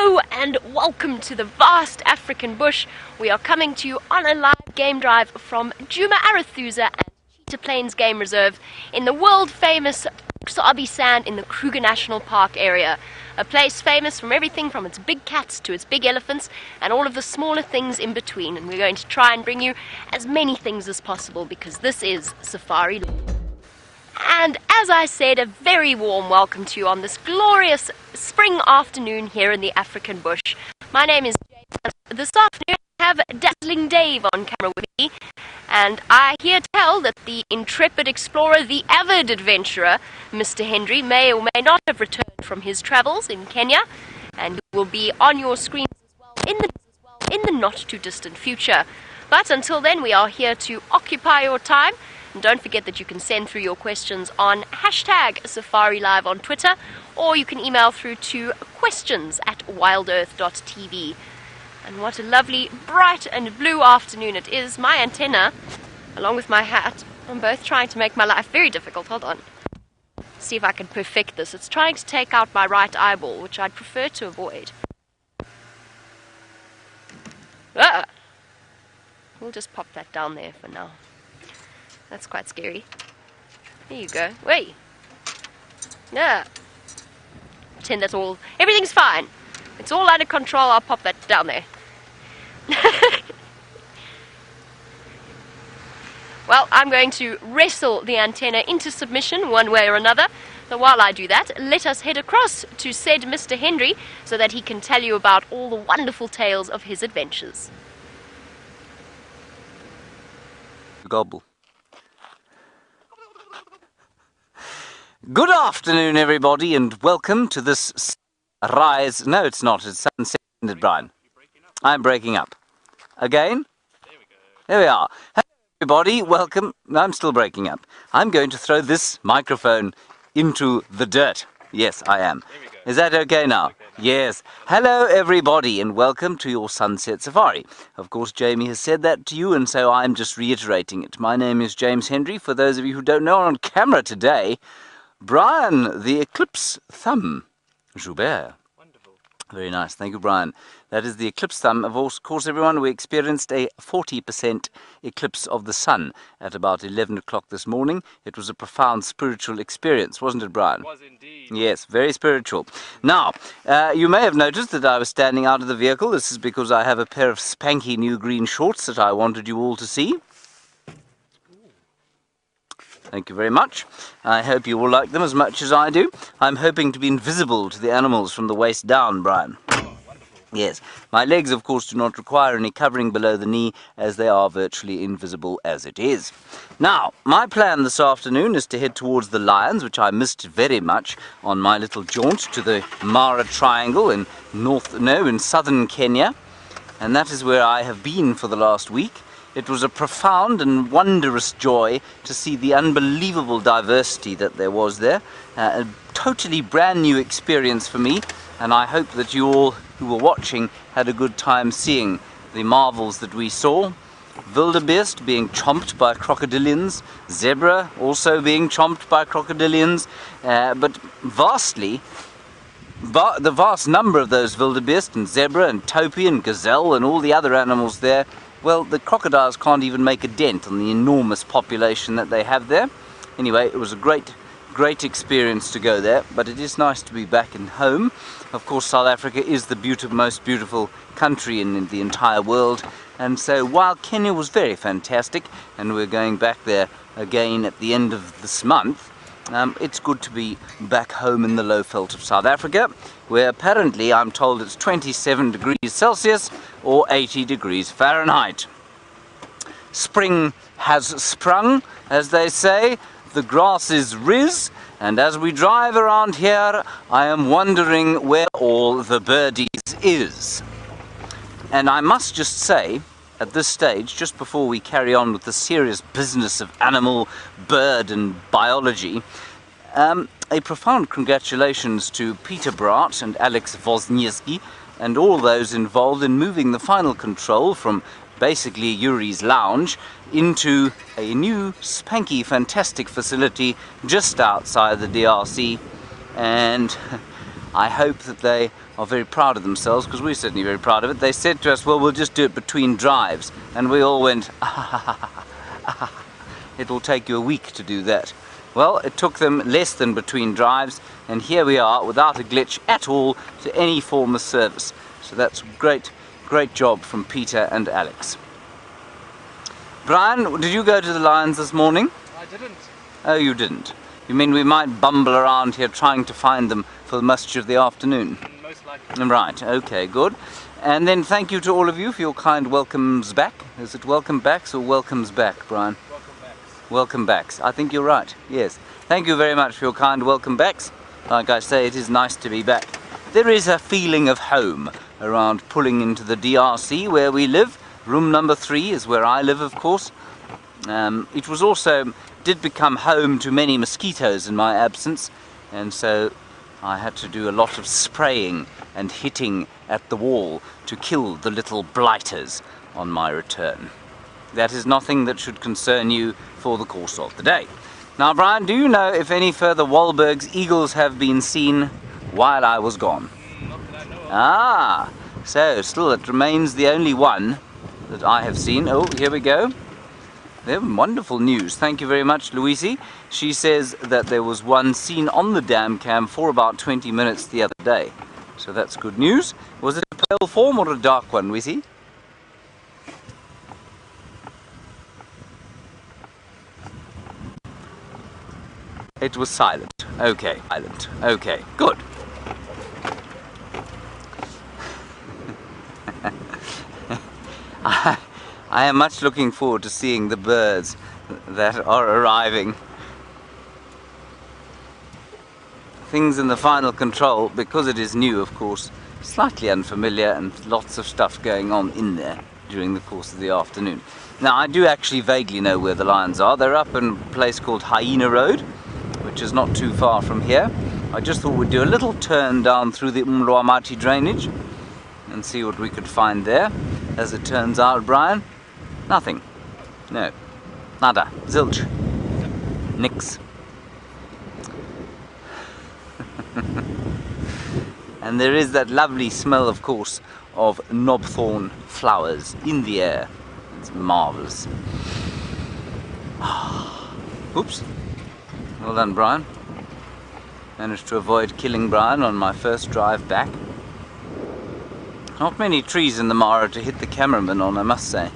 Hello and welcome to the vast African bush. We are coming to you on a live game drive from Djuma Arathusa and Cheetah Plains Game Reserve in the world famous Sabi Sand in the Kruger National Park area. A place famous from everything from its big cats to its big elephants and all of the smaller things in between. And we're going to try and bring you as many things as possible because this is Safari Live. And as I said, a very warm welcome to you on this glorious spring afternoon here in the African bush. My name is James. This afternoon I have Dazzling Dave on camera with me, and I hear tell that the intrepid explorer, the avid adventurer, Mr. Henry, may or may not have returned from his travels in Kenya, and will be on your screens as well in the not too distant future. But until then, we are here to occupy your time. And don't forget that you can send through your questions on #SafariLive on Twitter, or you can email through to questions@wildearth.tv. And what a lovely, bright and blue afternoon it is. My antenna, along with my hat, I'm both trying to make my life very difficult. Hold on. See if I can perfect this. It's trying to take out my right eyeball, which I'd prefer to avoid. Ah! We'll just pop that down there for now. That's quite scary. There you go. Wait. Yeah. Pretend that's all. Everything's fine. It's all under control. I'll pop that down there. Well, I'm going to wrestle the antenna into submission one way or another. So while I do that, let us head across to said Mr. Henry so that he can tell you about all the wonderful tales of his adventures. Gobble. Good afternoon, everybody, and welcome to this rise. No, it's not. It's sunset, Brian. I'm breaking up. Again? There we are. Hello, everybody. Welcome. No, I'm still breaking up. I'm going to throw this microphone into the dirt. Yes, I am. Is that okay now? Okay. Yes. Hello, everybody, and welcome to your Sunset Safari. Of course, Jamie has said that to you, and so I'm just reiterating it. My name is James Henry. For those of you who don't know, on camera today, Brian, the Eclipse Thumb, Joubert. Wonderful. Very nice. Thank you, Brian. That is the Eclipse Thumb. Of course, everyone, we experienced a 40% eclipse of the sun at about 11 o'clock this morning. It was a profound spiritual experience, wasn't it, Brian? It was indeed. Yes, very spiritual. Now, you may have noticed that I was standing out of the vehicle. This is because I have a pair of spanky new green shorts that I wanted you all to see. Thank you very much. I hope you will like them as much as I do. I'm hoping to be invisible to the animals from the waist down, Brian. Oh, yes. My legs, of course, do not require any covering below the knee, as they are virtually invisible as it is. Now, my plan this afternoon is to head towards the lions, which I missed very much on my little jaunt to the Mara Triangle in southern Kenya. And that is where I have been for the last week. It was a profound and wondrous joy to see the unbelievable diversity that there was there. A totally brand new experience for me, and I hope that you all who were watching had a good time seeing the marvels that we saw. Wildebeest being chomped by crocodilians, zebra also being chomped by crocodilians, but the vast number of those wildebeest and zebra and topi and gazelle and all the other animals there, well, the crocodiles can't even make a dent on the enormous population that they have there. Anyway, it was a great experience to go there, but it is nice to be back in home. Of course, South Africa is the most beautiful country in the entire world, and so while Kenya was very fantastic, and we're going back there again at the end of this month, it's good to be back home in the low veld of South Africa, where apparently I'm told it's 27 degrees Celsius or 80 degrees Fahrenheit. Spring has sprung, as they say, the grass is riz, and as we drive around here, I am wondering where all the birdies is. And I must just say, at this stage, just before we carry on with the serious business of animal, bird and biology, a profound congratulations to Peter Braat and Alex Wozniacki and all those involved in moving the final control from basically Yuri's lounge into a new spanky fantastic facility just outside the DRC. And I hope that they are very proud of themselves, because we're certainly very proud of it. They said to us, well, we'll just do it between drives. And we all went, it will take you a week to do that. Well, it took them less than between drives, and here we are without a glitch at all to any form of service. So that's great, great job from Peter and Alex. Brian, did you go to the lions this morning? I didn't. Oh, you didn't? You mean we might bumble around here trying to find them for much of the afternoon? Most likely. Right, okay, good. And then thank you to all of you for your kind welcomes back. Is it welcome backs or welcomes back, Brian? Welcome backs. Welcome backs. I think you're right, yes. Thank you very much for your kind welcome backs. Like I say, it is nice to be back. There is a feeling of home around pulling into the DRC where we live. Room number 3 is where I live, of course. It was also, did become home to many mosquitoes in my absence, and so I had to do a lot of spraying and hitting at the wall to kill the little blighters on my return. That is nothing that should concern you for the course of the day. Now, Brian, do you know if any further Wahlberg's eagles have been seen while I was gone? Not that I know of. Ah, so still it remains the only one that I have seen. Oh, here we go. They're wonderful news. Thank you very much, Louise. She says that there was one seen on the dam cam for about 20 minutes the other day. So that's good news. Was it a pale form or a dark one, Wizzy? It was silent. Okay, silent. Okay, good. I am much looking forward to seeing the birds that are arriving. Things in the final control, because it is new, of course, slightly unfamiliar and lots of stuff going on in there during the course of the afternoon. Now, I do actually vaguely know where the lions are. They're up in a place called Hyena Road, which is not too far from here. I just thought we'd do a little turn down through the Umlwamati drainage and see what we could find there. As it turns out, Brian, nothing. No. Nada. Zilch. Nix. And there is that lovely smell, of course, of knobthorn flowers in the air. It's marvellous. Oops. Well done, Brian. Managed to avoid killing Brian on my first drive back. Not many trees in the Mara to hit the cameraman on, I must say.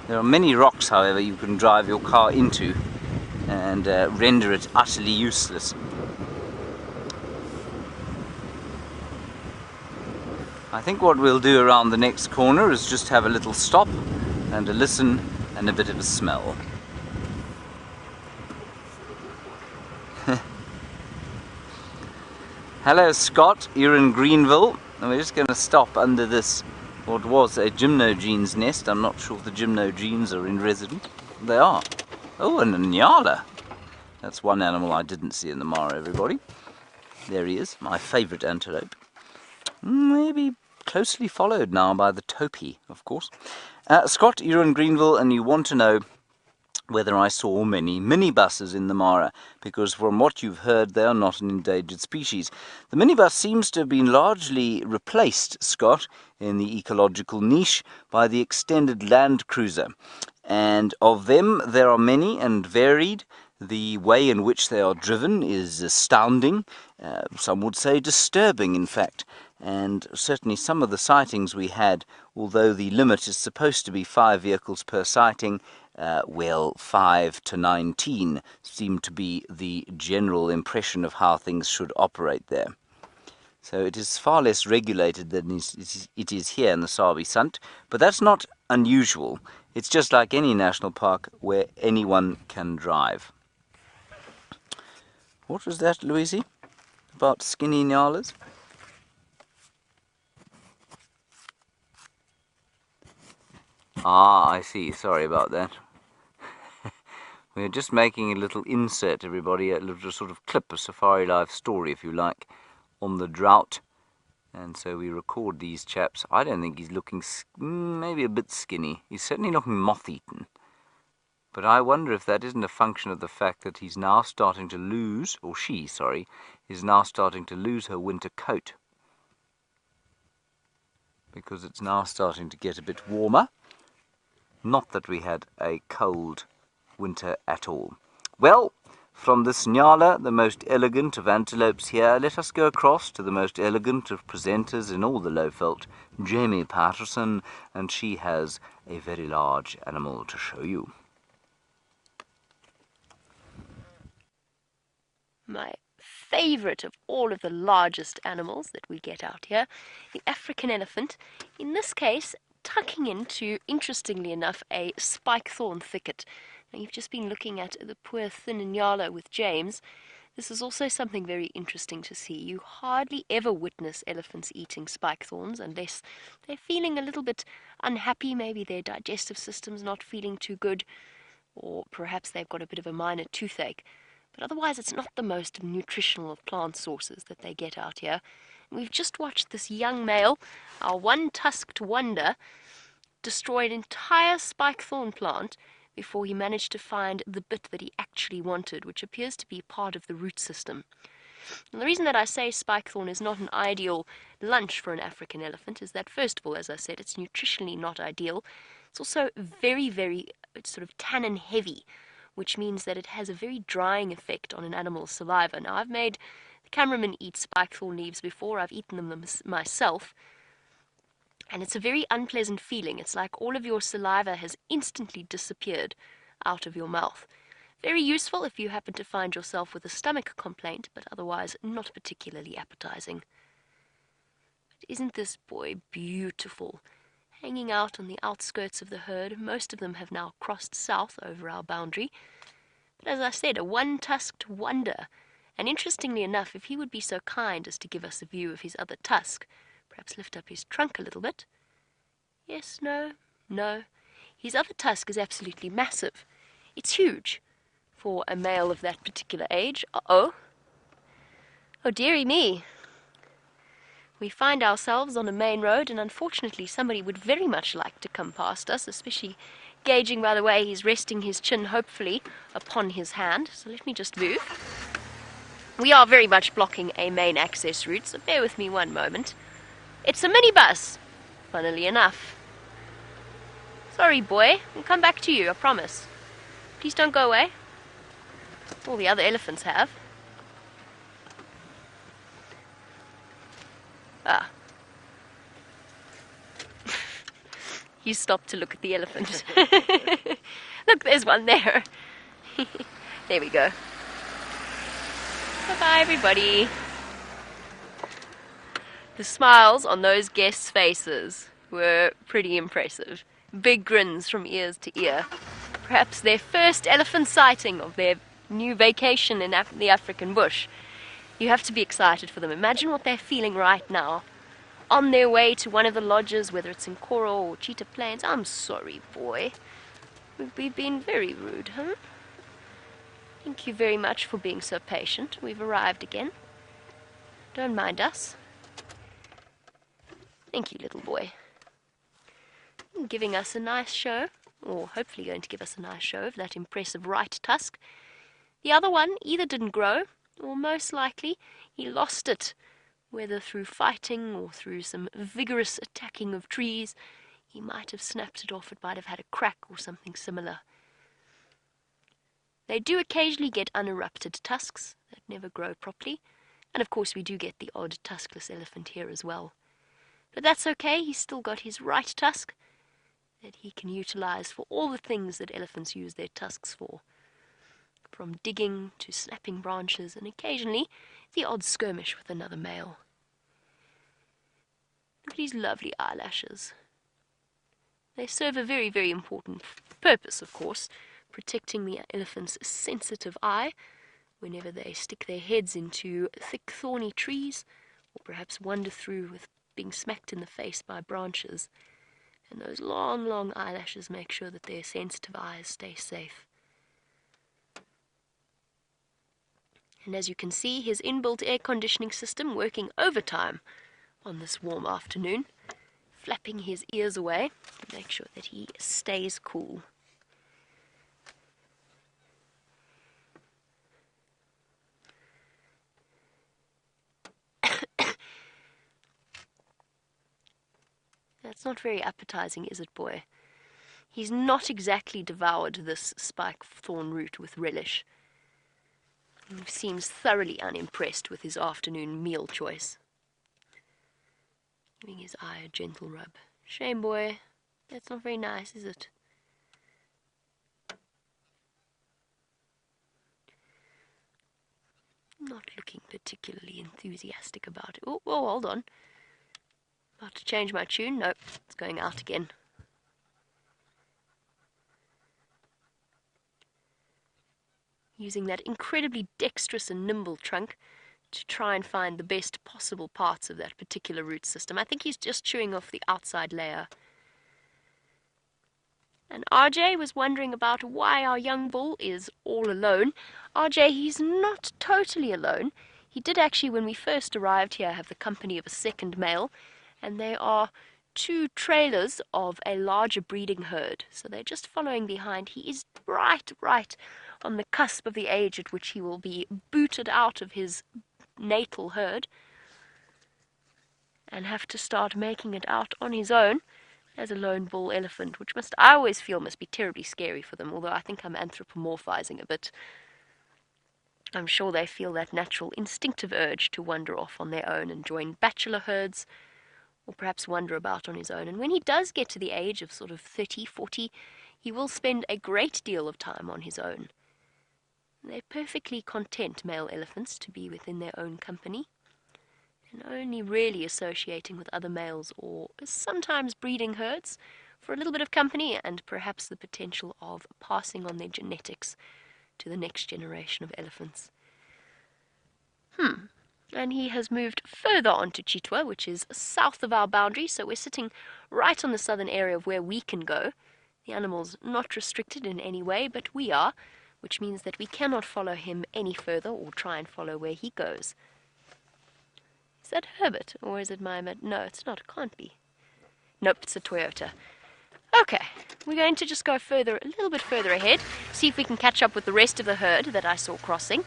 There are many rocks, however, you can drive your car into and render it utterly useless. I think what we'll do around the next corner is just have a little stop and a listen and a bit of a smell. Hello, Scott, you're in Greenville, and we're just going to stop under this, what was a gymnogene's nest. I'm not sure if the gymnogenes are in resident. They are. Oh, and a nyala. That's one animal I didn't see in the Mara, everybody. There he is, my favourite antelope. Maybe closely followed now by the topee, of course. Scott, you're in Greenville, and you want to know whether I saw many minibuses in the Mara, because from what you've heard, they are not an endangered species. The minibus seems to have been largely replaced, Scott, in the ecological niche by the extended land cruiser. And of them, there are many and varied. The way in which they are driven is astounding, some would say disturbing, in fact. And certainly some of the sightings we had, although the limit is supposed to be 5 vehicles per sighting, well, 5 to 19 seem to be the general impression of how things should operate there. So it is far less regulated than it is here in the Sabi Sant, but that's not unusual. It's just like any national park where anyone can drive. What was that, Louise? About skinny nyalas? Ah, I see. Sorry about that. We're just making a little insert, everybody, a little sort of clip, a Safari Live story, if you like, on the drought. And so we record these chaps. I don't think he's looking, maybe a bit skinny. He's certainly looking moth-eaten. But I wonder if that isn't a function of the fact that he's now starting to lose, or she, sorry, is now starting to lose her winter coat. Because it's now starting to get a bit warmer. Not that we had a cold winter at all. Well, from this Nyala, the most elegant of antelopes here, let us go across to the most elegant of presenters in all the Lowveld, Jamie Patterson, and she has a very large animal to show you. My favourite of all of the largest animals that we get out here, the African elephant, in this case tucking into, interestingly enough, a spike thorn thicket. Now you've just been looking at the poor thin Nyala with James. This is also something very interesting to see. You hardly ever witness elephants eating spike thorns unless they're feeling a little bit unhappy, maybe their digestive system's not feeling too good, or perhaps they've got a bit of a minor toothache. But otherwise, it's not the most nutritional of plant sources that they get out here. And we've just watched this young male, our one-tusked wonder, destroy an entire spike thorn plant before he managed to find the bit that he actually wanted, which appears to be part of the root system. And the reason that I say spike thorn is not an ideal lunch for an African elephant is that, first of all, as I said, it's nutritionally not ideal. It's also very, very sort of tannin heavy, which means that it has a very drying effect on an animal's saliva. Now, I've made the cameraman eat spike thorn leaves before. I've eaten them myself. And it's a very unpleasant feeling. It's like all of your saliva has instantly disappeared out of your mouth. Very useful if you happen to find yourself with a stomach complaint, but otherwise not particularly appetizing. But isn't this boy beautiful? Hanging out on the outskirts of the herd. Most of them have now crossed south over our boundary. But as I said, a one-tusked wonder. And interestingly enough, if he would be so kind as to give us a view of his other tusk, perhaps lift up his trunk a little bit. Yes, no. His other tusk is absolutely massive. It's huge for a male of that particular age. Uh-oh. Oh, dearie me. We find ourselves on a main road, and unfortunately somebody would very much like to come past us, especially gauging by the way he's resting his chin, hopefully, upon his hand. So let me just move. We are very much blocking a main access route, so bear with me one moment. It's a minibus, funnily enough. Sorry, boy. We'll come back to you, I promise. Please don't go away. All the other elephants have. Ah. You stopped to look at the elephant. Look, there's one there. There we go. Bye-bye, everybody. The smiles on those guests' faces were pretty impressive. Big grins from ears to ear. Perhaps their first elephant sighting of their new vacation in the African bush. You have to be excited for them. Imagine what they're feeling right now. On their way to one of the lodges, whether it's in Koro or Cheetah Plains. I'm sorry, boy. We've been very rude, huh? Thank you very much for being so patient. We've arrived again. Don't mind us. Thank you, little boy. Giving us a nice show, or hopefully going to give us a nice show of that impressive right tusk. The other one either didn't grow, or most likely he lost it, whether through fighting or through some vigorous attacking of trees. He might have snapped it off, it might have had a crack or something similar. They do occasionally get unerupted tusks that never grow properly, and of course we do get the odd tuskless elephant here as well. But that's okay, he's still got his right tusk that he can utilize for all the things that elephants use their tusks for. From digging to snapping branches, and occasionally the odd skirmish with another male. Look at these lovely eyelashes. They serve a very, very important purpose, of course, protecting the elephant's sensitive eye whenever they stick their heads into thick, thorny trees, or perhaps wander through with being smacked in the face by branches. And those long, long eyelashes make sure that their sensitive eyes stay safe. And as you can see, his inbuilt air conditioning system working overtime on this warm afternoon, flapping his ears away to make sure that he stays cool. That's not very appetizing, is it, boy? He's not exactly devoured this spike thorn root with relish. He seems thoroughly unimpressed with his afternoon meal choice. Giving his eye a gentle rub. Shame, boy. That's not very nice, is it? Not looking particularly enthusiastic about it. Oh, hold on. About to change my tune. Nope, it's going out again. Using that incredibly dexterous and nimble trunk to try and find the best possible parts of that particular root system. I think he's just chewing off the outside layer. And RJ was wondering about why our young bull is all alone. RJ, he's not totally alone. He did actually, when we first arrived here, have the company of a second male, and they are 2 trailers of a larger breeding herd. So they're just following behind. He is right on the cusp of the age at which he will be booted out of his natal herd and have to start making it out on his own as a lone bull elephant, which I always feel must be terribly scary for them, although I think I'm anthropomorphizing a bit. I'm sure they feel that natural instinctive urge to wander off on their own and join bachelor herds, or perhaps wander about on his own. And when he does get to the age of sort of 30, 40, he will spend a great deal of time on his own. They're perfectly content, male elephants, to be within their own company, and only really associating with other males or sometimes breeding herds for a little bit of company and perhaps the potential of passing on their genetics to the next generation of elephants. And he has moved further on to Cheetah, which is south of our boundary, so we're sitting right on the southern area of where we can go. The animal's not restricted in any way, but we are, which means that we cannot follow him any further or try and follow where he goes. Is that Herbert, or is it my... No, it's not. It can't be. Nope, it's a Toyota. Okay, we're going to just go further, a little bit further ahead, see if we can catch up with the rest of the herd that I saw crossing.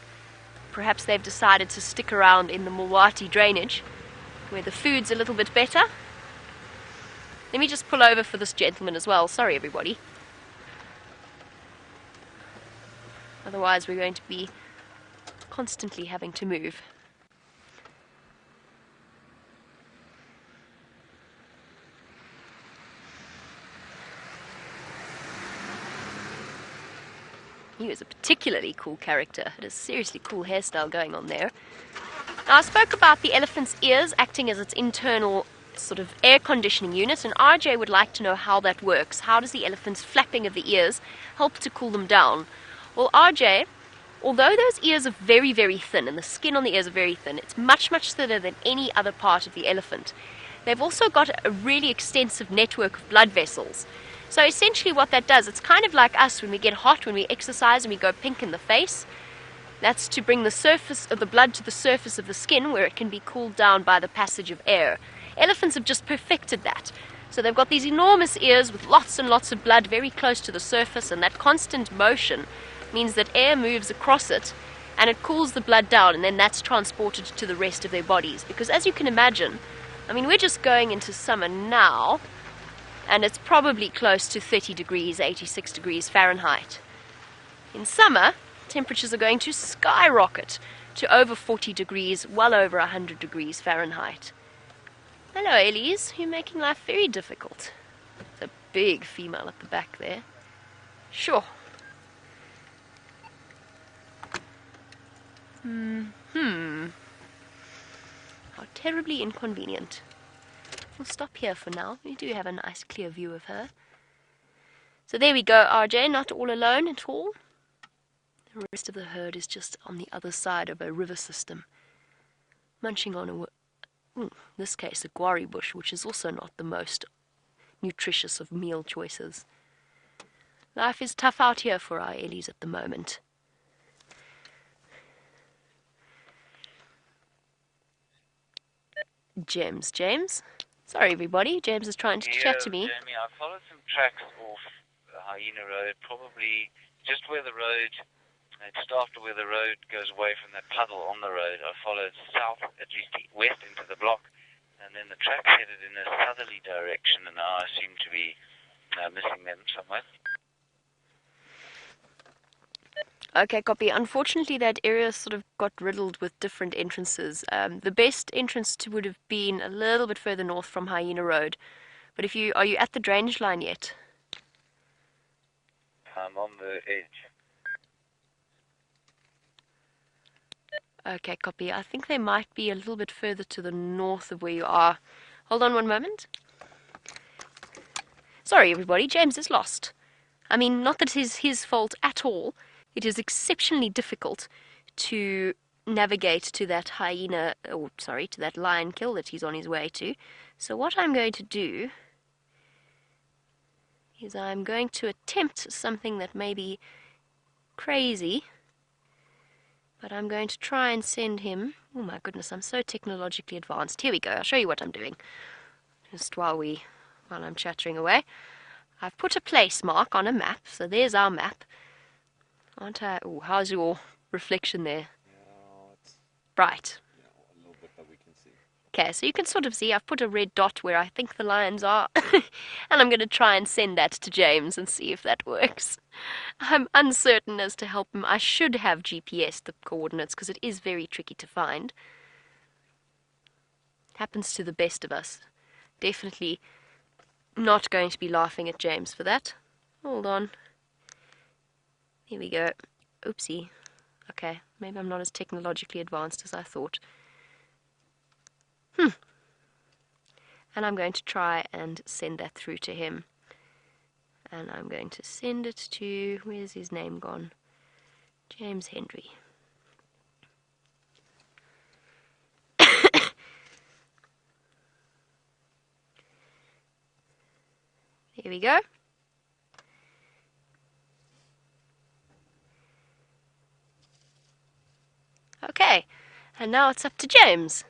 Perhaps they've decided to stick around in the Mulwati drainage, where the food's a little bit better. Let me just pull over for this gentleman as well. Sorry, everybody. Otherwise, we're going to be constantly having to move. He was a particularly cool character. Had a seriously cool hairstyle going on there. Now, I spoke about the elephant's ears acting as its internal sort of air conditioning unit, and RJ would like to know how that works. How does the elephant's flapping of the ears help to cool them down? Well, RJ, although those ears are very, very thin, and the skin on the ears are very thin, it's much, much thinner than any other part of the elephant. They've also got a really extensive network of blood vessels. So essentially what that does, it's kind of like us when we get hot, when we exercise and we go pink in the face. That's to bring the surface of the blood to the surface of the skin where it can be cooled down by the passage of air. Elephants have just perfected that. So they've got these enormous ears with lots and lots of blood very close to the surface, and that constant motion means that air moves across it and it cools the blood down, and then that's transported to the rest of their bodies. Because as you can imagine, I mean, we're just going into summer now, and it's probably close to 30 degrees, 86 degrees Fahrenheit. In summer, temperatures are going to skyrocket to over 40 degrees, well over 100 degrees Fahrenheit. Hello, Elise. You're making life very difficult. There's a big female at the back there. Sure. How terribly inconvenient. We'll stop here for now. We do have a nice clear view of her. So there we go, RJ, not all alone at all. The rest of the herd is just on the other side of a river system, munching on in this case a guari bush, which is also not the most nutritious of meal choices. Life is tough out here for our Ellies at the moment. James. Sorry, everybody. James is trying to chat to me. Jamie, I followed some tracks off Hyena Road, probably just where the road, just after where the road goes away from that puddle on the road. I followed south, at least west into the block, and then the track's headed in a southerly direction, and now I seem to be missing them somewhere. Okay, copy. Unfortunately, that area sort of got riddled with different entrances. The best entrance would have been a little bit further north from Hyena Road. But are you at the drainage line yet? I'm on the edge. Okay, copy. I think they might be a little bit further to the north of where you are. Hold on one moment. Sorry, everybody. James is lost. I mean, not that it is his fault at all. It is exceptionally difficult to navigate to that to that lion kill that he's on his way to. So what I'm going to do is I'm going to attempt something that may be crazy, but I'm going to try and send him... Oh my goodness, I'm so technologically advanced. Here we go, I'll show you what I'm doing. Just while I'm chattering away. I've put a place mark on a map, so there's our map. Aren't I? Oh, how's your reflection there? Yeah, it's Bright. a little bit that we can see. Okay, so you can sort of see I've put a red dot where I think the lions are, and I'm going to try and send that to James and see if that works. I'm uncertain as to help him. I should have GPS the coordinates because it is very tricky to find. Happens to the best of us. Definitely not going to be laughing at James for that. Hold on. Here we go. Oopsie. Okay, maybe I'm not as technologically advanced as I thought. And I'm going to try and send that through to him. And I'm going to send it to... Where's his name gone? James Henry. Here we go. Okay, and now it's up to James.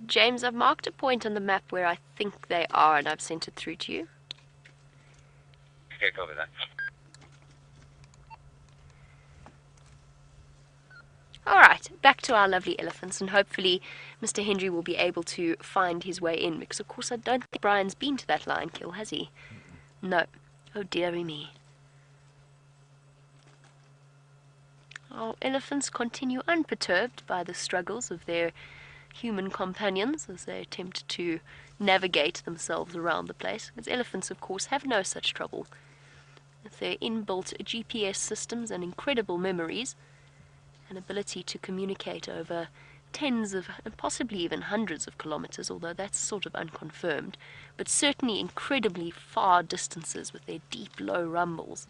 James, I've marked a point on the map where I think they are, and I've sent it through to you. Okay, copy that. Alright, back to our lovely elephants, and hopefully Mr. Henry will be able to find his way in, because of course I don't think Brian's been to that lion kill, has he? No. Oh dearie me. Our elephants continue unperturbed by the struggles of their human companions as they attempt to navigate themselves around the place. As elephants, of course, have no such trouble. With their inbuilt GPS systems and incredible memories, an ability to communicate over tens of, and possibly even hundreds of kilometers, although that's sort of unconfirmed, but certainly incredibly far distances with their deep, low rumbles.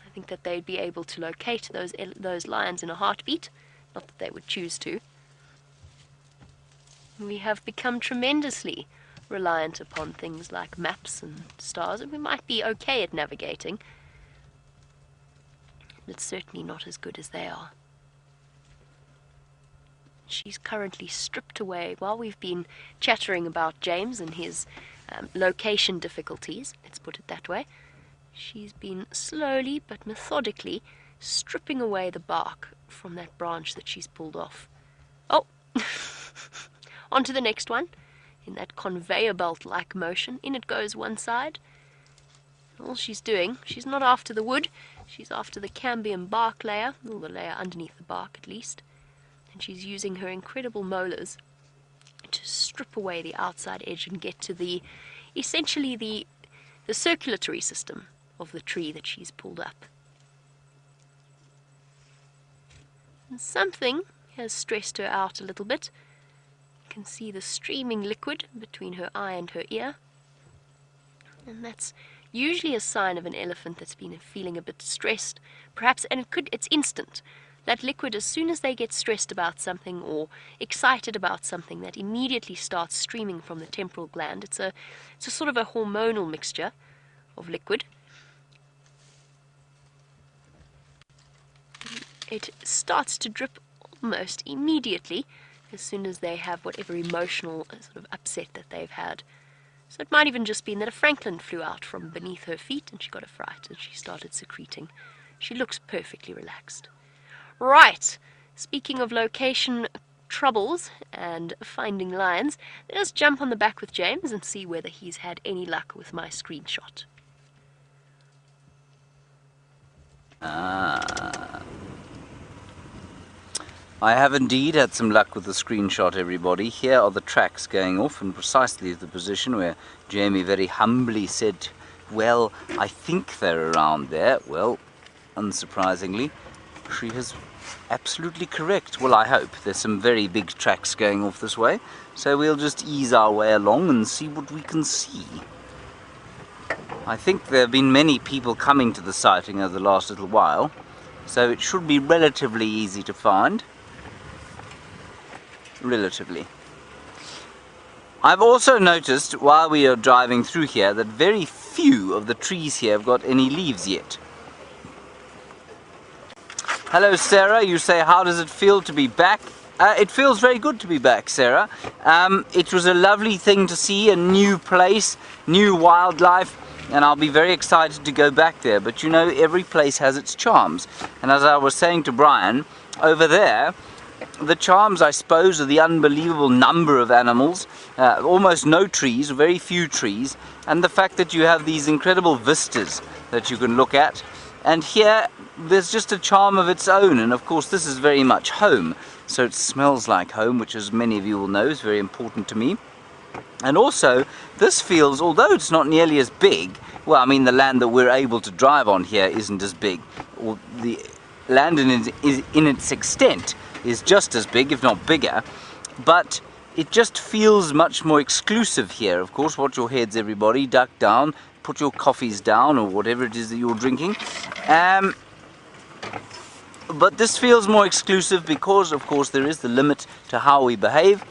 I think that they'd be able to locate those lions in a heartbeat, not that they would choose to. We have become tremendously reliant upon things like maps and stars, and we might be okay at navigating. It's certainly not as good as they are. She's currently stripped away while we've been chattering about James and his location difficulties, let's put it that way. She's been slowly but methodically stripping away the bark from that branch that she's pulled off. Oh! On to the next one. In that conveyor belt-like motion, in it goes one side. All she's doing, she's not after the wood, she's after the cambium bark layer, or the layer underneath the bark at least. And she's using her incredible molars to strip away the outside edge and get to essentially the circulatory system of the tree that she's pulled up. And something has stressed her out a little bit. You can see the streaming liquid between her eye and her ear. And that's usually a sign of an elephant that's been feeling a bit stressed, perhaps, and it's instant. That liquid, as soon as they get stressed about something or excited about something, that immediately starts streaming from the temporal gland. It's a sort of a hormonal mixture of liquid. It starts to drip almost immediately, as soon as they have whatever emotional sort of upset that they've had. So it might even just been that a francolin flew out from beneath her feet and she got a fright and she started secreting. She looks perfectly relaxed. Right, speaking of location troubles and finding lions, let us jump on the back with James and see whether he's had any luck with my screenshot. I have indeed had some luck with the screenshot, everybody. Here are the tracks going off in precisely the position where Jamie very humbly said, well, I think they're around there. Well, unsurprisingly, she is absolutely correct. Well, I hope. There's some very big tracks going off this way, so we'll just ease our way along and see what we can see. I think there have been many people coming to the sighting over the last little while, so it should be relatively easy to find. Relatively. I've also noticed while we are driving through here that very few of the trees here have got any leaves yet. Hello Sarah, you say how does it feel to be back? It feels very good to be back, Sarah. It was a lovely thing to see, a new place, new wildlife, and I'll be very excited to go back there. But you know, every place has its charms, and as I was saying to Brian, over there the charms, I suppose, are the unbelievable number of animals, almost no trees, very few trees, and the fact that you have these incredible vistas that you can look at. And here, there's just a charm of its own, and of course this is very much home, so it smells like home, which as many of you will know is very important to me. And also, this feels, although it's not nearly as big, well, I mean the land that we're able to drive on here isn't as big, or the land in its extent is just as big, if not bigger, but it just feels much more exclusive here. Of course, watch your heads everybody, duck down, put your coffees down or whatever it is that you're drinking. But this feels more exclusive because, of course, there is the limit to how we behave,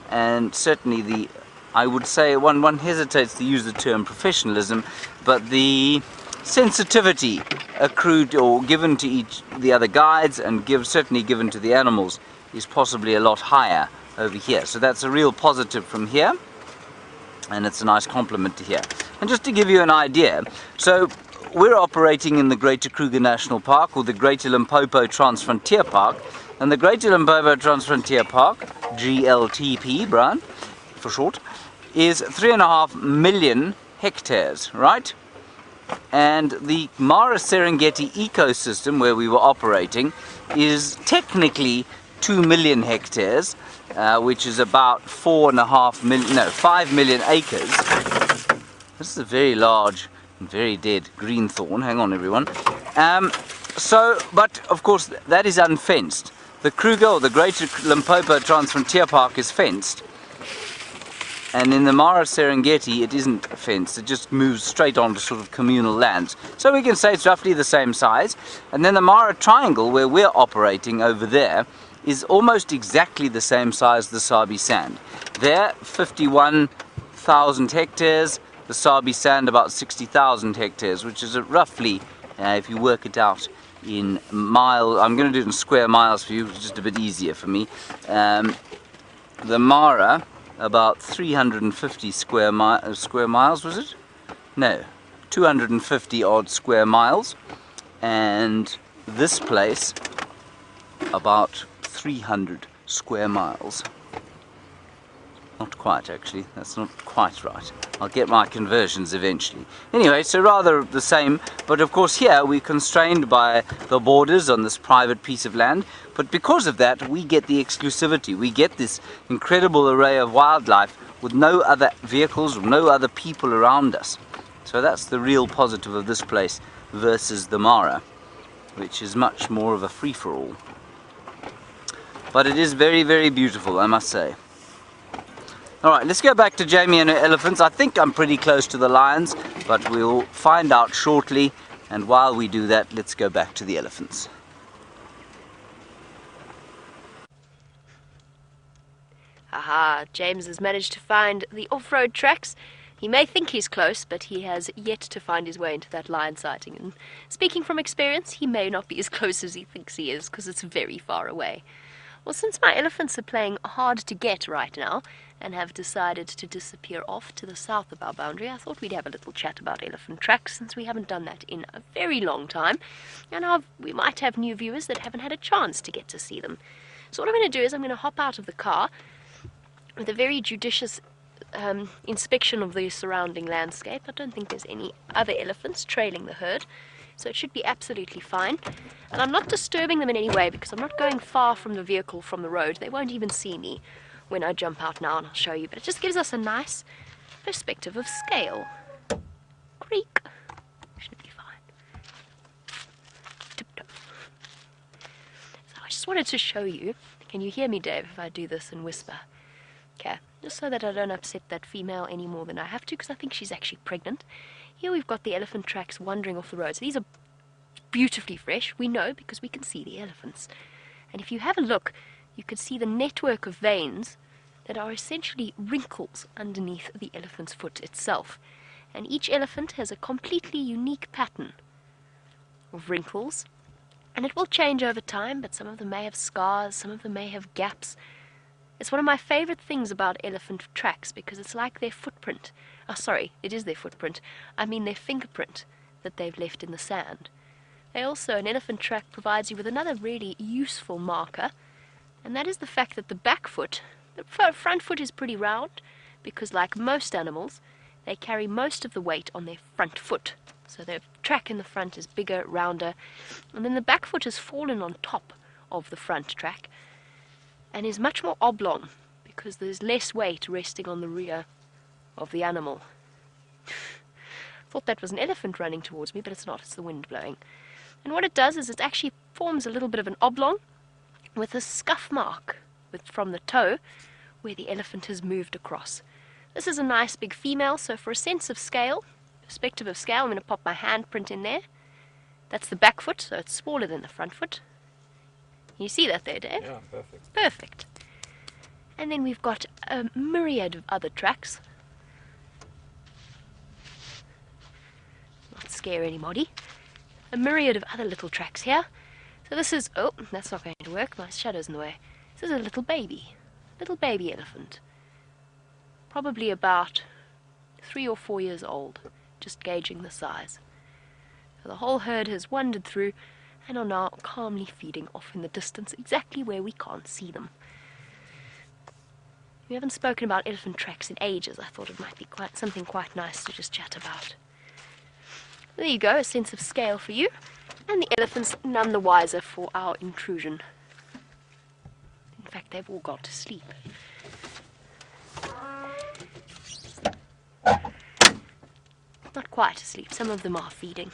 and certainly I would say, one hesitates to use the term professionalism, but the sensitivity accrued or given to the other guides and certainly given to the animals is possibly a lot higher over here. So that's a real positive from here, and it's a nice compliment to hear. And just to give you an idea, so we're operating in the Greater Kruger National Park, or the Greater Limpopo Transfrontier Park, and the Greater Limpopo Transfrontier Park, GLTP, Brian, for short, is 3.5 million hectares, right? And the Mara Serengeti ecosystem where we were operating is technically 2 million hectares, which is about 5 million acres. This is a very large and very dead green thorn. Hang on everyone. But of course that is unfenced. The Kruger, or the Greater Limpopo Transfrontier Park, is fenced. And in the Mara Serengeti, it isn't fenced, it just moves straight onto sort of communal lands. So we can say it's roughly the same size. And then the Mara Triangle, where we're operating over there, is almost exactly the same size as the Sabi Sand. There, 51,000 hectares, the Sabi Sand about 60,000 hectares, which is roughly, if you work it out in miles, I'm going to do it in square miles for you, it's just a bit easier for me. The Mara, about 350 square miles, was it? No, 250 odd square miles, and this place about 300 square miles. Not quite, actually, that's not quite right. I'll get my conversions eventually. Anyway, so rather the same, but of course here we're constrained by the borders on this private piece of land, but because of that we get the exclusivity, we get this incredible array of wildlife with no other vehicles or no other people around us. So that's the real positive of this place versus the Mara, which is much more of a free-for-all. But it is very, very beautiful, I must say. Alright, let's go back to Jamie and her elephants. I think I'm pretty close to the lions, but we'll find out shortly. And while we do that, let's go back to the elephants. Aha, James has managed to find the off-road tracks. He may think he's close, but he has yet to find his way into that lion sighting. And speaking from experience, he may not be as close as he thinks he is, because it's very far away. Well, since my elephants are playing hard to get right now and have decided to disappear off to the south of our boundary, I thought we'd have a little chat about elephant tracks since we haven't done that in a very long time, and we might have new viewers that haven't had a chance to get to see them. So what I'm going to do is I'm going to hop out of the car with a very judicious inspection of the surrounding landscape. I don't think there's any other elephants trailing the herd, so it should be absolutely fine. And I'm not disturbing them in any way because I'm not going far from the vehicle from the road. They won't even see me when I jump out now, and I'll show you. But it just gives us a nice perspective of scale. Creak. Should be fine. Tiptoe. So I just wanted to show you. Can you hear me, Dave, if I do this and whisper? Okay, just so that I don't upset that female any more than I have to, because I think she's actually pregnant. Here we've got the elephant tracks wandering off the road. So these are beautifully fresh. We know because we can see the elephants. And if you have a look, you can see the network of veins that are essentially wrinkles underneath the elephant's foot itself. And each elephant has a completely unique pattern of wrinkles. And it will change over time, but some of them may have scars, some of them may have gaps. It's one of my favorite things about elephant tracks because it's like their footprint. Oh, sorry, it is their footprint. I mean their fingerprint that they've left in the sand. An elephant track provides you with another really useful marker, and that is the fact that the back foot, the front foot is pretty round because like most animals, they carry most of the weight on their front foot. So their track in the front is bigger, rounder, and then the back foot has fallen on top of the front track and is much more oblong because there's less weight resting on the rear of the animal. Thought that was an elephant running towards me, but it's not, it's the wind blowing. And what it does is it actually forms a little bit of an oblong with a scuff mark from the toe where the elephant has moved across. This is a nice big female, so for a sense of scale, perspective of scale, I'm going to pop my handprint in there. That's the back foot, so it's smaller than the front foot. You see that there, Dave? Yeah, perfect. Perfect. And then we've got a myriad of other tracks. Not scare anybody. A myriad of other little tracks here. So this is, oh, that's not going to work, my shadow's in the way. This is a little baby elephant. Probably about 3 or 4 years old, just gauging the size. So the whole herd has wandered through and are now calmly feeding off in the distance, exactly where we can't see them. We haven't spoken about elephant tracks in ages. I thought it might be something quite nice to just chat about. There you go, a sense of scale for you, and the elephants none the wiser for our intrusion. In fact, they've all gone to sleep. Not quite asleep, some of them are feeding.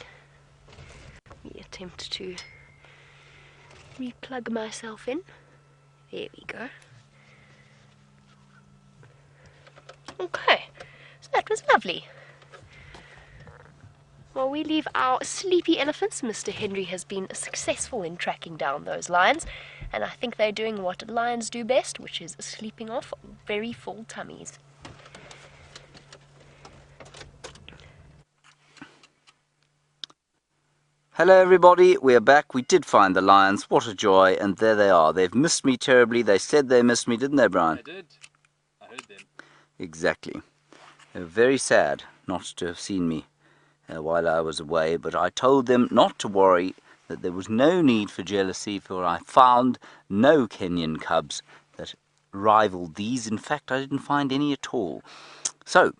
Let me attempt to replug myself in. There we go. Okay, so that was lovely. While we leave our sleepy elephants, Mr. Henry has been successful in tracking down those lions, and I think they're doing what lions do best, which is sleeping off very full tummies. Hello everybody, we're back. We did find the lions. What a joy, and there they are. They've missed me terribly. They said they missed me, didn't they, Brian? I did. I heard them. Exactly. They were very sad not to have seen me while I was away, but I told them not to worry, that there was no need for jealousy, for I found no Kenyan cubs that rivaled these. In fact, I didn't find any at all. So,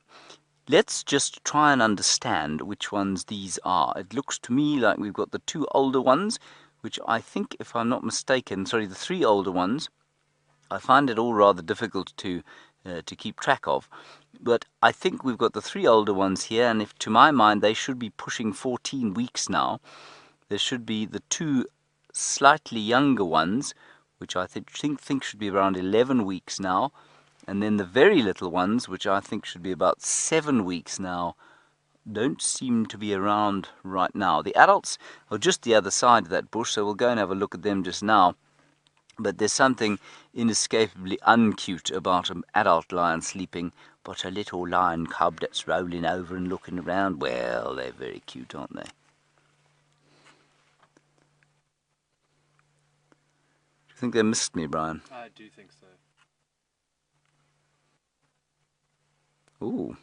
let's just try and understand which ones these are. It looks to me like we've got the 2 older ones, which I think, if I'm not mistaken, the 3 older ones. I find it all rather difficult to keep track of. But I think we've got the 3 older ones here, and if to my mind they should be pushing 14 weeks now. There should be the 2 slightly younger ones, which I think should be around 11 weeks now, and then the very little ones, which I think should be about 7 weeks now, don't seem to be around right now. The adults are just the other side of that bush, so we'll go and have a look at them just now. But there's something inescapably uncute about an adult lion sleeping, but a little lion cub that's rolling over and looking around, well, they're very cute, aren't they? think they missed me, Brian? I do think so. Ooh.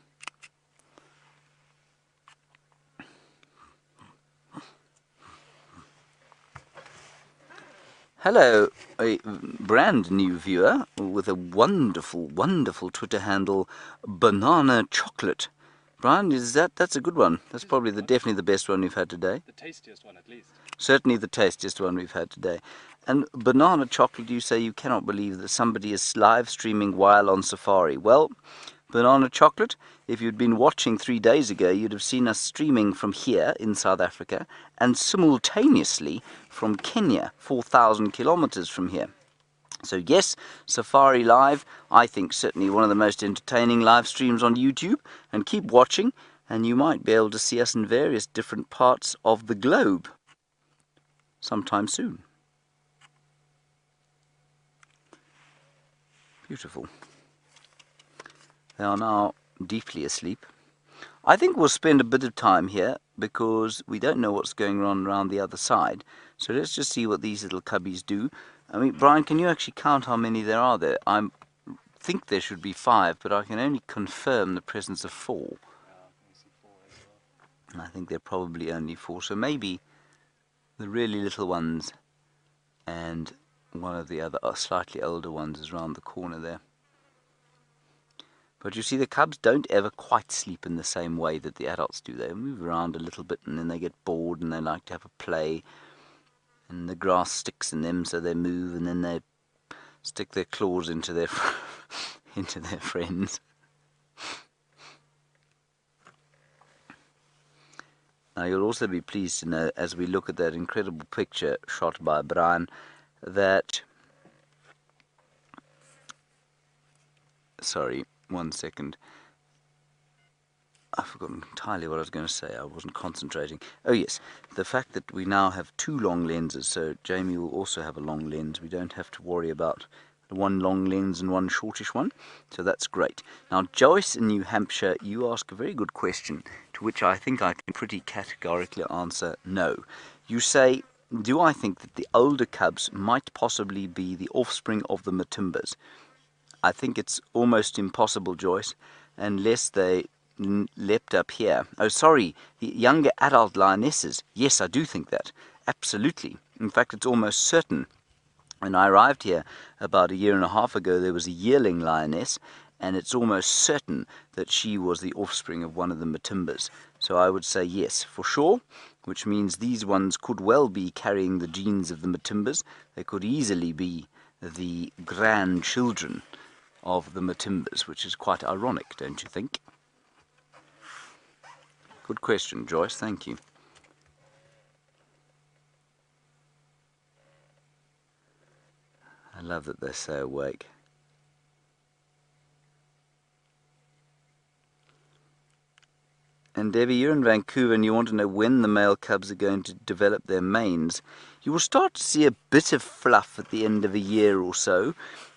Hello, a brand new viewer with a wonderful, wonderful Twitter handle, Banana Chocolate. Brian, that's a good one. That's probably definitely the best one we've had today. The tastiest one, at least. Certainly the tastiest one we've had today. And Banana Chocolate, you say you cannot believe that somebody is live streaming while on Safari. Well, Banana Chocolate, if you'd been watching 3 days ago, you'd have seen us streaming from here in South Africa and simultaneously from Kenya, 4,000 kilometers from here. So yes, Safari Live, I think certainly one of the most entertaining live streams on YouTube, and keep watching and you might be able to see us in various different parts of the globe sometime soon. Beautiful. They are now deeply asleep. I think we'll spend a bit of time here because we don't know what's going on around the other side. So let's just see what these little cubbies do. I mean, Brian, can you actually count how many there are there? I think there should be 5, but I can only confirm the presence of 4. Yeah, I see 4 as well. I think there are probably only 4. So maybe the really little ones and one of the other slightly older ones is around the corner there. But you see, the cubs don't ever quite sleep in the same way that the adults do. They move around a little bit and then they get bored and they like to have a play. And the grass sticks in them, so they move, and then they stick their claws into their into their friends. Now you'll also be pleased to know, as we look at that incredible picture shot by Brian, that... Sorry, 1 second. I've forgotten entirely what I was going to say. I wasn't concentrating. Oh yes, the fact that we now have 2 long lenses, so Jamie will also have a long lens. We don't have to worry about one long lens and one shortish one, so that's great. Now Joyce in New Hampshire, you ask a very good question, to which I think I can pretty categorically answer no. You say, do I think that the older cubs might possibly be the offspring of the Matimbas? I think it's almost impossible, Joyce, unless they leapt up here. Oh, sorry, the younger adult lionesses. Yes, I do think that. Absolutely. In fact, it's almost certain. When I arrived here about 1.5 years ago, there was a yearling lioness, and it's almost certain that she was the offspring of one of the Matimbas. So I would say yes, for sure, which means these ones could well be carrying the genes of the Matimbas. They could easily be the grandchildren of the Matimbas, which is quite ironic, don't you think? Good question, Joyce. Thank you. I love that they're so awake. And Debbie, you're in Vancouver and you want to know when the male cubs are going to develop their manes. You will start to see a bit of fluff at the end of a year or so.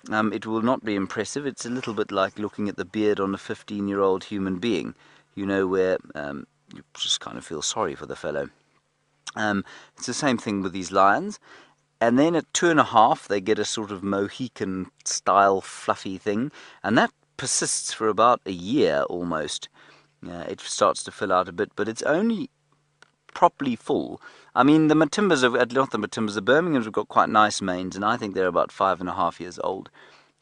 It will not be impressive. It's a little bit like looking at the beard on a 15-year-old human being. You know, where you just kind of feel sorry for the fellow. It's the same thing with these lions. And then at 2.5, they get a sort of Mohican-style fluffy thing. And that persists for about a year almost. It starts to fill out a bit, but it's only properly full. I mean, the Matimbas, not the Matimbas, the Birminghams have got quite nice manes, and I think they're about 5.5 years old.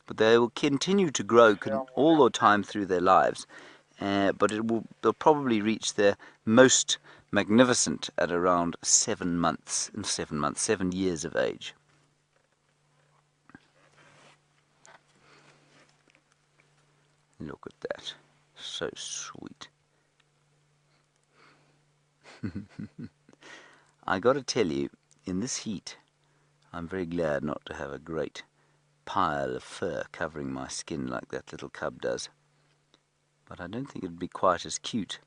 But they will continue to grow all the time through their lives. But they'll probably reach their most magnificent at around 7 years of age. Look at that. So sweet. I got to tell you, in this heat, I'm very glad not to have a great pile of fur covering my skin like that little cub does. But I don't think it would be quite as cute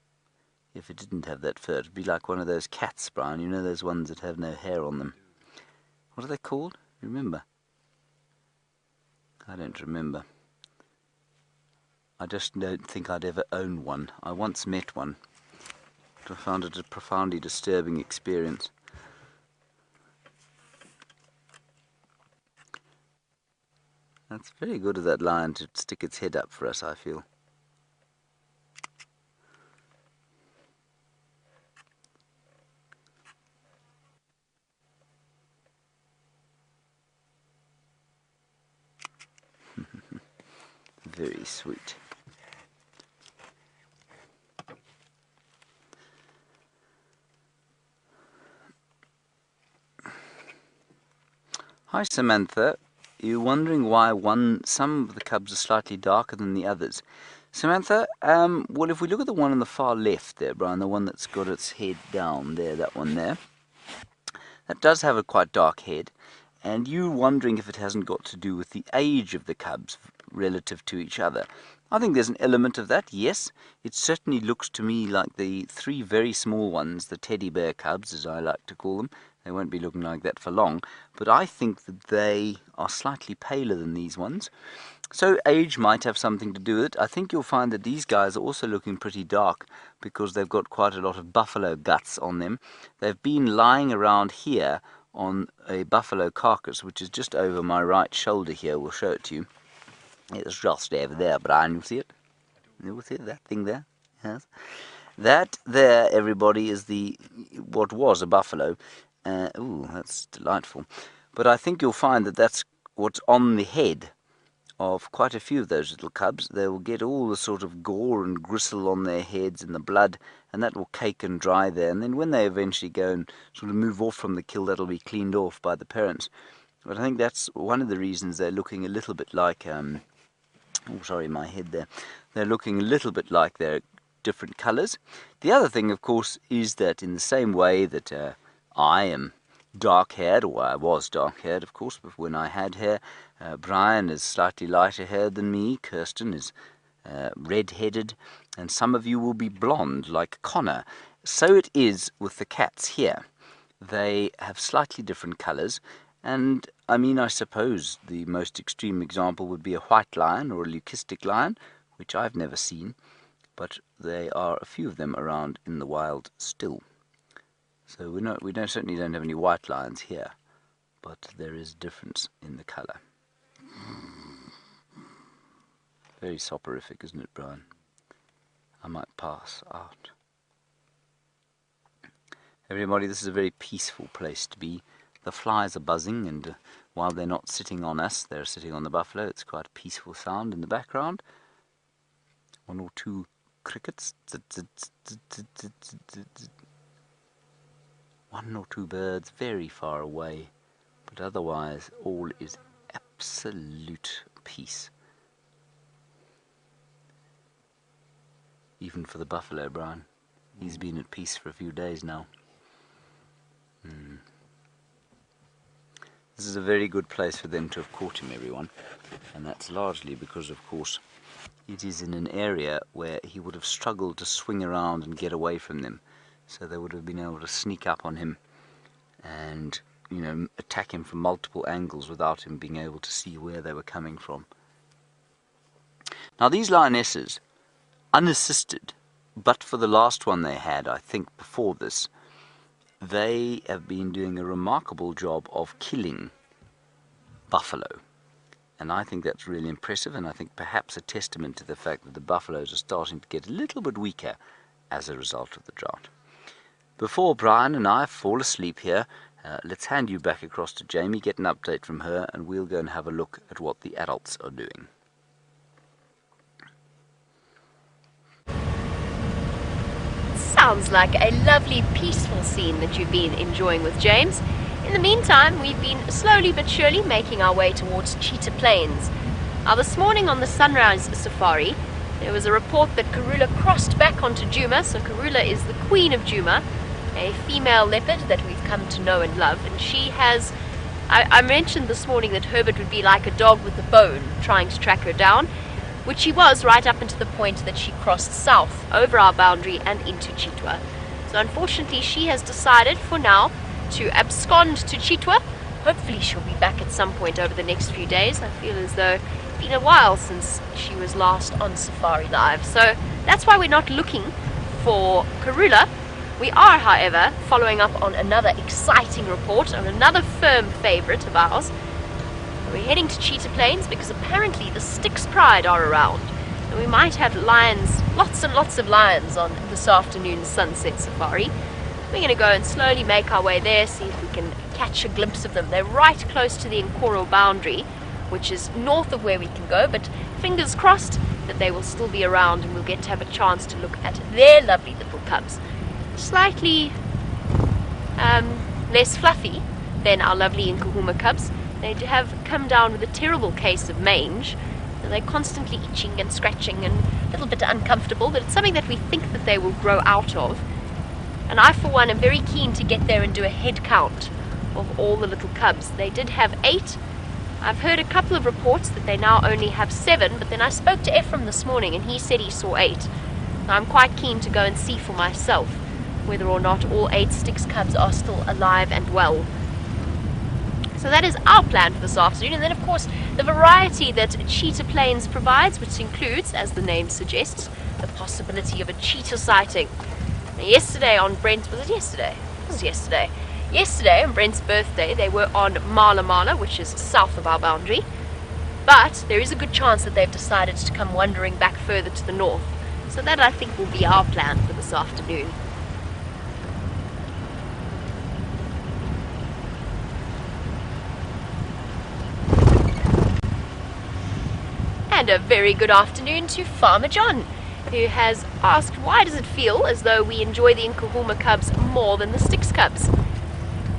if it didn't have that fur. It would be like one of those cats, Brian. You know those ones that have no hair on them. What are they called? Remember? I don't remember. I just don't think I'd ever own one. I once met one. I found it a profoundly disturbing experience. That's very good of that lion to stick its head up for us, I feel. Very sweet. Hi Samantha, you're wondering why some of the cubs are slightly darker than the others. Samantha, well, if we look at the one on the far left there, Brian, the one that's got its head down there, that one there, that does have a quite dark head, and you wondering if it hasn't got to do with the age of the cubs relative to each other. I think there's an element of that, yes. It certainly looks to me like the three very small ones, the teddy bear cubs, as I like to call them. They won't be looking like that for long, but I think that they are slightly paler than these ones. So age might have something to do with it. I think you'll find that these guys are also looking pretty dark because they've got quite a lot of buffalo guts on them. They've been lying around here on a buffalo carcass, which is just over my right shoulder here. We'll show it to you. It's just over there, Brian. You'll see it? You'll see that thing there? Yes. That there, everybody, is what was a buffalo. Ooh, that's delightful. But I think you'll find that that's what's on the head of quite a few of those little cubs. They will get all the sort of gore and gristle on their heads and the blood, and that will cake and dry there. And then when they eventually go and sort of move off from the kill, that'll be cleaned off by the parents. But I think that's one of the reasons they're looking a little bit like... oh, sorry, my head there. They're looking a little bit like they're different colours. The other thing, of course, is that in the same way that I am dark-haired, or I was dark-haired, of course, but when I had hair, Brian is slightly lighter haired than me, Kirsten is red-headed, and some of you will be blonde, like Connor. So it is with the cats here. They have slightly different colours, and I mean, I suppose the most extreme example would be a white lion or a leucistic lion, which I've never seen, but there are a few of them around in the wild still. So we certainly don't have any white lions here, but there is a difference in the colour. Very soporific, isn't it, Brian? I might pass out. Everybody, this is a very peaceful place to be. The flies are buzzing, and while they're not sitting on us, they're sitting on the buffalo. It's quite a peaceful sound in the background. One or two crickets. One or two birds very far away, but otherwise all is absolute peace. Even for the buffalo, Brian. He's been at peace for a few days now. This is a very good place for them to have caught him, everyone, and that's largely because, of course, it is in an area where he would have struggled to swing around and get away from them. So they would have been able to sneak up on him and, attack him from multiple angles without him being able to see where they were coming from. Now these lionesses, unassisted, but for the last one they had, I think, before this, they have been doing a remarkable job of killing buffalo. And I think that's really impressive, and I think perhaps a testament to the fact that the buffaloes are starting to get a little bit weaker as a result of the drought. Before Brian and I fall asleep here, let's hand you back across to Jamie, get an update from her, and we'll go and have a look at what the adults are doing. Sounds like a lovely, peaceful scene that you've been enjoying with James. In the meantime, we've been slowly but surely making our way towards Cheetah Plains. Now, this morning on the sunrise safari, there was a report that Karula crossed back onto Djuma. So Karula is the queen of Djuma, a female leopard that we've come to know and love. And she has, I mentioned this morning that Herbert would be like a dog with a bone trying to track her down, which she was right up until the point that she crossed south over our boundary and into Chitwa. So unfortunately she has decided for now to abscond to Chitwa. Hopefully she'll be back at some point over the next few days. I feel as though it's been a while since she was last on Safari Live. So that's why we're not looking for Karula. We are, however, following up on another exciting report on another firm favourite of ours. We We're heading to Cheetah Plains because apparently the Styx Pride are around. And we might have lions, lots and lots of lions on this afternoon's sunset safari. We're going to go and slowly make our way there, see if we can catch a glimpse of them. They're right close to the Nkoro boundary, which is north of where we can go, but fingers crossed that they will still be around and we'll get to have a chance to look at their lovely little cubs. Slightly less fluffy than our lovely Nkuhuma cubs. They have come down with a terrible case of mange. They're constantly itching and scratching and a little bit uncomfortable, but it's something that we think that they will grow out of. And I, for one, am very keen to get there and do a head count of all the little cubs. They did have 8. I've heard a couple of reports that they now only have 7, but then I spoke to Ephraim this morning and he said he saw 8. Now, I'm quite keen to go and see for myself whether or not all 8 Styx cubs are still alive and well. So that is our plan for this afternoon, and then of course the variety that Cheetah Plains provides, which includes, as the name suggests, the possibility of a cheetah sighting. Now, yesterday on Brent's, was it yesterday? It was yesterday. Yesterday on Brent's birthday they were on Mala Mala, which is south of our boundary, but there is a good chance that they've decided to come wandering back further to the north. So that, I think, will be our plan for this afternoon. And a very good afternoon to Farmer John, who has asked, why does it feel as though we enjoy the Nkuhuma cubs more than the Styx cubs?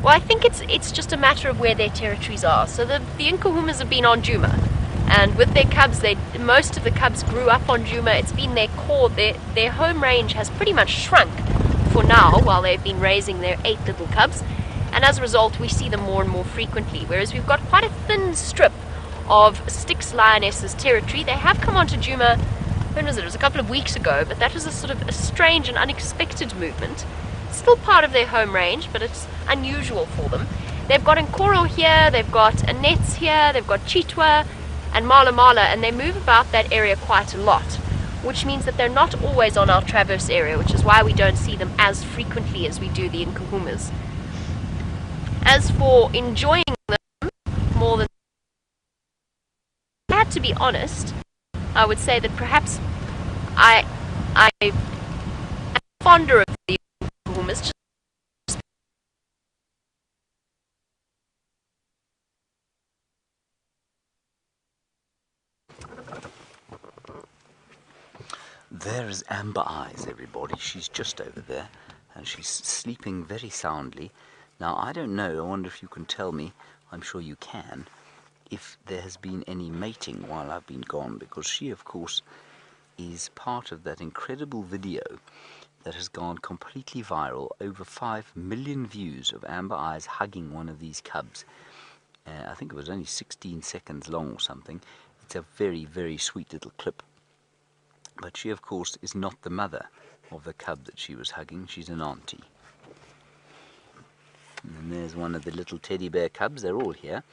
Well, I think it's just a matter of where their territories are. So the Nkuhumas have been on Djuma, and with their cubs, most of the cubs grew up on Djuma. It's been their core. Their home range has pretty much shrunk for now while they've been raising their 8 little cubs, and as a result we see them more and more frequently, whereas we've got quite a thin strip of Styx lionesses territory. They have come onto Djuma, when was it? It was a couple of weeks ago, but that was a sort of a strange and unexpected movement. Still part of their home range, but it's unusual for them. They've got Nkoro here, they've got Anets here, they've got Chitwa and Mala Mala, and they move about that area quite a lot, which means that they're not always on our traverse area, which is why we don't see them as frequently as we do the Nkuhumas. As for enjoying them more than, to be honest, I would say that perhaps I'm fonder of the Nkuhumas. There is Amber Eyes, everybody. She's just over there, and she's sleeping very soundly. Now, I don't know, I wonder if you can tell me, I'm sure you can, if there has been any mating while I've been gone, because she, of course, is part of that incredible video that has gone completely viral, over 5 million views of Amber Eyes hugging one of these cubs. I think it was only 16 seconds long or something. It's a very, very sweet little clip. But she, of course, is not the mother of the cub that she was hugging. She's an auntie. And then there's one of the little teddy bear cubs. They're all here.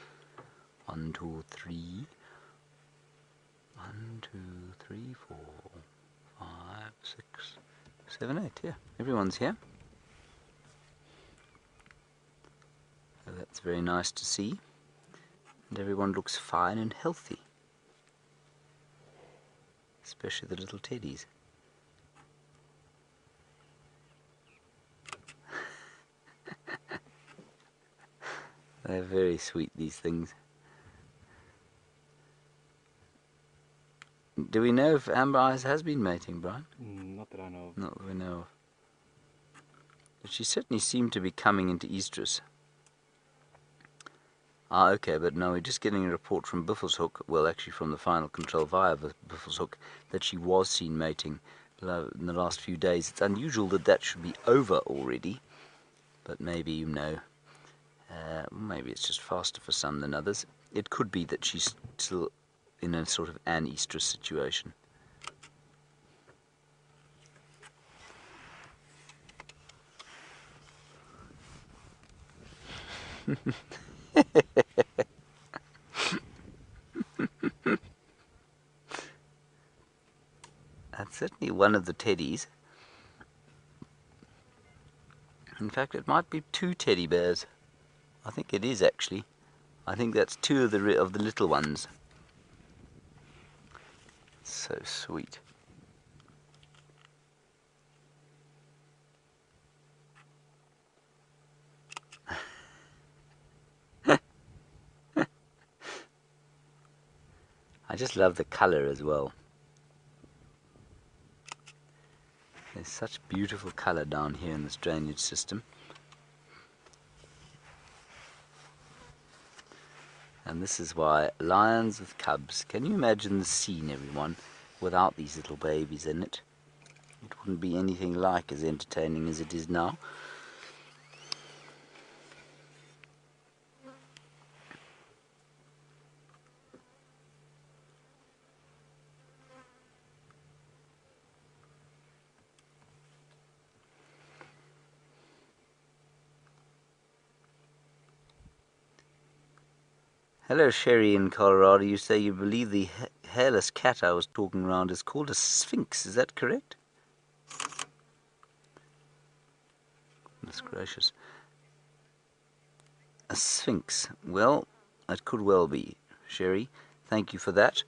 1, 2, 3. 1, 2, 3, 4, 5, 6, 7, 8. Yeah, everyone's here. So that's very nice to see. And everyone looks fine and healthy. Especially the little teddies. They're very sweet, these things. Do we know if Amber Eyes has been mating, Brian? Not that I know of. Not that we know of. But she certainly seemed to be coming into estrus. Ah, okay, but no, we're just getting a report from Buffelshoek, well, actually from the final control via Buffelshoek, that she was seen mating in the last few days. It's unusual that that should be over already, but maybe, you know, maybe it's just faster for some than others. It could be that she's still in a sort of an-estrus situation. That's certainly one of the teddies. In fact, it might be 2 teddy bears. I think it is actually. I think that's two of the little ones. So sweet. I just love the color as well. There's such beautiful color down here in this drainage system. And this is why lions with cubs. Can you imagine the scene, everyone, without these little babies in it? It wouldn't be anything like as entertaining as it is now. Hello, Sherry in Colorado. You say you believe the hairless cat I was talking around is called a sphinx. Is that correct? Goodness gracious. A sphinx. Well, it could well be, Sherry. Thank you for that.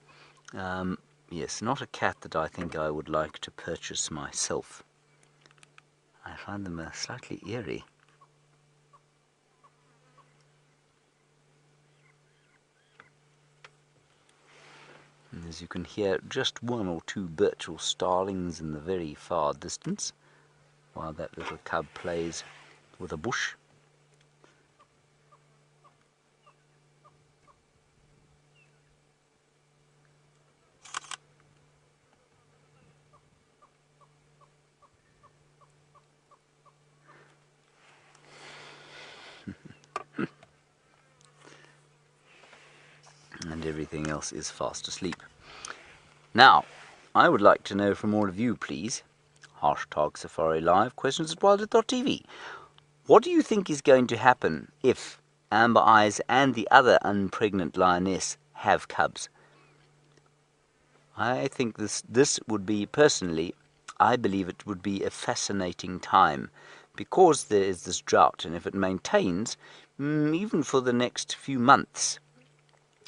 Yes, not a cat that I think I would like to purchase myself. I find them slightly eerie. And as you can hear, just one or two birch or starlings in the very far distance, while that little cub plays with a bush. And everything else is fast asleep. Now, I would like to know from all of you, please, hashtag Safari Live, questions@wildearth.tv. What do you think is going to happen if Amber Eyes and the other unpregnant lioness have cubs? I think this would be, personally, I believe it would be a fascinating time, because there is this drought, and if it maintains, even for the next few months,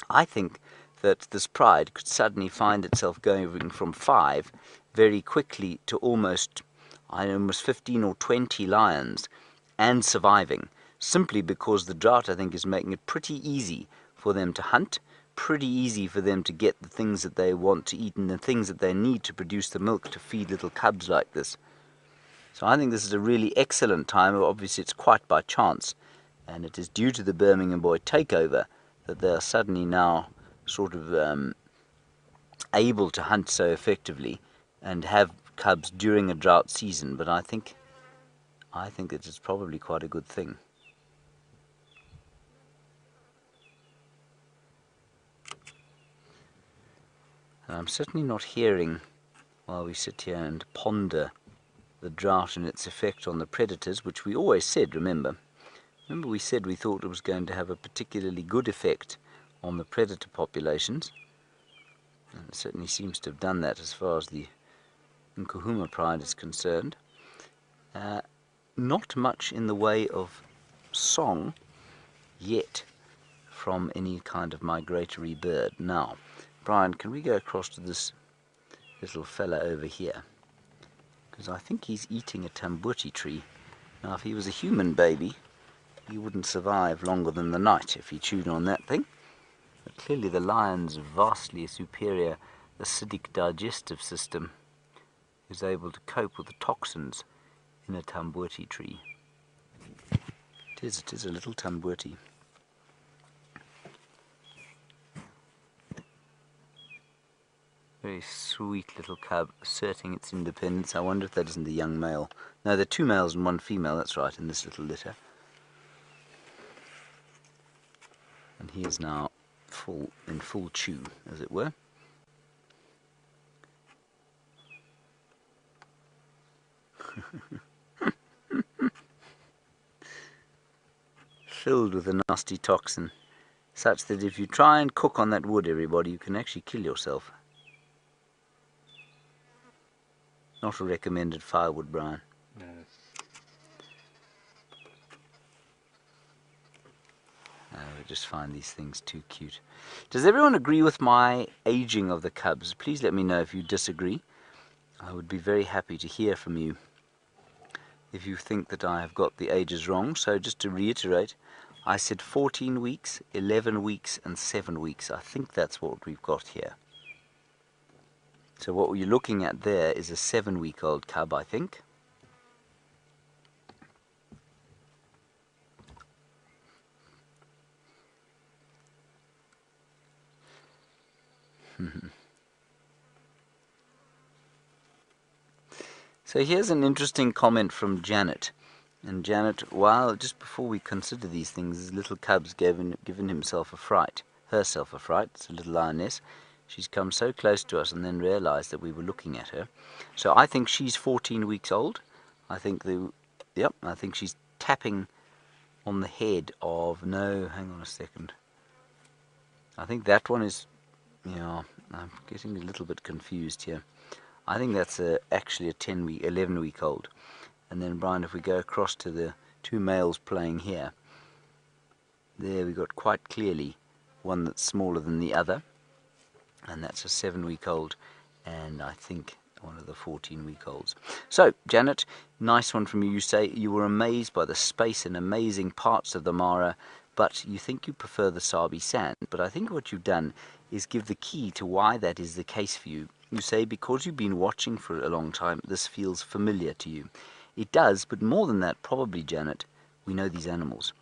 I think that this pride could suddenly find itself going from 5 very quickly to almost 15 or 20 lions, and surviving, simply because the drought, I think, is making it pretty easy for them to hunt, pretty easy for them to get the things that they want to eat and the things that they need to produce the milk to feed little cubs like this. So I think this is a really excellent time. Obviously it's quite by chance, and it is due to the Birmingham boy takeover that they are suddenly now sort of able to hunt so effectively and have cubs during a drought season. But I think it is probably quite a good thing. And I'm certainly not hearing, while we sit here and ponder the drought and its effect on the predators, which we always said, remember we said we thought it was going to have a particularly good effect on the predator populations, and it certainly seems to have done that as far as the Nkuhuma pride is concerned. Not much in the way of song yet from any kind of migratory bird. Now, Brian, can we go across to this little fella over here? Because I think he's eating a tambuti tree. Now, if he was a human baby, he wouldn't survive longer than the night if he chewed on that thing. But clearly the lion's vastly superior acidic digestive system is able to cope with the toxins in a tambuti tree. It is a little tambuti. Very sweet little cub asserting its independence. I wonder if that isn't the young male. No, there are 2 males and 1 female, that's right, in this little litter. And he is now in full chew, as it were. Filled with a nasty toxin, such that if you try and cook on that wood, everybody, you can actually kill yourself. Not a recommended firewood, Brian. No. Oh just find these things too cute. Does everyone agree with my aging of the cubs? Please let me know if you disagree. I would be very happy to hear from you if you think that I have got the ages wrong. So just to reiterate, I said 14 weeks, 11 weeks and 7 weeks. I think that's what we've got here. So what you're looking at there is a 7-week-old cub, I think. So here's an interesting comment from Janet. And Janet, just before we consider these things, this little cub's given herself a fright. It's a little lioness. She's come so close to us and then realized that we were looking at her. So I think she's 14 weeks old. I think I think she's tapping on the head of, no, hang on a second. I think that one is, yeah, I'm getting a little bit confused here. I think that's actually a 11-week-old. And then, Brian, if we go across to the two males playing here, there we got quite clearly one that's smaller than the other, and that's a 7-week-old, and I think one of the 14-week-olds. So, Janet, nice one from you. You say you were amazed by the space and amazing parts of the Mara, but you think you prefer the Sabi sand. But I think what you've done is give the key to why that is the case for you. You say because you've been watching for a long time, this feels familiar to you. It does, but more than that, probably, Janet, we know these animals.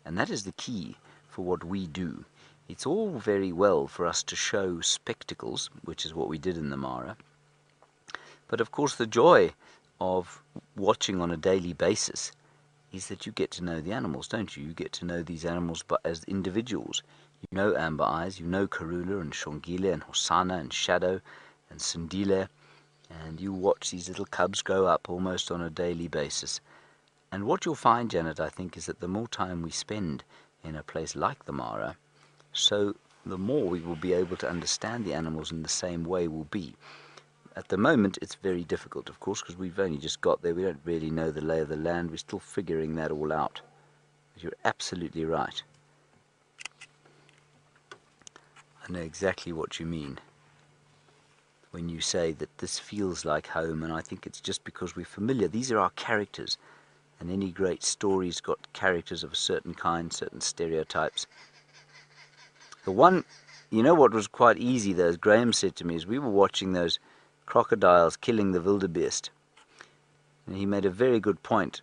And that is the key for what we do. It's all very well for us to show spectacles, which is what we did in the Mara. But of course the joy of watching on a daily basis is that you get to know the animals, don't you? You get to know these animals as individuals. You know Amber Eyes, you know Karula and Shongile and Hosanna and Shadow and Sindile, and you watch these little cubs grow up almost on a daily basis. And what you'll find, Janet, I think, is that the more time we spend in a place like the Mara, so the more we will be able to understand the animals in the same way we'll be. At the moment, it's very difficult, of course, because we've only just got there. We don't really know the lay of the land. We're still figuring that all out. But you're absolutely right. I know exactly what you mean when you say that this feels like home, and I think it's just because we're familiar. These are our characters, and any great story's got characters of a certain kind, certain stereotypes. The one, you know what was quite easy, though, as Graham said to me, is we were watching those crocodiles killing the wildebeest. And he made a very good point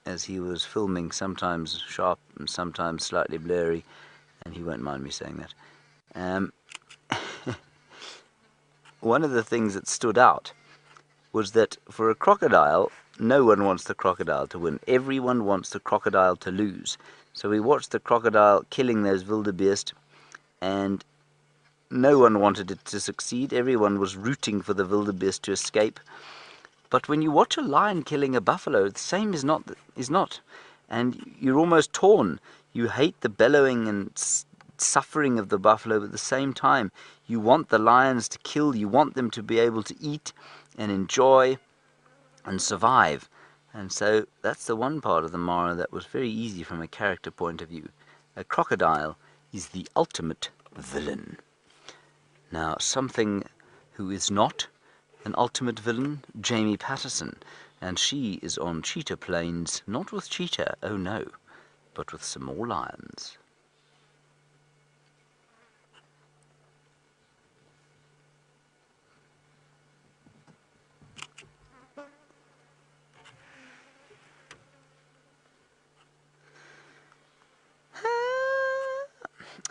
as he was filming, sometimes sharp and sometimes slightly blurry, and he won't mind me saying that. One of the things that stood out was that for a crocodile, no one wants the crocodile to win. Everyone wants the crocodile to lose. So we watched the crocodile killing those wildebeest, and no one wanted it to succeed. Everyone was rooting for the wildebeest to escape. But when you watch a lion killing a buffalo, the same is not. And you're almost torn. You hate the bellowing and suffering of the buffalo, but at the same time, you want the lions to kill. You want them to be able to eat and enjoy and survive. And so that's the one part of the Mara that was very easy from a character point of view. A crocodile is the ultimate villain. Now, something who is not an ultimate villain, Jamie Patterson, and she is on Cheetah Plains, not with cheetah, oh no, but with some more lions.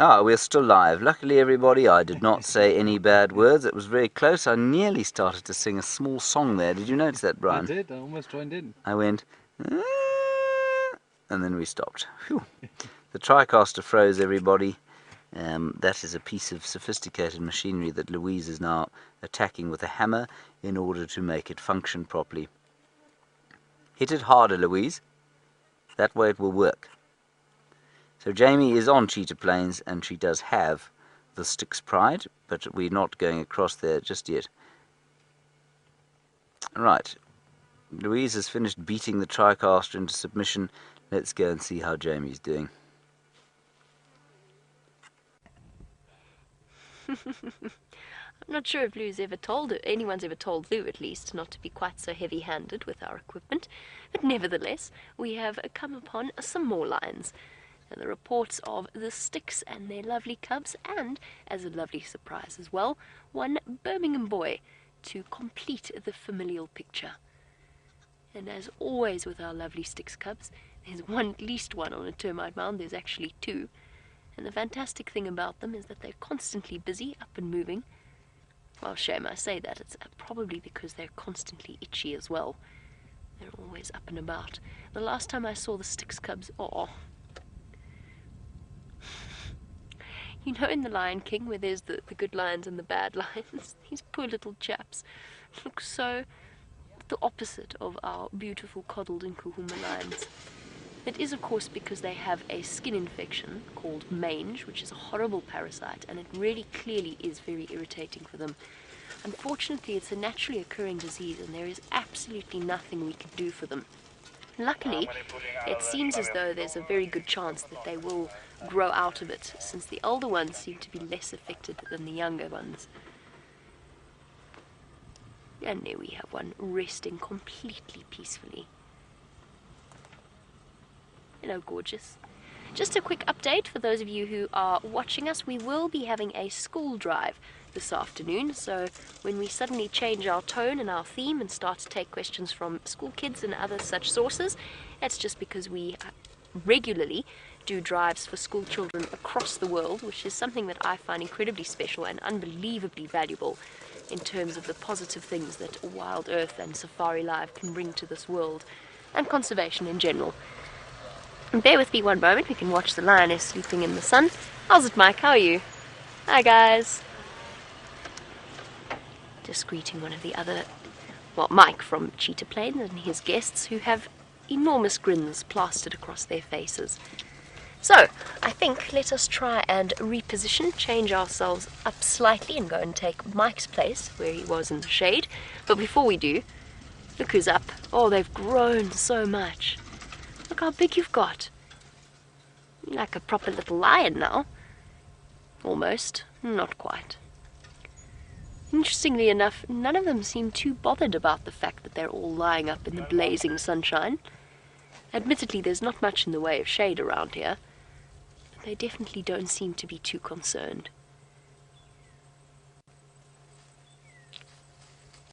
We're still live. Luckily, everybody, I did not say any bad words. It was very close. I nearly started to sing a small song there. Did you notice that, Brian? I did. I almost joined in. I went, and then we stopped. Phew. The TriCaster froze, everybody. That is a piece of sophisticated machinery that Louise is now attacking with a hammer in order to make it function properly. Hit it harder, Louise. That way it will work. So Jamie is on Cheetah Plains, and she does have the Styx Pride, but we're not going across there just yet. Right. Louise has finished beating the TriCaster into submission. Let's go and see how Jamie's doing. I'm not sure if Lou's ever told it, anyone's ever told Lou at least, not to be quite so heavy-handed with our equipment, but nevertheless, we have come upon some more lions, and the reports of the Styx and their lovely cubs, and, as a lovely surprise as well, one Birmingham boy to complete the familial picture. And as always with our lovely Styx cubs, there's at least one on a termite mound, there's actually two, and the fantastic thing about them is that they're constantly busy, up and moving. Well, shame I say that, it's probably because they're constantly itchy as well. They're always up and about. The last time I saw the Styx cubs, you know in The Lion King where there's the good lions and the bad lions? These poor little chaps look so the opposite of our beautiful coddled Nkuhuma lions. It is of course because they have a skin infection called mange, which is a horrible parasite, and it really clearly is very irritating for them. Unfortunately, it's a naturally occurring disease and there is absolutely nothing we can do for them. Luckily, it seems as though there's a very good chance that they will grow out of it, since the older ones seem to be less affected than the younger ones. And there we have one resting completely peacefully. Hello, gorgeous. Just a quick update for those of you who are watching us. We will be having a school drive this afternoon, so when we suddenly change our tone and our theme and start to take questions from school kids and other such sources, that's just because we regularly do drives for school children across the world, which is something that I find incredibly special and unbelievably valuable in terms of the positive things that WildEarth and Safari Live can bring to this world, and conservation in general. And bear with me one moment, we can watch the lioness sleeping in the sun. How's it, Mike? How are you? Hi, guys. Just greeting one of the other, well, Mike from Cheetah Plains and his guests, who have enormous grins plastered across their faces. So, I think let us try and reposition, change ourselves up slightly and go and take Mike's place where he was in the shade. But before we do, look who's up. Oh, they've grown so much. Look how big you've got. You're like a proper little lion now. Almost. Not quite. Interestingly enough, none of them seem too bothered about the fact that they're all lying up in the blazing sunshine. Admittedly, there's not much in the way of shade around here, but they definitely don't seem to be too concerned.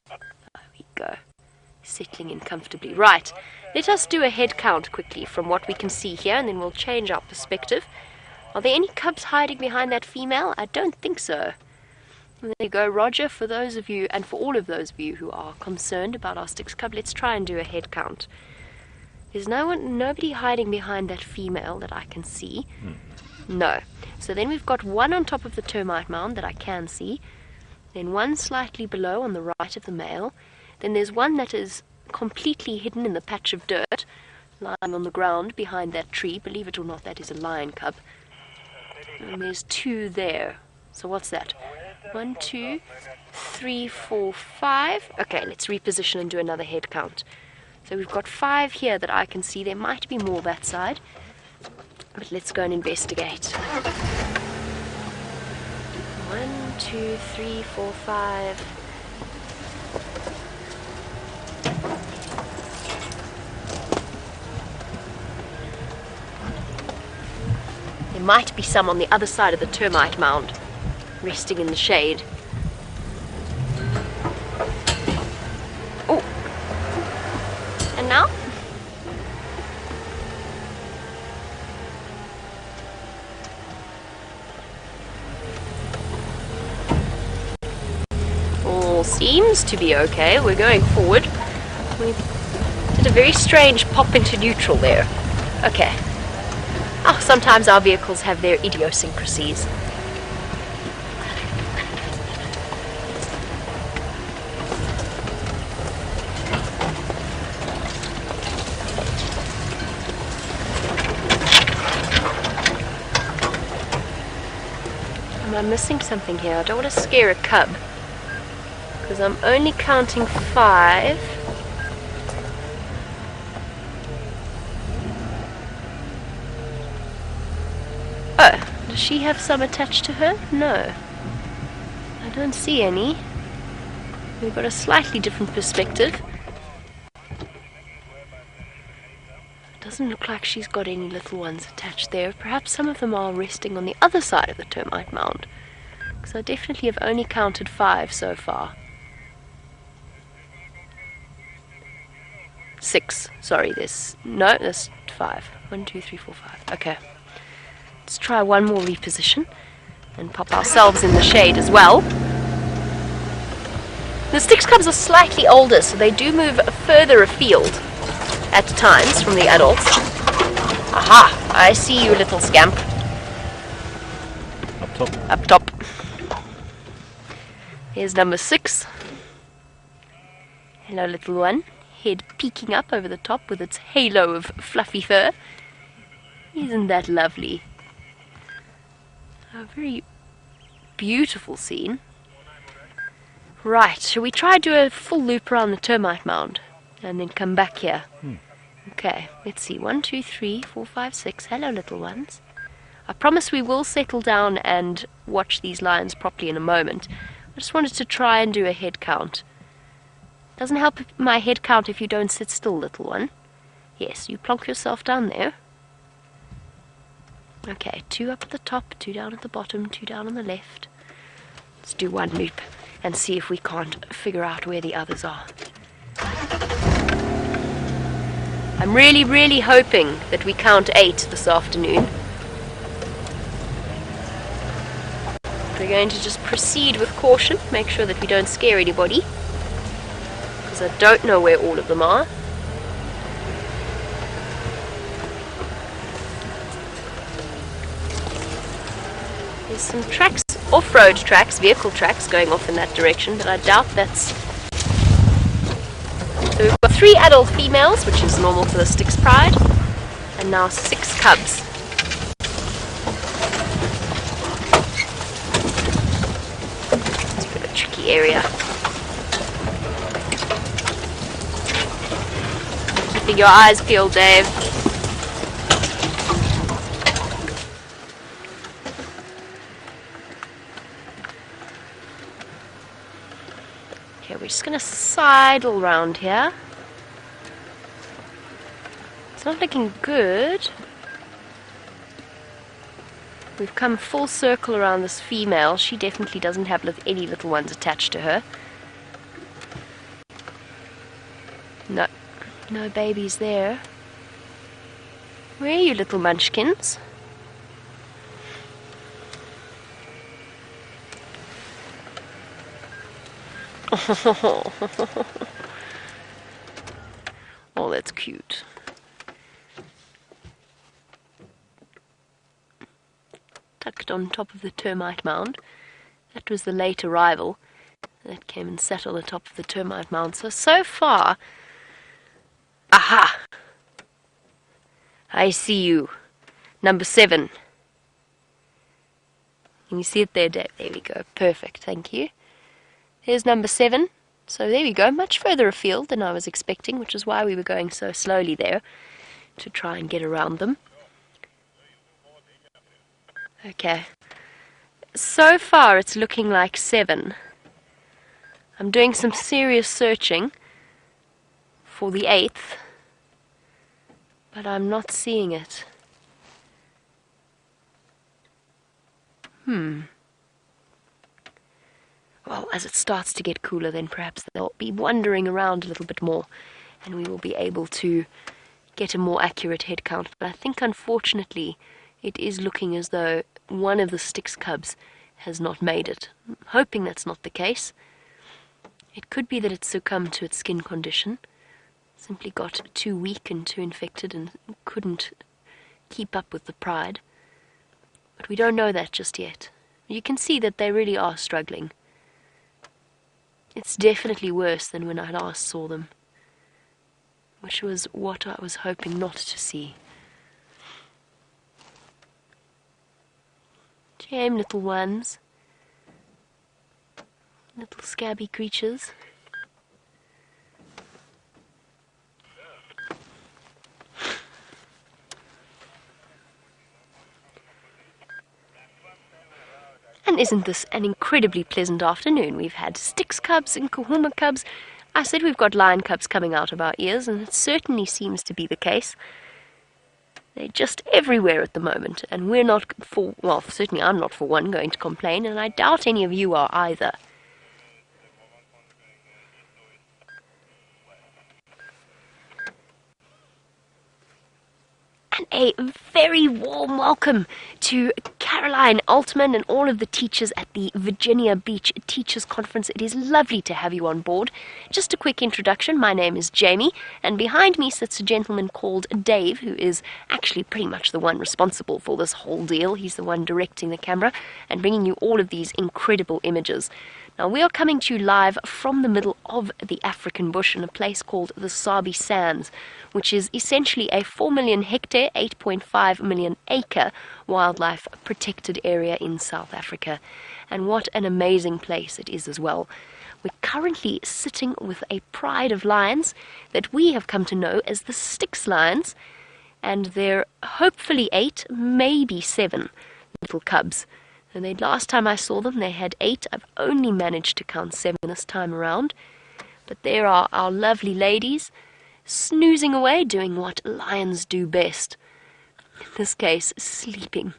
There we go. Settling in comfortably. Right, let us do a head count quickly from what we can see here, and then we'll change our perspective. Are there any cubs hiding behind that female? I don't think so. There you go, Roger. For those of you, and for all of those of you who are concerned about our Styx cub, let's try and do a head count. There's nobody hiding behind that female that I can see. No. So then we've got one on top of the termite mound that I can see. Then one slightly below on the right of the male. Then there's one that is completely hidden in the patch of dirt, lying on the ground behind that tree. Believe it or not, that is a lion cub. And there's two there. So what's that? 1, 2, 3, 4, 5. Okay, let's reposition and do another head count. So we've got 5 here that I can see. There might be more that side, but let's go and investigate. 1, 2, 3, 4, 5. There might be some on the other side of the termite mound, resting in the shade. Oh! And now? All seems to be okay. We're going forward. We did a very strange pop into neutral there. Okay. Oh, sometimes our vehicles have their idiosyncrasies. Am I missing something here? I don't want to scare a cub, because I'm only counting 5. Oh, does she have some attached to her? No. don't see any. We've got a slightly different perspective. Doesn't look like she's got any little ones attached there. Perhaps some of them are resting on the other side of the termite mound. Because I definitely have only counted 5 so far. 6. Sorry, there's 5. 1, 2, 3, 4, 5. Okay. Let's try one more reposition and pop ourselves in the shade as well. The Styx cubs are slightly older, so they do move further afield at times from the adults. Aha! I see you, little scamp. Up top. Up top. Here's number 6. Hello, little one. Head peeking up over the top with its halo of fluffy fur. Isn't that lovely? A very beautiful scene. Right, shall we try do a full loop around the termite mound and then come back here? Okay, let's see. 1, 2, 3, 4, 5, 6. Hello, little ones. I promise we will settle down and watch these lions properly in a moment. I just wanted to try and do a head count. Doesn't help my head count if you don't sit still, little one. Yes, you plonk yourself down there. Okay, 2 up at the top, 2 down at the bottom, 2 down on the left. Let's do one loop and see if we can't figure out where the others are. I'm really, really hoping that we count 8 this afternoon. We're going to just proceed with caution, make sure that we don't scare anybody, because I don't know where all of them are. There's some tracks, off-road tracks, vehicle tracks going off in that direction, but I doubt that's... So we've got 3 adult females, which is normal for the Styx pride, and now 6 cubs. It's a bit of a tricky area. Keeping your eyes peeled, Dave. Okay, we're just going to sidle round here. It's not looking good. We've come full circle around this female. She definitely doesn't have any little ones attached to her. No, no babies there. Where are you, little munchkins? Oh, that's cute. Tucked on top of the termite mound. That was the late arrival. That came and sat on the top of the termite mound. So far... Aha! I see you. Number 7. Can you see it there, Dave? There we go. Perfect. Thank you. Here's number 7. So there we go, much further afield than I was expecting, which is why we were going so slowly there, to try and get around them. Okay. So far it's looking like 7. I'm doing some serious searching for the 8th, but I'm not seeing it. Well, as it starts to get cooler, then perhaps they'll be wandering around a little bit more, and we will be able to get a more accurate head count. But I think, unfortunately, it is looking as though one of the Styx cubs has not made it. I'm hoping that's not the case. It could be that it succumbed to its skin condition, simply got too weak and too infected and couldn't keep up with the pride. But we don't know that just yet. You can see that they really are struggling. It's definitely worse than when I last saw them, which was what I was hoping not to see. Shame, little ones. Little scabby creatures. And isn't this an incredibly pleasant afternoon? We've had Styx cubs and Nkuhuma cubs. I said we've got lion cubs coming out of our ears, and it certainly seems to be the case. They're just everywhere at the moment, and we're not well, certainly I'm not for one going to complain, and I doubt any of you are either. And a very warm welcome to Caroline Altman and all of the teachers at the Virginia Beach Teachers Conference. It is lovely to have you on board. Just a quick introduction. My name is Jamie, and behind me sits a gentleman called Dave, who is actually pretty much the one responsible for this whole deal. He's the one directing the camera and bringing you all of these incredible images. Now, we are coming to you live from the middle of the African bush in a place called the Sabi Sands, which is essentially a 4 million hectare, 8.5 million acre wildlife protected area in South Africa. And what an amazing place it is as well. We're currently sitting with a pride of lions that we have come to know as the Styx lions, and they're hopefully 8, maybe 7 little cubs. And last time I saw them, they had 8. I've only managed to count 7 this time around. But there are our lovely ladies, snoozing away, doing what lions do best. In this case, sleeping.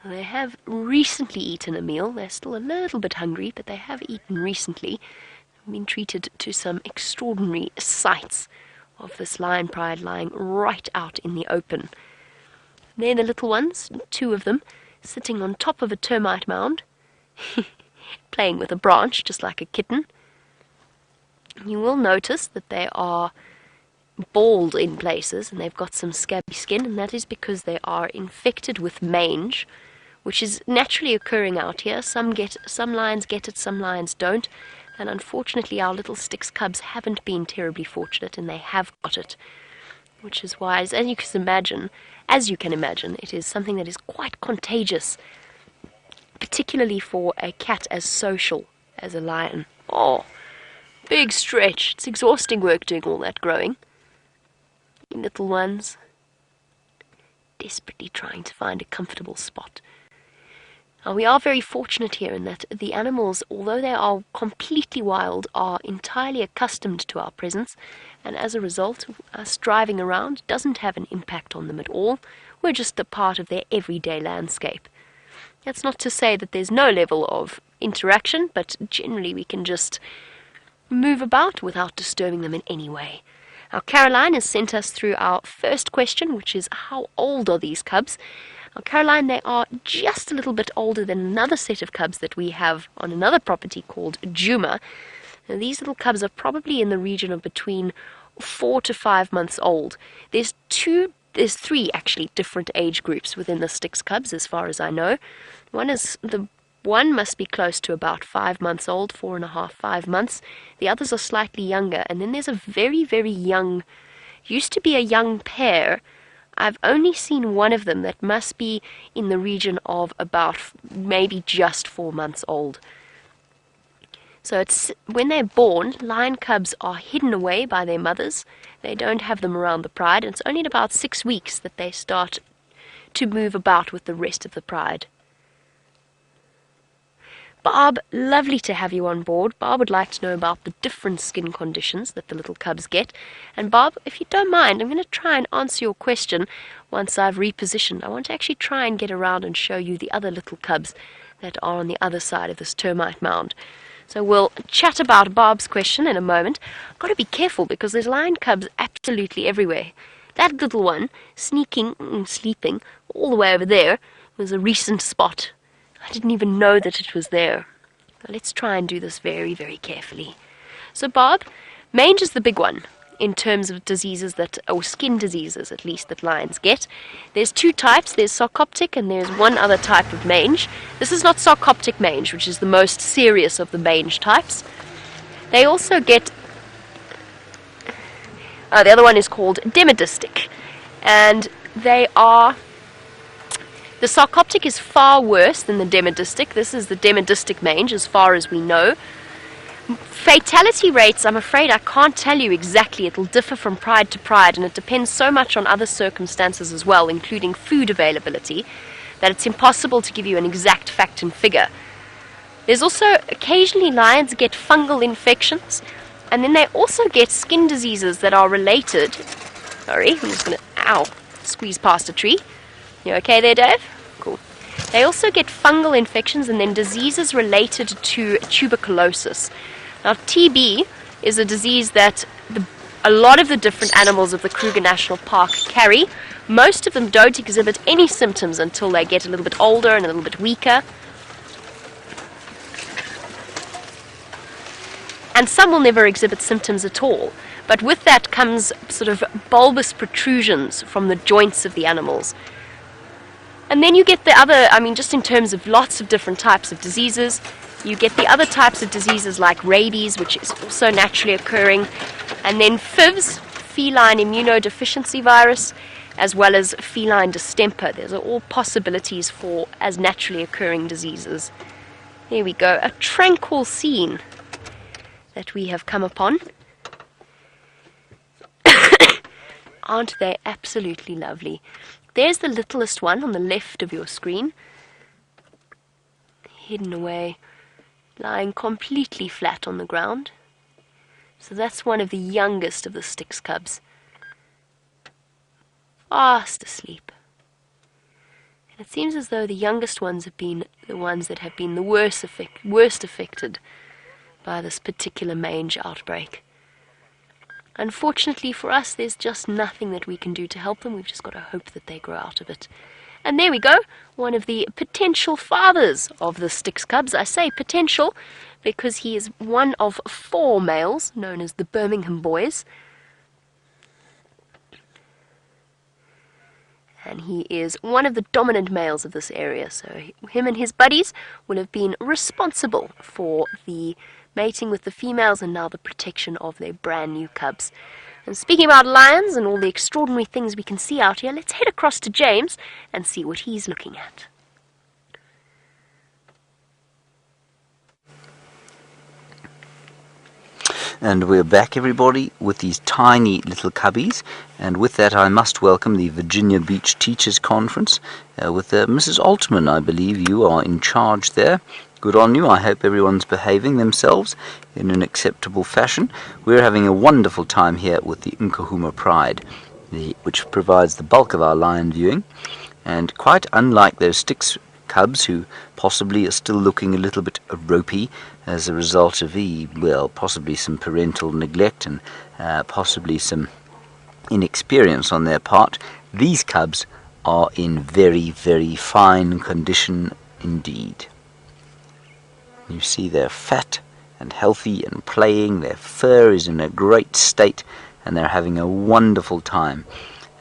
They have recently eaten a meal. They're still a little bit hungry, but they have eaten recently. They've been treated to some extraordinary sights of this lion pride lying right out in the open. They're the little ones, 2 of them, sitting on top of a termite mound, playing with a branch just like a kitten. You will notice that they are bald in places and they've got some scabby skin, and that is because they are infected with mange, which is naturally occurring out here. Some lions get it, some lions don't, and unfortunately our little Styx cubs haven't been terribly fortunate and they have got it, which is why, as you can imagine, it is something that is quite contagious, particularly for a cat as social as a lion. Oh, big stretch. It's exhausting work doing all that growing. Little ones, desperately trying to find a comfortable spot. Now, we are very fortunate here in that the animals, although they are completely wild, are entirely accustomed to our presence, and as a result, us driving around doesn't have an impact on them at all. We're just a part of their everyday landscape. That's not to say that there's no level of interaction, but generally we can just move about without disturbing them in any way. Now, Caroline has sent us through our first question, which is, how old are these cubs? Now, Caroline, they are just a little bit older than another set of cubs that we have on another property called Nkuhuma. Now, these little cubs are probably in the region of between 4 to 5 months old. There's 3 actually different age groups within the Styx cubs, as far as I know. One must be close to about 5 months old, 4.5, 5 months. The others are slightly younger, and then there's a very, very young, used to be a young pair. I've only seen one of them that must be in the region of about maybe just 4 months old. So it's when they're born, lion cubs are hidden away by their mothers. They don't have them around the pride, and it's only in about 6 weeks that they start to move about with the rest of the pride. Bob, lovely to have you on board. Bob would like to know about the different skin conditions that the little cubs get. And Bob, if you don't mind, I'm going to try and answer your question once I've repositioned. I want to actually try and get around and show you the other little cubs that are on the other side of this termite mound. So we'll chat about Bob's question in a moment. I've got to be careful because there's lion cubs absolutely everywhere. That little one, sleeping all the way over there, was a recent spot. I didn't even know that it was there. Now let's try and do this very, very carefully. So Bob, mange is the big one in terms of diseases or skin diseases at least, that lions get. There's 2 types. There's sarcoptic and there's one other type of mange. This is not sarcoptic mange, which is the most serious of the mange types. They also get, the other one is called demodistic, and they are, the sarcoptic is far worse than the demodistic. This is the demodistic mange as far as we know. Fatality rates, I'm afraid I can't tell you exactly. It'll differ from pride to pride, and it depends so much on other circumstances as well, including food availability. that it's impossible to give you an exact fact and figure. There's also occasionally lions get fungal infections, and then they also get skin diseases that are related. Sorry, I'm just going to, squeeze past a tree. You okay there, Dave? Cool. They also get fungal infections and then diseases related to tuberculosis. Now, TB is a disease that a lot of the different animals of the Kruger National Park carry. Most of them don't exhibit any symptoms until they get a little bit older and a little bit weaker. And some will never exhibit symptoms at all. But with that comes sort of bulbous protrusions from the joints of the animals. And then you get the other, just in terms of lots of different types of diseases, you get the other types of diseases like rabies, which is also naturally occurring, and then FIVs, feline immunodeficiency virus, as well as feline distemper. Those are all possibilities for as naturally occurring diseases. There we go, a tranquil scene that we have come upon. Aren't they absolutely lovely? There's the littlest one on the left of your screen, hidden away, lying completely flat on the ground. So that's one of the youngest of the Styx cubs, fast asleep. And it seems as though the youngest ones have been the ones that have been the worst affected by this particular mange outbreak. Unfortunately for us, there's just nothing that we can do to help them. We've just got to hope that they grow out of it. And there we go, one of the potential fathers of the Styx cubs. I say potential because he is one of 4 males, known as the Birmingham boys. And he is one of the dominant males of this area. So him and his buddies will have been responsible for the mating with the females and now the protection of their brand new cubs. And speaking about lions and all the extraordinary things we can see out here, let's head across to James and see what he's looking at. And we're back, everybody, with these tiny little cubbies. And with that, I must welcome the Virginia Beach Teachers Conference with Mrs. Altman. I believe you are in charge there. Good on you. I hope everyone's behaving themselves in an acceptable fashion. We're having a wonderful time here with the Nkuhuma Pride, which provides the bulk of our lion viewing. And quite unlike those Styx cubs who possibly are still looking a little bit ropey as a result of possibly some parental neglect and possibly some inexperience on their part, these cubs are in very, very fine condition indeed. You see they're fat and healthy and playing, their fur is in a great state, and they're having a wonderful time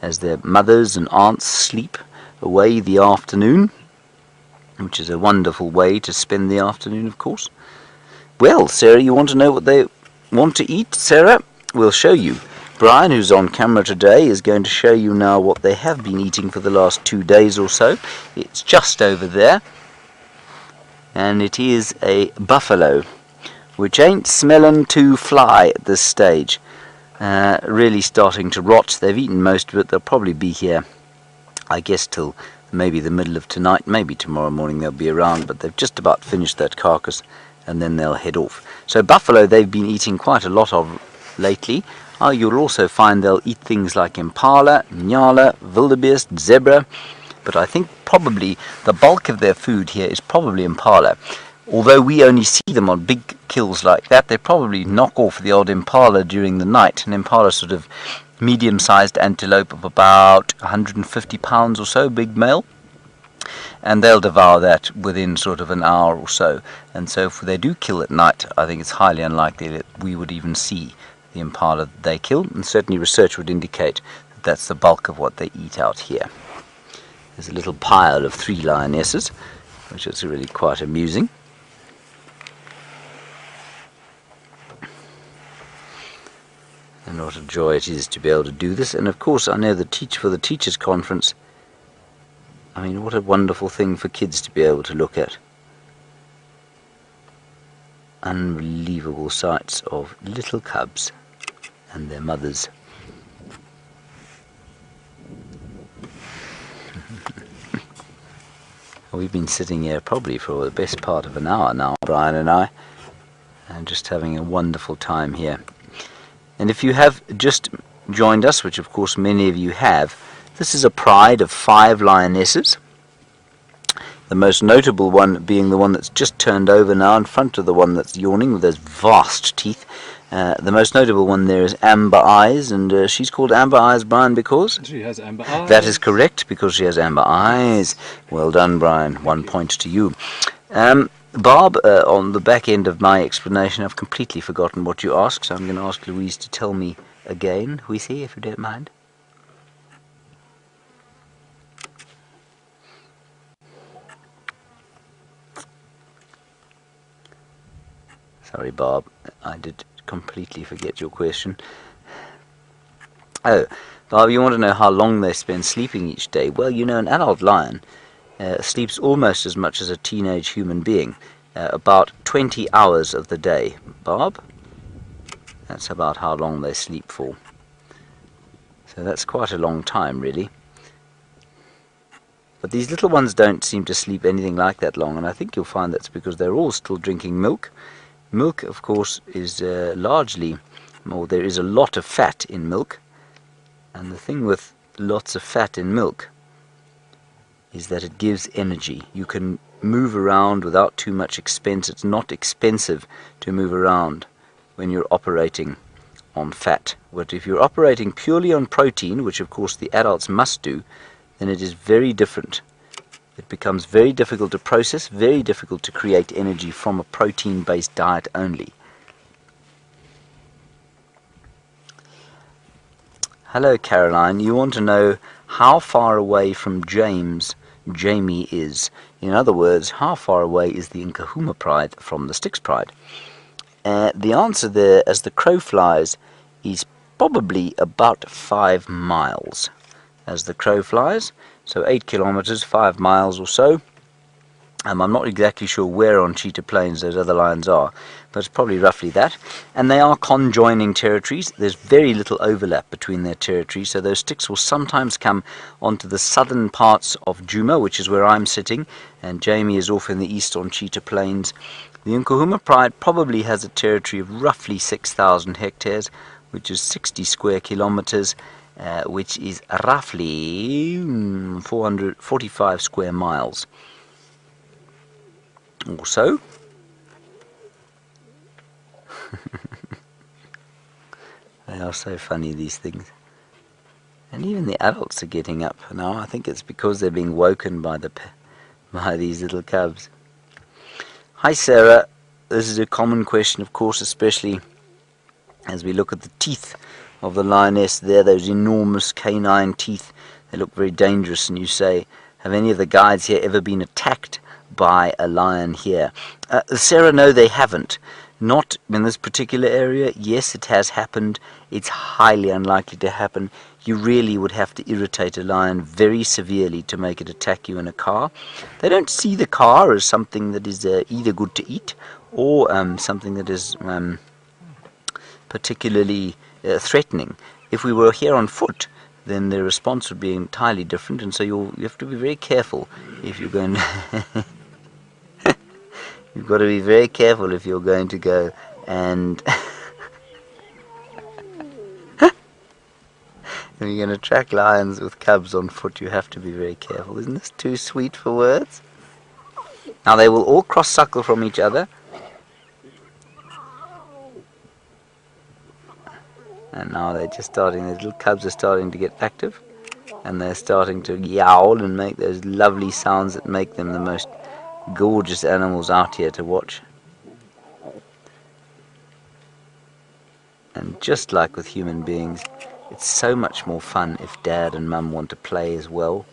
as their mothers and aunts sleep away the afternoon, which is a wonderful way to spend the afternoon, of course. Well, Sarah, you want to know what they want to eat? Sarah, we'll show you. Brian, who's on camera today, is going to show you now what they have been eating for the last 2 days or so. It's just over there. And it is a buffalo, which ain't smelling too fly at this stage. Really starting to rot. They've eaten most of it. They'll probably be here, I guess, till maybe the middle of tonight. Maybe tomorrow morning they'll be around, but they've just about finished that carcass, and then they'll head off. So buffalo they've been eating quite a lot of lately. You'll also find they'll eat things like impala, nyala, wildebeest, zebra. But I think probably the bulk of their food here is probably impala. Although we only see them on big kills like that, they probably knock off the odd impala during the night. An impala sort of medium-sized antelope of about 150 pounds or so, big male. And they'll devour that within sort of an hour or so. And so if they do kill at night, I think it's highly unlikely that we would even see the impala that they kill. And certainly research would indicate that that's the bulk of what they eat out here. There's a little pile of 3 lionesses, which is really quite amusing. And what a joy it is to be able to do this. And of course, I know for the Teachers Conference, what a wonderful thing for kids to be able to look at. Unbelievable sights of little cubs and their mothers. We've been sitting here probably for the best part of an hour now, Brian and I, and just having a wonderful time here. And if you have just joined us, which of course many of you have, this is a pride of 5 lionesses. The most notable one being the one that's just turned over now in front of the one that's yawning with those vast teeth. The most notable one there is Amber Eyes, and she's called Amber Eyes, Brian, because? She has amber eyes. That is correct, because she has amber eyes. Well done, Brian. 1 point to you. Bob, on the back end of my explanation, I've completely forgotten what you asked, so I'm going to ask Louise to tell me again, Huisi, if you don't mind. Sorry, Bob, I did completely forget your question. Oh, Bob, you want to know how long they spend sleeping each day? Well, you know, an adult lion sleeps almost as much as a teenage human being, about 20 hours of the day. Bob? That's about how long they sleep for. So that's quite a long time, really. But these little ones don't seem to sleep anything like that long, and I think you'll find that's because they're all still drinking milk. Milk, of course, is largely, or there is a lot of fat in milk. And the thing with lots of fat in milk is that it gives energy. You can move around without too much expense. It's not expensive to move around when you're operating on fat. But if you're operating purely on protein, which of course the adults must do, then it is very different. It becomes very difficult to process, very difficult to create energy from a protein-based diet only. Hello, Caroline. You want to know how far away from Jamie is. In other words, how far away is the Nkuhuma pride from the Styx pride? The answer there, as the crow flies, is probably about 5 miles. As the crow flies, so 8 kilometers, 5 miles or so. I'm not exactly sure where on Cheetah Plains those other lions are, but it's probably roughly that. And they are conjoining territories. There's very little overlap between their territories, so those Styx will sometimes come onto the southern parts of Djuma, which is where I'm sitting, and Jamie is off in the east on Cheetah Plains. The Nkuhuma pride probably has a territory of roughly 6,000 hectares, which is 60 square kilometers, which is roughly 445 square miles. Also, they are so funny, these things. And even the adults are getting up now. I think it's because they're being woken by these little cubs. Hi, Sarah. This is a common question, of course, especially as we look at the teeth of the lioness there, those enormous canine teeth. They look very dangerous, and you say, have any of the guides here ever been attacked by a lion here? Sarah, no, they haven't. Not in this particular area. Yes, it has happened. It's highly unlikely to happen. You really would have to irritate a lion very severely to make it attack you in a car. They don't see the car as something that is either good to eat or something that is particularly threatening. If we were here on foot, then the response would be entirely different, and so you have to be very careful if you're going to you've got to be very careful if you're going to go and if you're going to track lions with cubs on foot, you have to be very careful. Isn't this too sweet for words? Now they will all cross-suckle from each other, and now they're just starting, those little cubs are starting to get active, and they're starting to yowl and make those lovely sounds that make them the most gorgeous animals out here to watch. And just like with human beings, it's so much more fun if Dad and Mum want to play as well.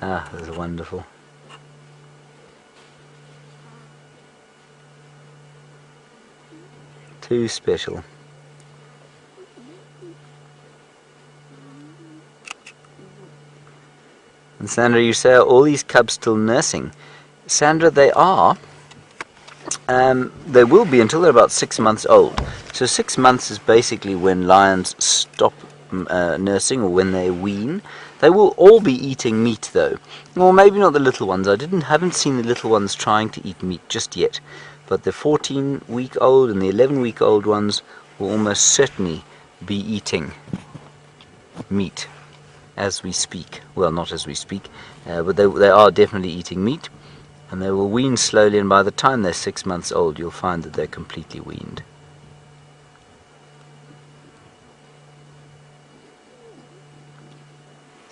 Ah, this is wonderful. Too special. And Sandra, you say, are all these cubs still nursing? Sandra, they are. They will be until they're about 6 months old. So 6 months is basically when lions stop nursing, or when they wean. They will all be eating meat, though. Well, maybe not the little ones. Haven't seen the little ones trying to eat meat just yet. But the 14-week-old and the 11-week-old ones will almost certainly be eating meat as we speak. Well, not as we speak, but they are definitely eating meat. And they will wean slowly, and by the time they're 6 months old, you'll find that they're completely weaned.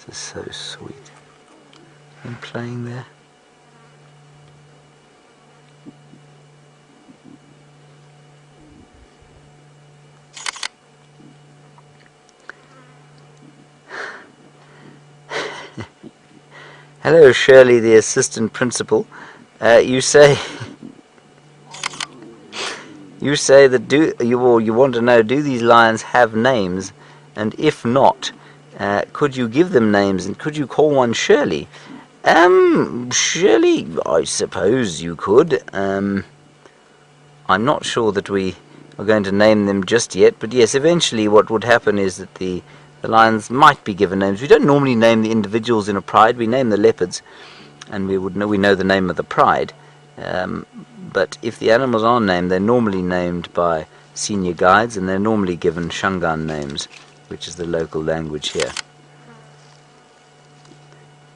This is so sweet. Them playing there. Hello, Shirley, the assistant principal. You say that you want to know, do these lions have names, and if not, could you give them names, and could you call one Shirley? Shirley, I suppose you could. I'm not sure that we are going to name them just yet, but yes, eventually what would happen is that the lions might be given names. We don't normally name the individuals in a pride. We name the leopards, and we know the name of the pride. But if the animals are named, they're normally named by senior guides, and they're normally given Shangaan names, which is the local language here.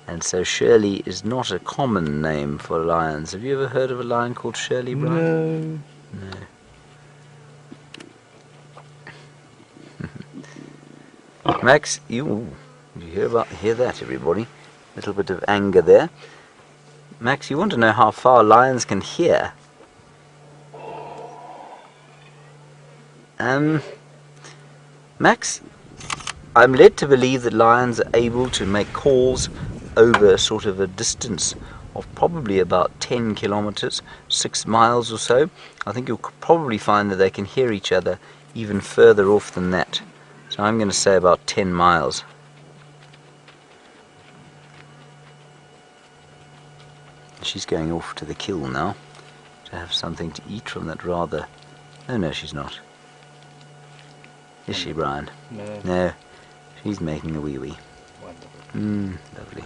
And so Shirley is not a common name for lions. Have you ever heard of a lion called Shirley, Brian? No. Max, you hear that, everybody? A little bit of anger there. Max, you want to know how far lions can hear? Max, I'm led to believe that lions are able to make calls over sort of a distance of probably about 10 kilometers, 6 miles or so. I think you'll probably find that they can hear each other even further off than that. So I'm going to say about 10 miles. She's going off to the kill now to have something to eat from that rather... Oh no, she's not. Is she, Brian? No. No, she's making a wee-wee. Wonderful. Lovely.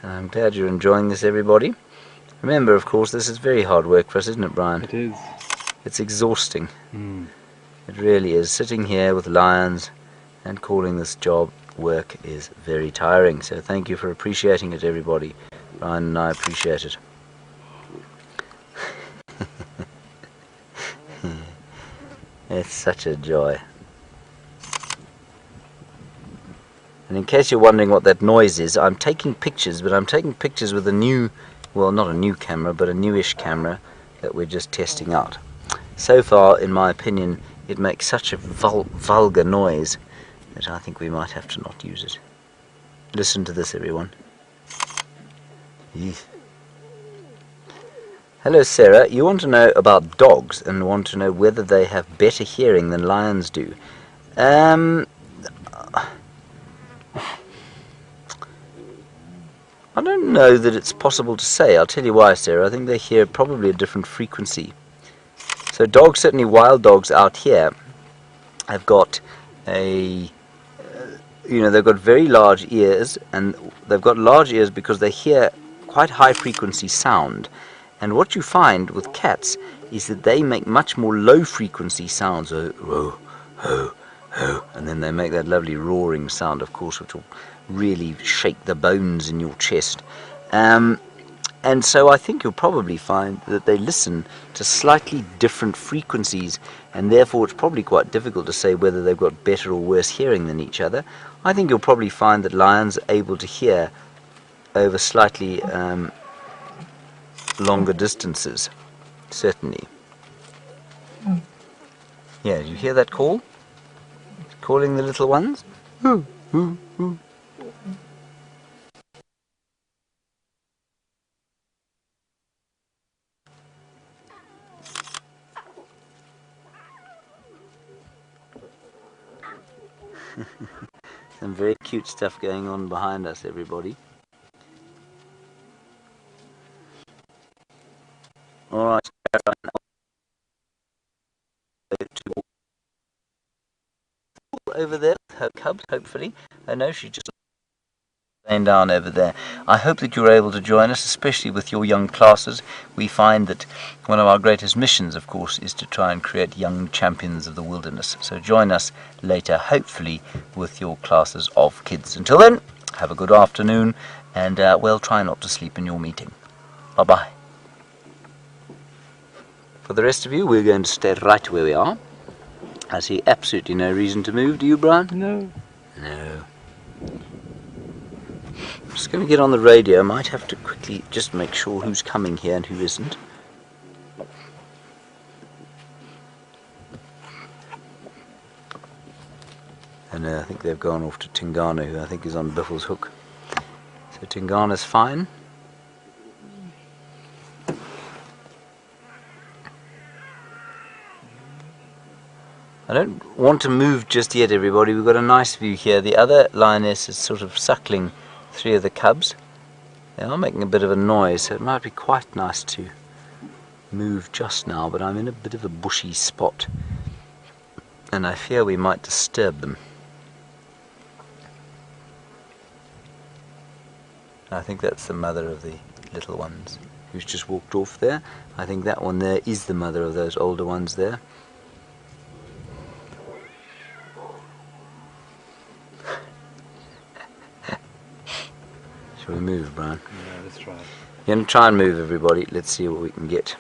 I'm glad you're enjoying this, everybody. Remember, of course, this is very hard work for us, isn't it, Brian? It is. It's exhausting. Mm. It really is. Sitting here with lions and calling this job work is very tiring. So thank you for appreciating it, everybody. Brian and I appreciate it. It's such a joy. And in case you're wondering what that noise is, I'm taking pictures, but I'm taking pictures with a new, well, not a new camera, but a newish camera that we're just testing out. So far, in my opinion, it makes such a vulgar noise that I think we might have to not use it. Listen to this, everyone. Yeesh. Hello, Sarah. You want to know about dogs and want to know whether they have better hearing than lions do. I don't know that it's possible to say. I'll tell you why, Sarah. I think they hear probably a different frequency. So dogs, certainly wild dogs out here, have got they've got very large ears, and they've got large ears because they hear quite high frequency sound. And what you find with cats is that they make much more low frequency sounds, oh, oh, oh, and then they make that lovely roaring sound, of course, which will really shake the bones in your chest. And so I think you'll probably find that they listen to slightly different frequencies, and therefore it's probably quite difficult to say whether they've got better or worse hearing than each other. I think you'll probably find that lions are able to hear over slightly longer distances, certainly. Yeah, you hear that call? Calling the little ones? Some very cute stuff going on behind us, everybody. Alright, over there, her cubs, hopefully. I know she's just laying down over there. I hope that you're able to join us, especially with your young classes. We find that one of our greatest missions, of course, is to try and create young champions of the wilderness. So join us later, hopefully, with your classes of kids. Until then, have a good afternoon, and well, try not to sleep in your meeting. Bye-bye. For the rest of you, we're going to stay right where we are. I see absolutely no reason to move. Do you, Brian? No. No. I'm just going to get on the radio. I might have to quickly just make sure who's coming here and who isn't. And I think they've gone off to Tingana, who I think is on Biffle's hook. So Tingana's fine. I don't want to move just yet, everybody. We've got a nice view here. The other lioness is sort of suckling 3 of the cubs. They are making a bit of a noise, so it might be quite nice to move just now, but I'm in a bit of a bushy spot, and I fear we might disturb them. I think that's the mother of the little ones who's just walked off there. I think that one there is the mother of those older ones there. Shall we move, Brian? Yeah, let's try. You're going to try and move, everybody. Let's see what we can get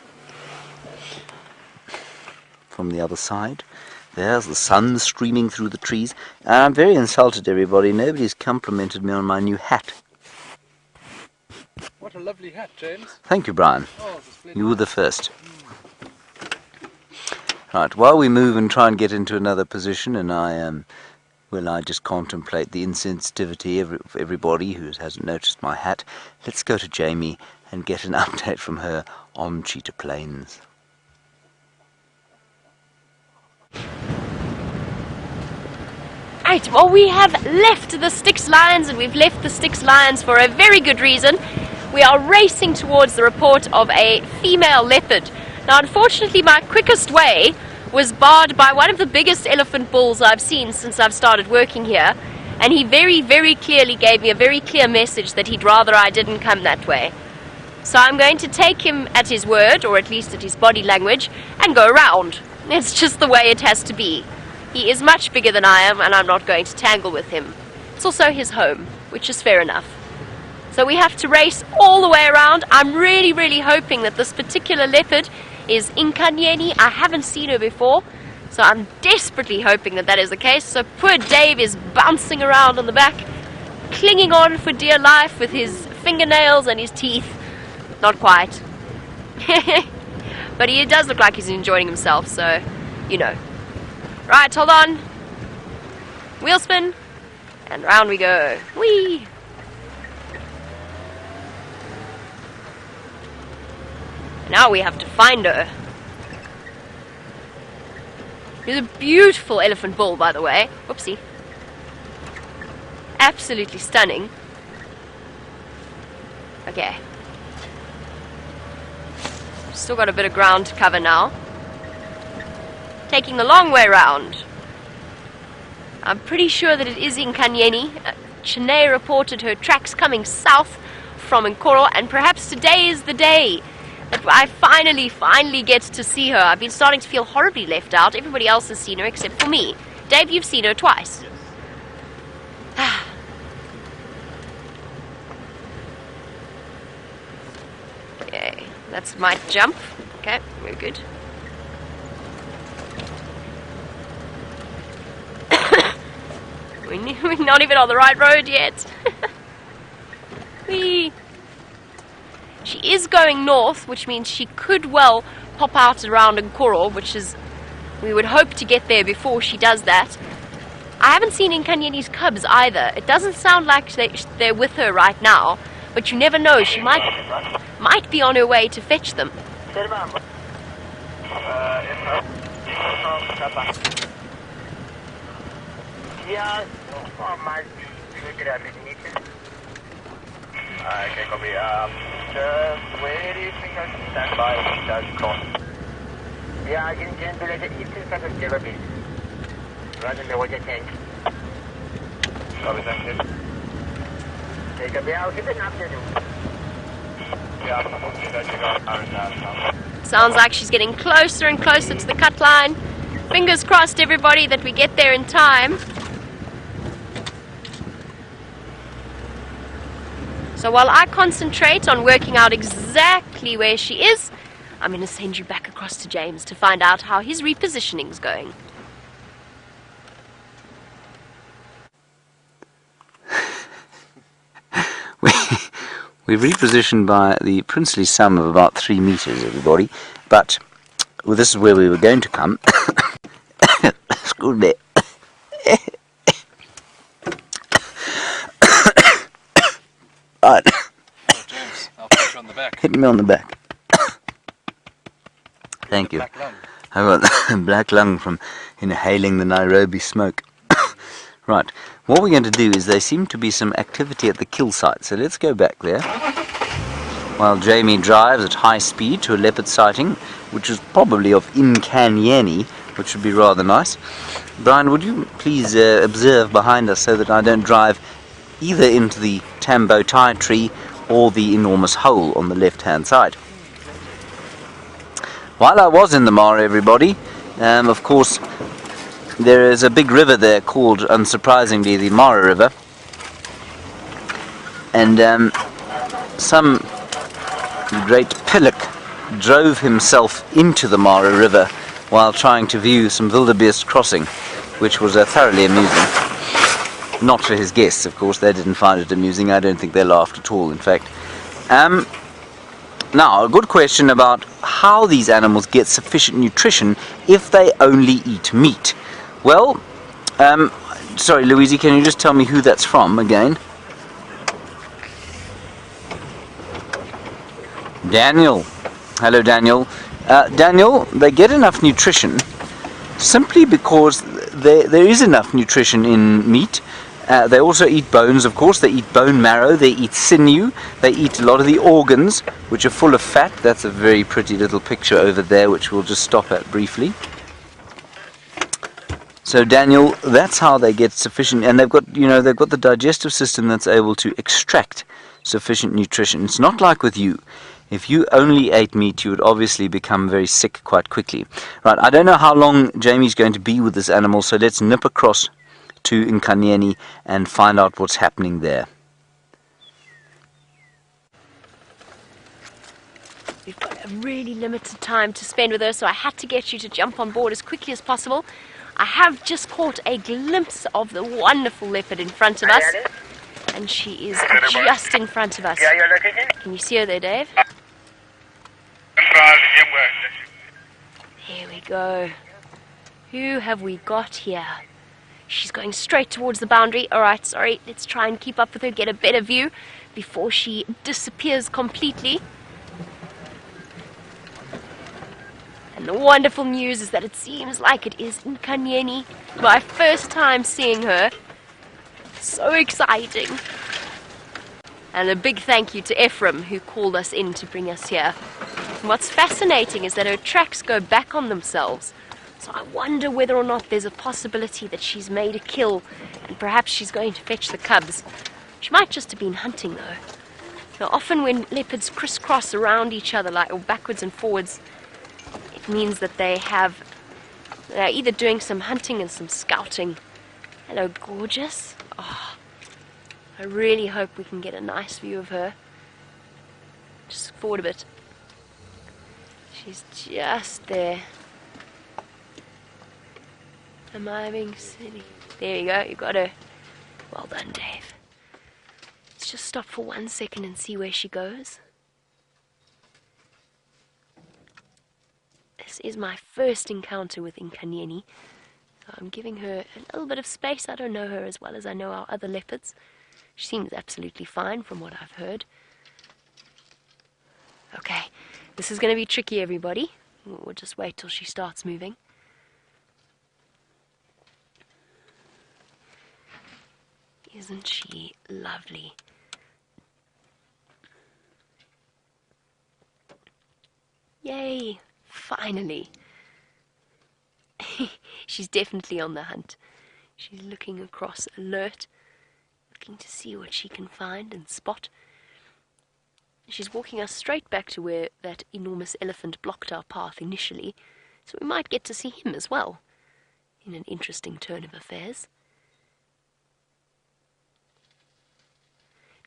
from the other side. There's the sun streaming through the trees. And I'm very insulted, everybody. Nobody's complimented me on my new hat. What a lovely hat, James. Thank you, Brian. Oh, it's a splendid You were the first. Right, while we move and try and get into another position, and I just contemplate the insensitivity of everybody who hasn't noticed my hat, let's go to Jamie and get an update from her on Cheetah Plains. Right, well, we have left the Styx Lions, and we've left the Styx Lions for a very good reason. We are racing towards the report of a female leopard. Now, unfortunately, my quickest way was barred by one of the biggest elephant bulls I've seen since I've started working here, and he very, very clearly gave me a very clear message that he'd rather I didn't come that way. So I'm going to take him at his word, or at least at his body language, and go around. It's just the way it has to be. He is much bigger than I am, and I'm not going to tangle with him. It's also his home, which is fair enough. So we have to race all the way around. I'm really, really hoping that this particular leopard is Inkanyeni. I haven't seen her before, so I'm desperately hoping that that is the case. So poor Dave is bouncing around on the back, clinging on for dear life with his fingernails and his teeth. Not quite. But he does look like he's enjoying himself, so, you know. Right, hold on. Wheel spin, and round we go. Whee! Now we have to find her. She's a beautiful elephant bull, by the way. Whoopsie. Absolutely stunning. Okay. Still got a bit of ground to cover now. Taking the long way round. I'm pretty sure that it is Inkanyeni. Chene reported her tracks coming south from Nkoro, and perhaps today is the day that I finally get to see her. I've been starting to feel horribly left out. Everybody else has seen her except for me. Dave, you've seen her twice. Yes. Okay, that's my jump. Okay, very good. We're not even on the right road yet. Whee! She is going north, which means she could well pop out around Nkoro, which is, we would hope to get there before she does that. I haven't seen Inkanyeni's cubs either. It doesn't sound like they're with her right now, but you never know. She might be on her way to fetch them. Yeah, so much meters. Okay, copy. Where do you think I can stand by if it does cross? Yeah, I can do it. It's in front of Jellyfish. Right in the water tank. Copy, thank you. Okay, copy. I'll keep it up to you. Yeah, I'll do that. You got it. Sounds like she's getting closer and closer to the cut line. Fingers crossed, everybody, that we get there in time. So while I concentrate on working out exactly where she is, I'm going to send you back across to James to find out how his repositioning's going. We've repositioned by the princely sum of about 3 meters, everybody. But well, this is where we were going to come. Excuse me. Right. Oh, James, I'll put you on the back. Hit me on the back. Thank you. Black lung. I got black lung from inhaling the Nairobi smoke. Right, what we're going to do is there seem to be some activity at the kill site, so let's go back there. While Jamie drives at high speed to a leopard sighting, which is probably of Inkanyeni, which would be rather nice. Brian, would you please observe behind us so that I don't drive either into the Tambo Thai tree or the enormous hole on the left-hand side. While I was in the Mara, everybody, of course, there is a big river there called, unsurprisingly, the Mara River. And some great pillock drove himself into the Mara River while trying to view some wildebeest crossing, which was thoroughly amusing. Not for his guests, of course. They didn't find it amusing. I don't think they laughed at all, in fact. Now, a good question about how these animals get sufficient nutrition if they only eat meat. Well, sorry, Louise, can you just tell me who that's from again? Daniel. Hello, Daniel. Daniel, they get enough nutrition simply because there is enough nutrition in meat. They also eat bones, of course. They eat bone marrow, they eat sinew, they eat a lot of the organs, which are full of fat. That's a very pretty little picture over there, which we'll just stop at briefly. So Daniel, that's how they get sufficient, and they've got the digestive system that's able to extract sufficient nutrition. It's not like with you. If you only ate meat, you would obviously become very sick quite quickly. Right, I don't know how long Jamie's going to be with this animal, so let's nip across to Inkanyeni and find out what's happening there. We've got a really limited time to spend with her, so I had to get you to jump on board as quickly as possible. I have just caught a glimpse of the wonderful leopard in front of us, and she is just in front of us. Can you see her there, Dave? Here we go. Who have we got here? She's going straight towards the boundary. Alright, sorry, let's try and keep up with her, get a better view before she disappears completely. And the wonderful news is that it seems like it is Inkanyeni. My first time seeing her. So exciting. And a big thank you to Ephraim, who called us in to bring us here. And what's fascinating is that her tracks go back on themselves. So I wonder whether or not there's a possibility that she's made a kill and perhaps she's going to fetch the cubs. She might just have been hunting though. Now often when leopards crisscross around each other, like or backwards and forwards, it means that they're either doing some hunting and some scouting. Hello, gorgeous. Oh, I really hope we can get a nice view of her. Just forward a bit. She's just there. Am I being silly? There you go, you got her. Well done, Dave. Let's just stop for 1 second and see where she goes. This is my first encounter with Inkanyeni. So I'm giving her a little bit of space. I don't know her as well as I know our other leopards. She seems absolutely fine from what I've heard. Okay, this is going to be tricky, everybody. We'll just wait till she starts moving. Isn't she lovely? Yay! Finally! She's definitely on the hunt. She's looking across, alert, looking to see what she can find and spot. She's walking us straight back to where that enormous elephant blocked our path initially, so we might get to see him as well, in an interesting turn of affairs.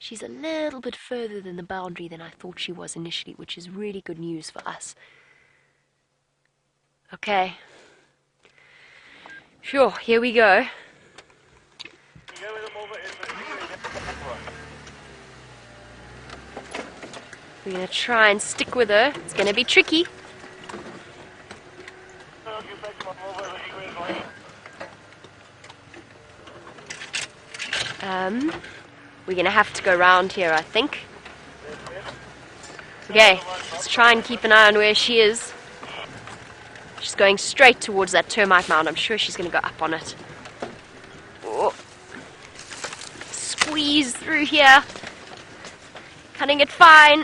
She's a little bit further than the boundary than I thought she was initially, which is really good news for us. Okay. Sure, here we go. We're going to try and stick with her. It's going to be tricky. We're going to have to go round here, I think. Okay, let's try and keep an eye on where she is. She's going straight towards that termite mound. I'm sure she's going to go up on it. Oh. Squeeze through here. Cutting it fine.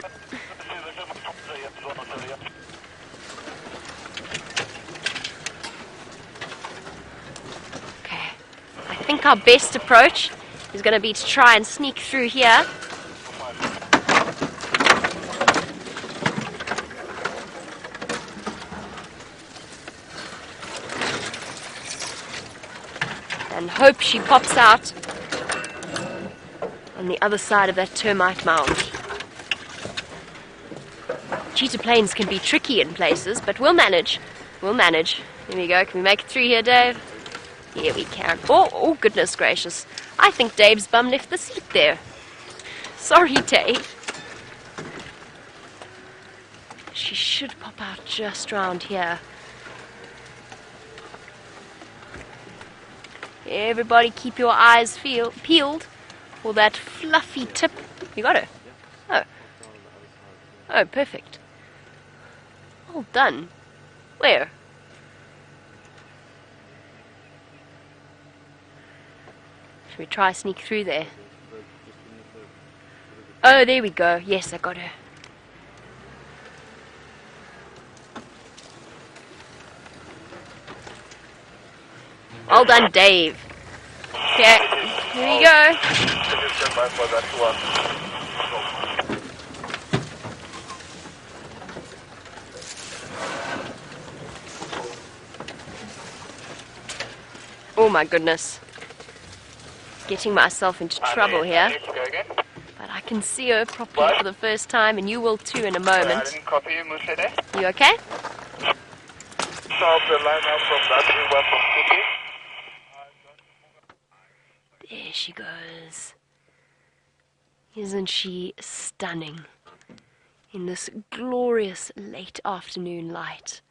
Okay, I think our best approach is going to be to try and sneak through here. And hope she pops out on the other side of that termite mound. Cheetah Plains can be tricky in places, but we'll manage. We'll manage. Here we go. Can we make it through here, Dave? Here we can. Oh, goodness gracious. I think Dave's bum left the seat there. Sorry, Dave. She should pop out just round here. Everybody keep your eyes peeled for that fluffy tip. You got her? Oh. Oh, perfect. Well done. Where? Should we try sneak through there? Oh, there we go. Yes, I got her. Well done, Dave. Okay, here we go. Oh my goodness. Getting myself into trouble here. But I can see her properly for the first time, and you will too in a moment. You okay? There she goes. Isn't she stunning? In this glorious late afternoon light.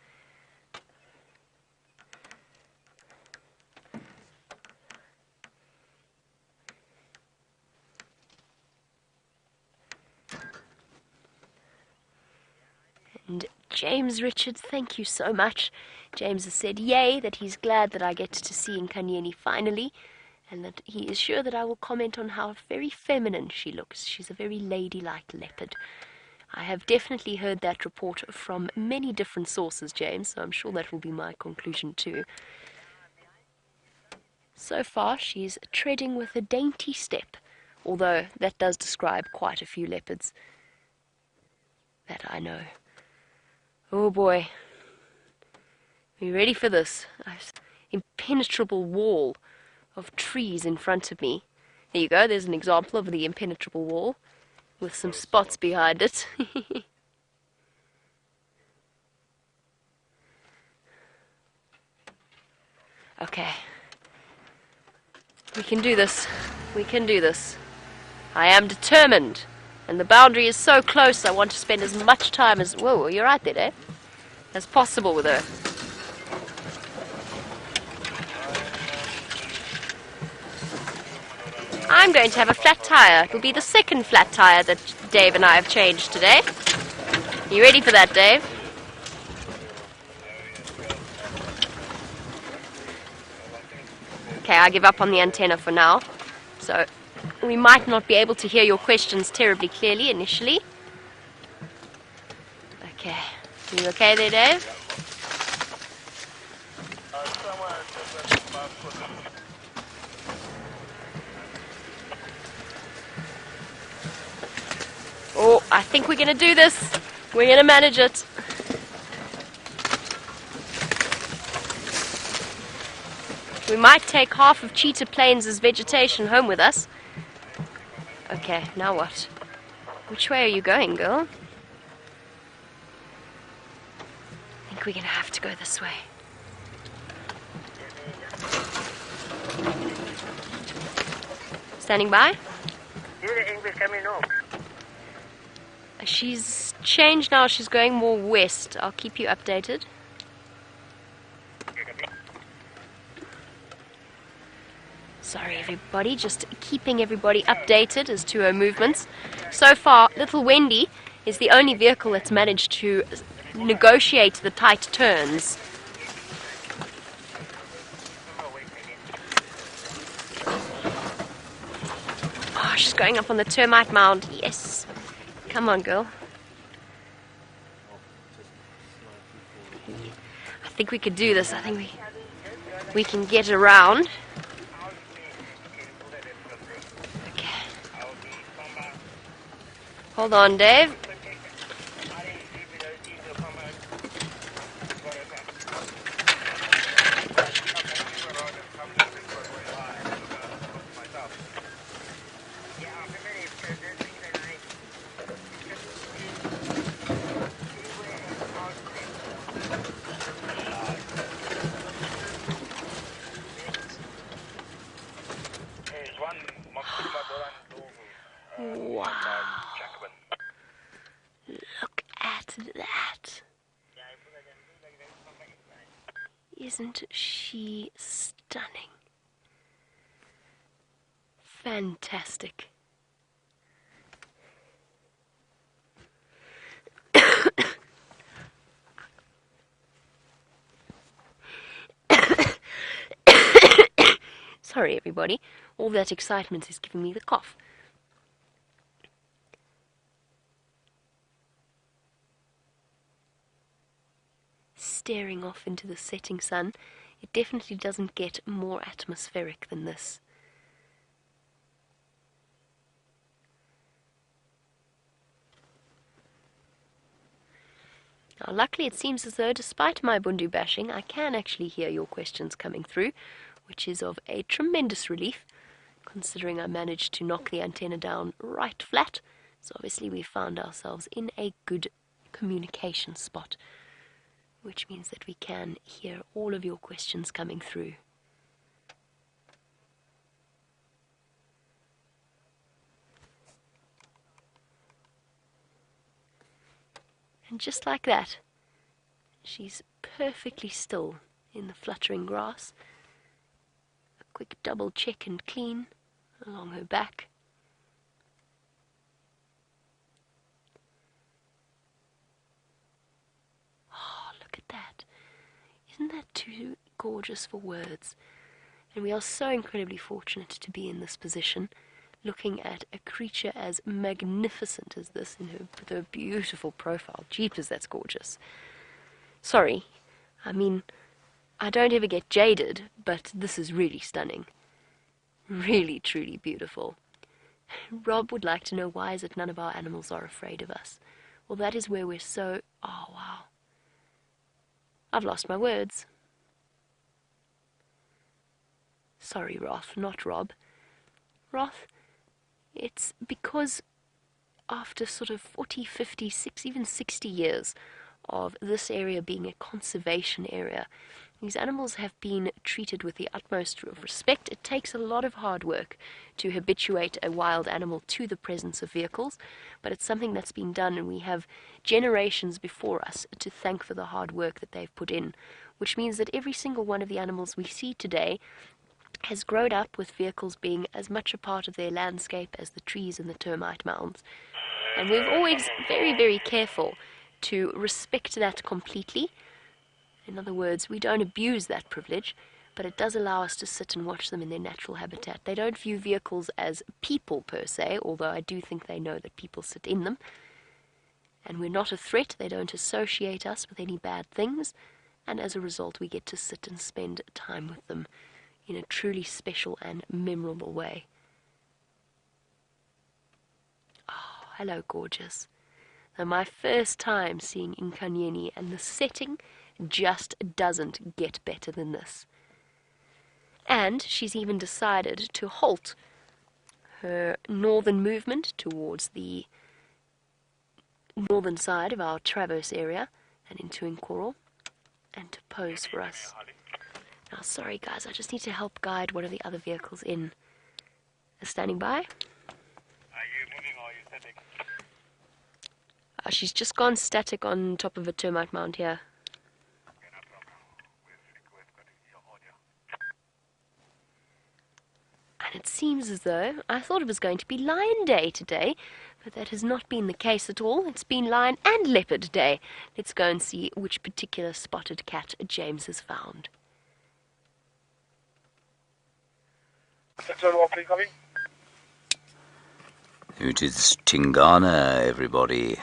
And James Richards, thank you so much. James has said yay, that he's glad that I get to see Inkanyeni finally, and that he is sure that I will comment on how very feminine she looks. She's a very ladylike leopard. I have definitely heard that report from many different sources, James, so I'm sure that will be my conclusion too. So far, she's treading with a dainty step, although that does describe quite a few leopards that I know. Oh boy. Are you ready for this? Impenetrable wall of trees in front of me. There you go, there's an example of the impenetrable wall with some spots behind it. Okay. We can do this. We can do this. I am determined. And the boundary is so close, I want to spend as much time as... Whoa, you're right there, Dave. As possible with her. I'm going to have a flat tire. It'll be the second flat tire that Dave and I have changed today. You ready for that, Dave? Okay, I give up on the antenna for now. So we might not be able to hear your questions terribly clearly initially. Okay. Are you okay there, Dave? Oh, I think we're going to do this. We're going to manage it. We might take half of Cheetah Plains' vegetation home with us. Okay, now what? Which way are you going, girl? I think we're going to have to go this way. Standing by? She's changed now, she's going more west. I'll keep you updated. Sorry everybody, just keeping everybody updated as to her movements. So far, little Wendy is the only vehicle that's managed to negotiate the tight turns. Oh, she's going up on the termite mound. Yes. Come on, girl. I think we could do this. I think we can get around. Okay. Hold on, Dave. Wow. Look at that. Isn't she stunning? Fantastic. Sorry everybody, all that excitement is giving me the cough. Staring off into the setting sun, it definitely doesn't get more atmospheric than this. Now, luckily it seems as though, despite my bundu bashing, I can actually hear your questions coming through, which is of a tremendous relief, considering I managed to knock the antenna down right flat. So obviously we found ourselves in a good communication spot, which means that we can hear all of your questions coming through. And just like that, she's perfectly still in the fluttering grass. A quick double check and clean along her back. Oh, look at that. Isn't that too gorgeous for words? And we are so incredibly fortunate to be in this position, looking at a creature as magnificent as this with her beautiful profile. Jeepers, that's gorgeous. Sorry, I mean, I don't ever get jaded, but this is really stunning. Really, truly beautiful. Rob would like to know, why is it none of our animals are afraid of us? Well, that is where we're so... Oh, wow. I've lost my words. Sorry, Roth, not Rob. Roth, it's because after sort of 40, 50, even 60 years of this area being a conservation area, these animals have been treated with the utmost of respect. It takes a lot of hard work to habituate a wild animal to the presence of vehicles, but it's something that's been done, and we have generations before us to thank for the hard work that they've put in, which means that every single one of the animals we see today has grown up with vehicles being as much a part of their landscape as the trees and the termite mounds. And we're always very, very careful to respect that completely. In other words, we don't abuse that privilege. but it does allow us to sit and watch them in their natural habitat. They don't view vehicles as people per se, although I do think they know that people sit in them. And we're not a threat. They don't associate us with any bad things, and as a result we get to sit and spend time with them in a truly special and memorable way. Oh, hello gorgeous. Now, my first time seeing Inkanyeni, and the setting just doesn't get better than this. And she's even decided to halt her northern movement towards the northern side of our traverse area and into Nkuhuma, and to pose for us. Now, sorry guys, I just need to help guide one of the other vehicles in. Standing by. Are you moving or are you static? She's just gone static on top of a termite mound here. Okay, no problem. We've got your audio. And it seems as though I thought it was going to be Lion Day today, but that has not been the case at all. It's been Lion and Leopard Day. Let's go and see which particular spotted cat James has found. Central walking coming. It is Tingana, everybody.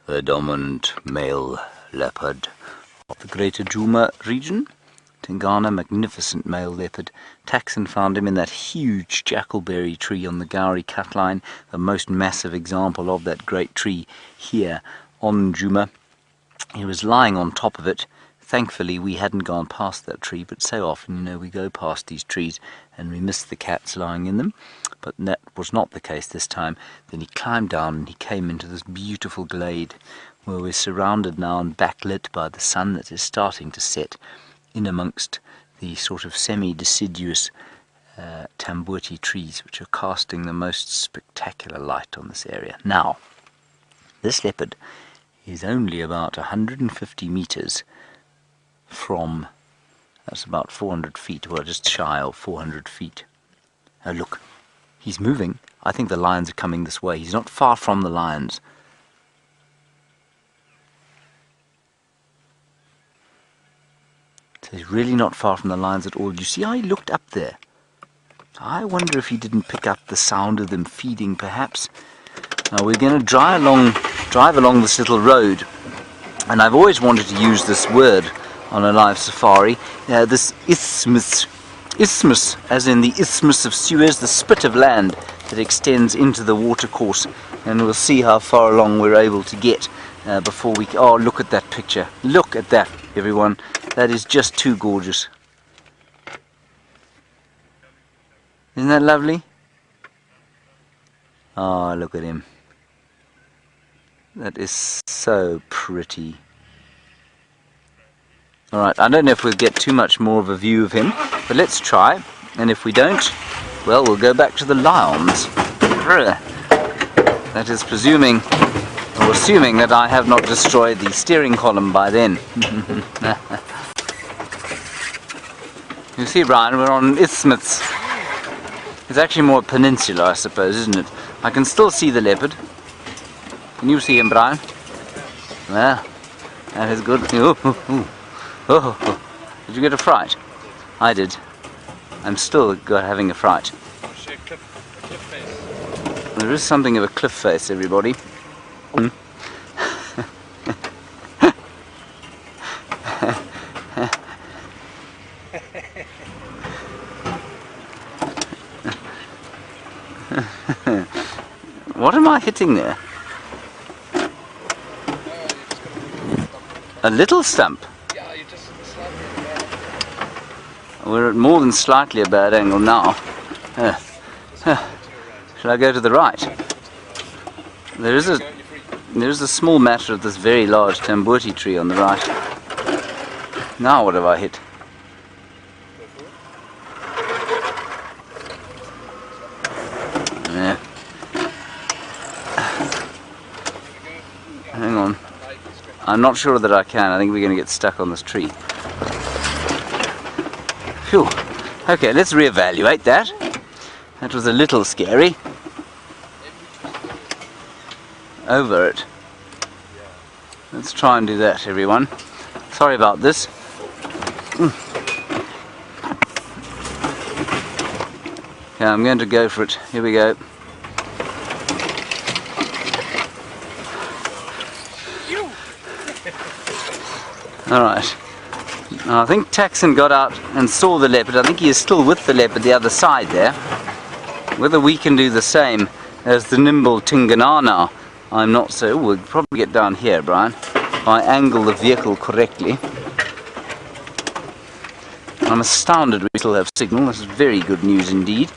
The dominant male leopard of the greater Djuma region. Tingana, magnificent male leopard. Taxon found him in that huge jackalberry tree on the Gowrie cut line, the most massive example of that great tree here on Djuma. He was lying on top of it. Thankfully we hadn't gone past that tree, but so often, you know, we go past these trees and we miss the cats lying in them. But that was not the case this time. Then he climbed down and he came into this beautiful glade where we're surrounded now and backlit by the sun that is starting to set in amongst the sort of semi-deciduous tambuti trees which are casting the most spectacular light on this area. Now, this leopard is only about 150 meters from, that's about 400 feet, well, just shy of 400 feet. Oh look, he's moving. I think the lions are coming this way. He's not far from the lions. So he's really not far from the lions at all. You see how he looked up there? I wonder if he didn't pick up the sound of them feeding, perhaps. Now we're going to drive along this little road, and I've always wanted to use this word on a LiveSafari. This isthmus, as in the Isthmus of Suez, the spit of land that extends into the watercourse, and we'll see how far along we're able to get before we... Oh, look at that picture. Look at that, everyone. That is just too gorgeous. Isn't that lovely? Oh, look at him. That is so pretty. Alright, I don't know if we'll get too much more of a view of him, but let's try. And if we don't, well, we'll go back to the lions. That is presuming, or assuming, that I have not destroyed the steering column by then. You see, Brian, we're on an isthmus. It's actually more peninsula, I suppose, isn't it? I can still see the leopard. Can you see him, Brian? Well, that is good. Oh, did you get a fright? I did. I'm still having a fright. There is something of a cliff face, everybody. What am I hitting there? A little stump? Yeah, you just slightly at a bad angle. We're at more than slightly a bad angle now. Shall I go to the right? There is a small matter of this very large tambuti tree on the right. Now what have I hit? Yeah. Hang on. I'm not sure that I can. I think we're going to get stuck on this tree. Phew. Okay, let's reevaluate that. That was a little scary. Over it. Let's try and do that, everyone. Sorry about this. Okay, I'm going to go for it. Here we go. Alright. I think Taxon got out and saw the leopard. I think he is still with the leopard the other side there. Whether we can do the same as the nimble Tingana now, I'm not so. We'll probably get down here, Brian, if I angle the vehicle correctly. I'm astounded we still have signal. This is very good news indeed.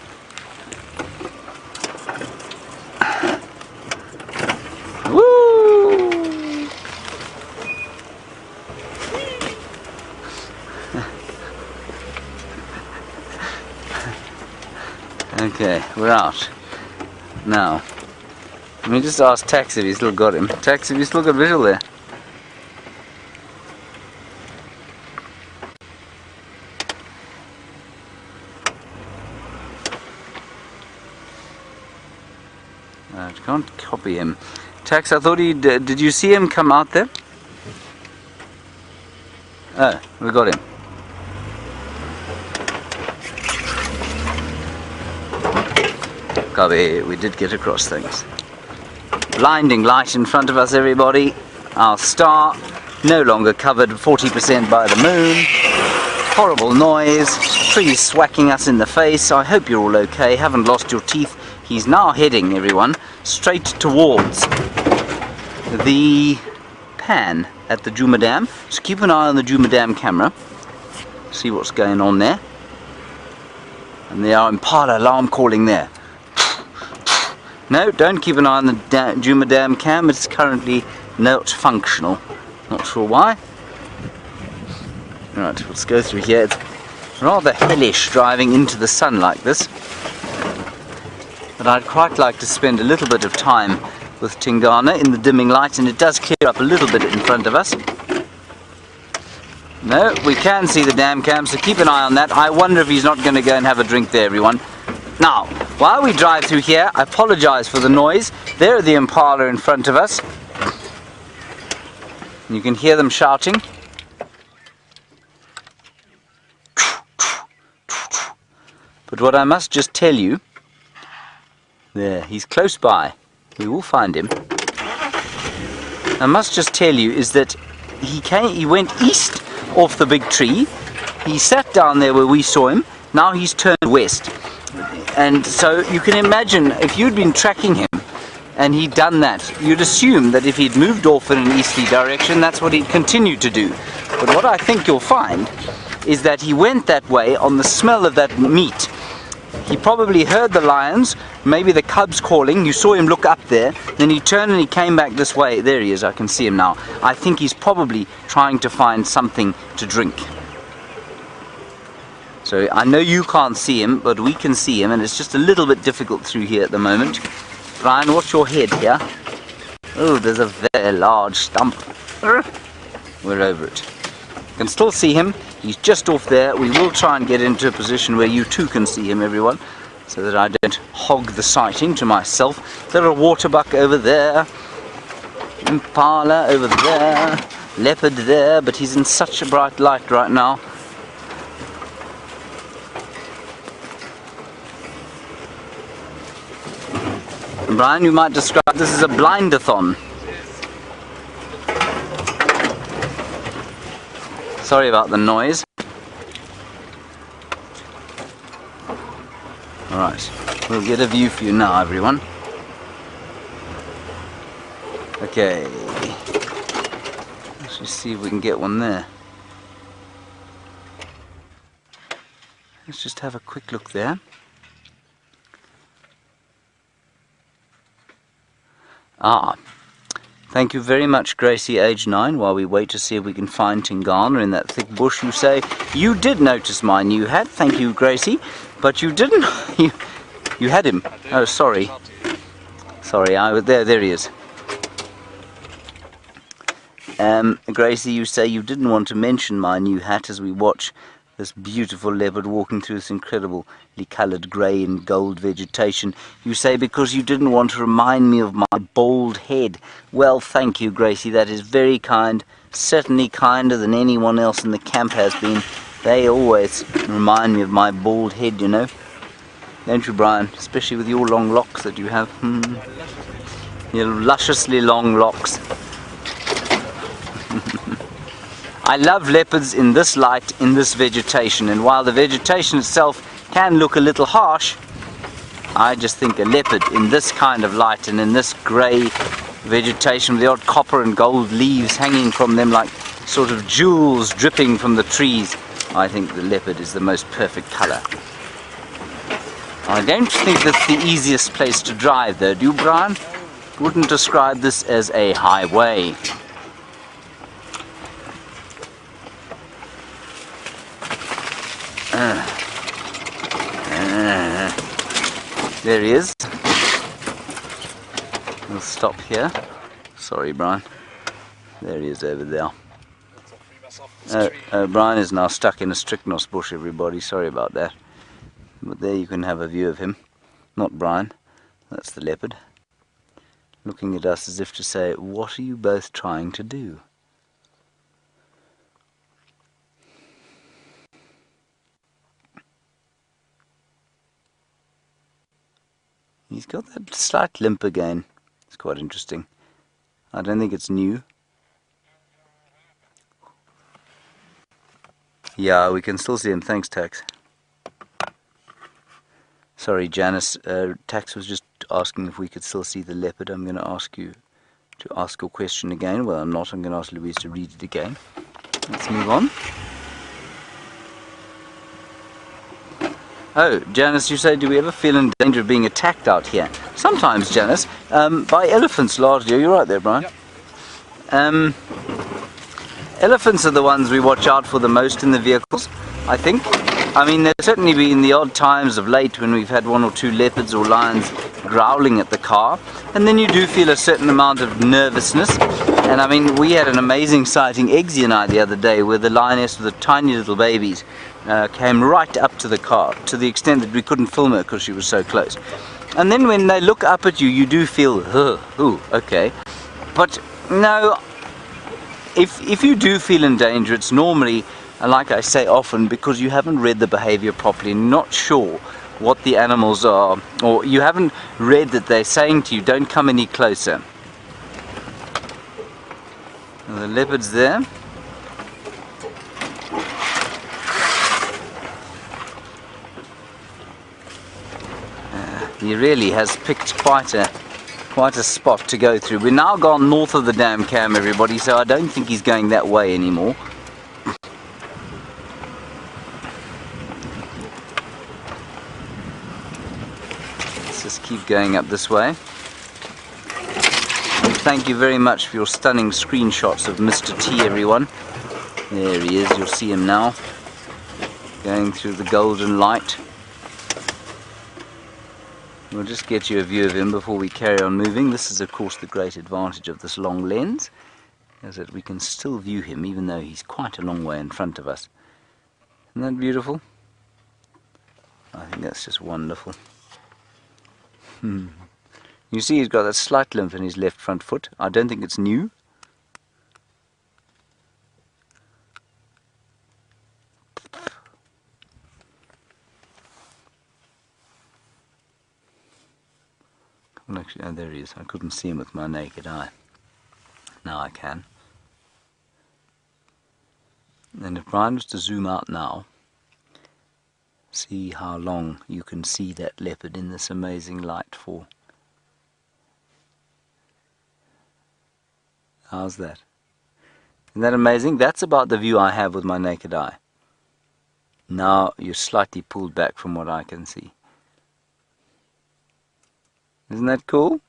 Okay, we're out. Now, let me just ask Tax if he's still got him. Tax, if you still got visual there? I can't copy him. Tax, I thought he did you see him come out there? Oh, we got him. Copy, we did get across things. Blinding light in front of us, everybody. Our star, no longer covered 40% by the moon. Horrible noise, trees swacking us in the face. I hope you're all okay, haven't lost your teeth. He's now heading, everyone, straight towards the pan at the Djuma Dam. So keep an eye on the Djuma Dam camera. See what's going on there. And the Impala alarm calling there. No, don't keep an eye on the Djuma Dam cam. It's currently not functional. Not sure why. Right, let's go through here. It's rather hellish driving into the sun like this. But I'd quite like to spend a little bit of time with Tingana in the dimming light, and it does clear up a little bit in front of us. No, we can see the dam cam, so keep an eye on that. I wonder if he's not going to go and have a drink there, everyone. Now, while we drive through here, I apologize for the noise. There are the Impala in front of us. You can hear them shouting. But what I must just tell you, there, he's close by. We will find him. I must just tell you is that he went east off the big tree. He sat down there where we saw him. Now he's turned west. And so you can imagine if you'd been tracking him and he'd done that, you'd assume that if he'd moved off in an easterly direction, that's what he'd continue to do. But what I think you'll find is that he went that way on the smell of that meat. He probably heard the lions, maybe the cubs calling. You saw him look up there, then he turned and he came back this way. There he is, I can see him now. I think he's probably trying to find something to drink. So I know you can't see him, but we can see him, and it's just a little bit difficult through here at the moment. Brian, watch your head here. Oh, there's a very large stump. We're over it. You can still see him. He's just off there. We will try and get into a position where you too can see him, everyone, so that I don't hog the sighting to myself. There are waterbuck over there, Impala over there, leopard there, but he's in such a bright light right now. Brian, you might describe this as a blindathon. Sorry about the noise. Alright, we'll get a view for you now, everyone. Okay. Let's just see if we can get one there. Let's just have a quick look there. Ah, thank you very much, Gracie, age 9, while we wait to see if we can find Tingana in that thick bush. You say, you did notice my new hat, thank you, Gracie, but you didn't, you had him. Oh, sorry. Sorry, there he is. Gracie, you say you didn't want to mention my new hat as we watch this beautiful leopard walking through this incredibly coloured grey and gold vegetation. You say because you didn't want to remind me of my bald head. Well, thank you, Gracie. That is very kind. Certainly kinder than anyone else in the camp has been. They always remind me of my bald head, you know. Don't you, Brian? Especially with your long locks that you have. Your lusciously long locks. I love leopards in this light, in this vegetation, and while the vegetation itself can look a little harsh, I just think a leopard in this kind of light and in this grey vegetation with the odd copper and gold leaves hanging from them like sort of jewels dripping from the trees, I think the leopard is the most perfect colour. I don't think that's the easiest place to drive though, do you, Brian? Wouldn't describe this as a highway. There he is. We'll stop here. Sorry, Brian. There he is over there. Brian is now stuck in a strychnos bush, everybody. Sorry about that. But there you can have a view of him. Not Brian. That's the leopard. Looking at us as if to say, what are you both trying to do? He's got that slight limp again. It's quite interesting. I don't think it's new. Yeah, we can still see him. Thanks, Tax. Sorry, Janice. Tax was just asking if we could still see the leopard. I'm going to ask you to ask your question again. Well, I'm not. I'm going to ask Louise to read it again. Let's move on. Oh, Janice, you say, do we ever feel in danger of being attacked out here? Sometimes, Janice. By elephants largely. You're right there, Brian. Yep. Elephants are the ones we watch out for the most in the vehicles, I think. I mean, there's certainly been the odd times of late when we've had one or two leopards or lions growling at the car. And then you do feel a certain amount of nervousness. And I mean, we had an amazing sighting, Eggsy and I, the other day, where the lioness with the tiny little babies came right up to the car, to the extent that we couldn't film her because she was so close. And then when they look up at you, you do feel, ooh, okay. But no, if you do feel in danger, it's normally, like I say often, because you haven't read the behavior properly, not sure what the animals are, or you haven't read that they're saying to you, don't come any closer. And the leopard's there. He really has picked quite a spot to go through. We're now gone north of the dam cam, everybody, so I don't think he's going that way anymore. Let's just keep going up this way. And thank you very much for your stunning screenshots of Mr. T, everyone. There he is, you'll see him now, going through the golden light. We'll just get you a view of him before we carry on moving. This is of course the great advantage of this long lens, is that we can still view him even though he's quite a long way in front of us. Isn't that beautiful? I think that's just wonderful. You see he's got that slight limp in his left front foot. I don't think it's new. Actually, oh, there he is. I couldn't see him with my naked eye. Now I can. And if Brian was to zoom out now, see how long you can see that leopard in this amazing light for. How's that? Isn't that amazing? That's about the view I have with my naked eye. Now you're slightly pulled back from what I can see. Isn't that cool?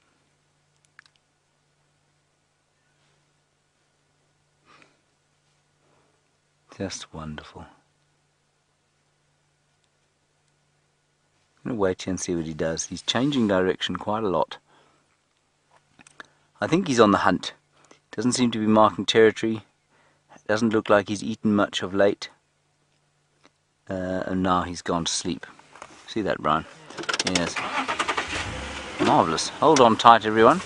Just wonderful. I'm going to wait here and see what he does. He's changing direction quite a lot. I think he's on the hunt. Doesn't seem to be marking territory. Doesn't look like he's eaten much of late. And now he's gone to sleep. See that, Brian? Yes. Marvellous. Hold on tight, everyone.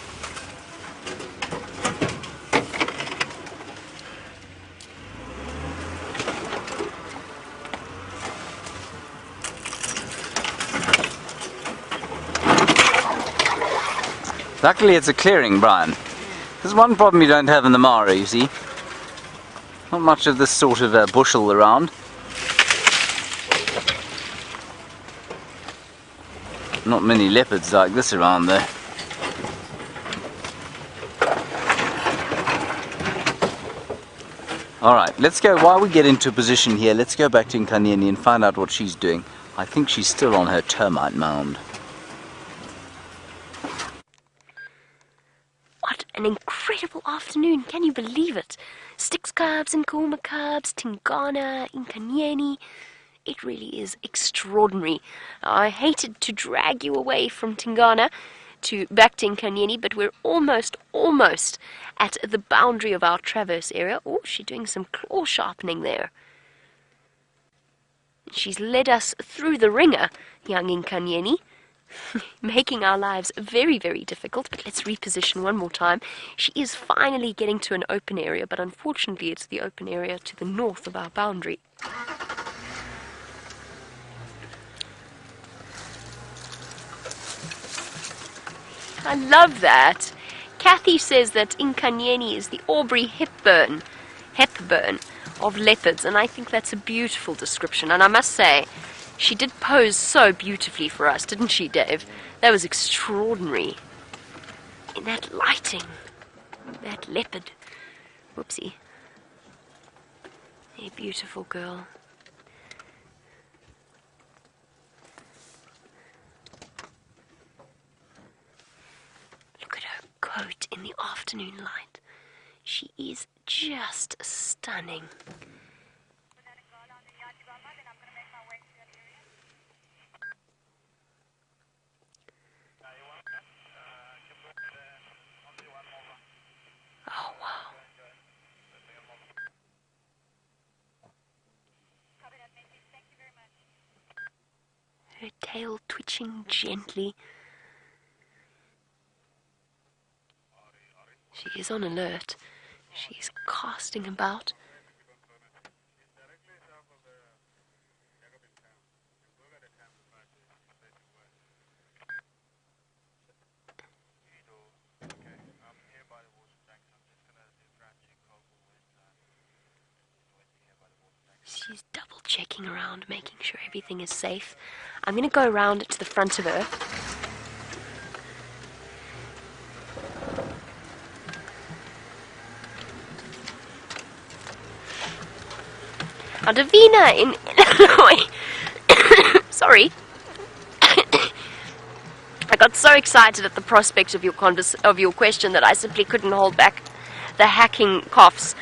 Luckily it's a clearing, Brian. There's one problem you don't have in the Mara, you see. Not much of this sort of bushel around. Not many leopards like this around though. Alright, let's go, while we get into a position here, let's go back to Inkanyeni and find out what she's doing. I think she's still on her termite mound. What an incredible afternoon, can you believe it? Styx cubs, Nkuhuma cubs, Tingana, Inkanyeni. It really is extraordinary. I hated to drag you away from Tingana back to Inkanyeni, but we're almost at the boundary of our traverse area. Oh, she's doing some claw sharpening there. She's led us through the ringer, young Inkanyeni, making our lives very, very difficult. But let's reposition one more time. She is finally getting to an open area, but unfortunately it's the open area to the north of our boundary. I love that. Kathy says that Inkanyeni is the Aubrey Hepburn of leopards, and I think that's a beautiful description. And I must say, she did pose so beautifully for us, didn't she, Dave? That was extraordinary. In that lighting, that leopard. Whoopsie. A beautiful girl. Coat in the afternoon light. She is just stunning. Oh wow. Her tail twitching gently. She is on alert. She is casting about. She's double checking around, making sure everything is safe. I'm going to go around to the front of her. Now, Davina in Illinois. Sorry. I got so excited at the prospect of your question that I simply couldn't hold back the hacking coughs.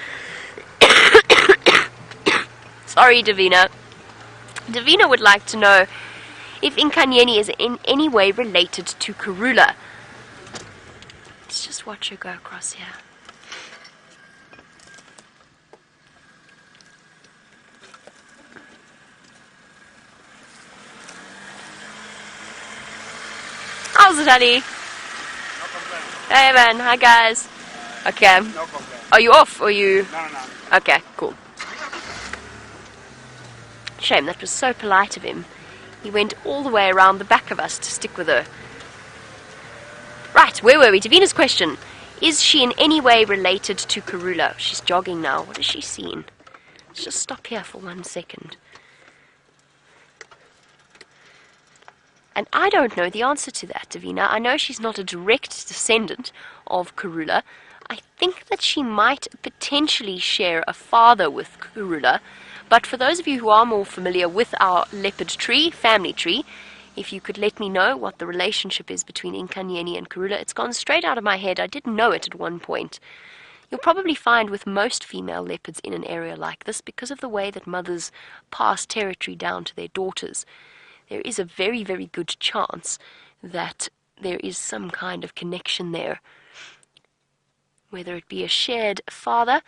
Sorry, Davina. Davina would like to know if Inkanyeni is in any way related to Karula. Let's just watch her go across here. How's it, honey? No complaint. Hey, man. Hi, guys. Okay. No complaint. Are you off, or you... No. Okay, cool. Shame, that was so polite of him. He went all the way around the back of us to stick with her. Right, where were we? Davina's question. Is she in any way related to Karula? She's jogging now. What has she seen? Let's just stop here for 1 second. And I don't know the answer to that, Davina. I know she's not a direct descendant of Karula. I think that she might potentially share a father with Karula. But for those of you who are more familiar with our leopard tree, family tree, if you could let me know what the relationship is between Inkanyeni and Karula. It's gone straight out of my head. I didn't know it at one point. You'll probably find with most female leopards in an area like this, because of the way that mothers pass territory down to their daughters, there is a very, very good chance that there is some kind of connection there. Whether it be a shared father,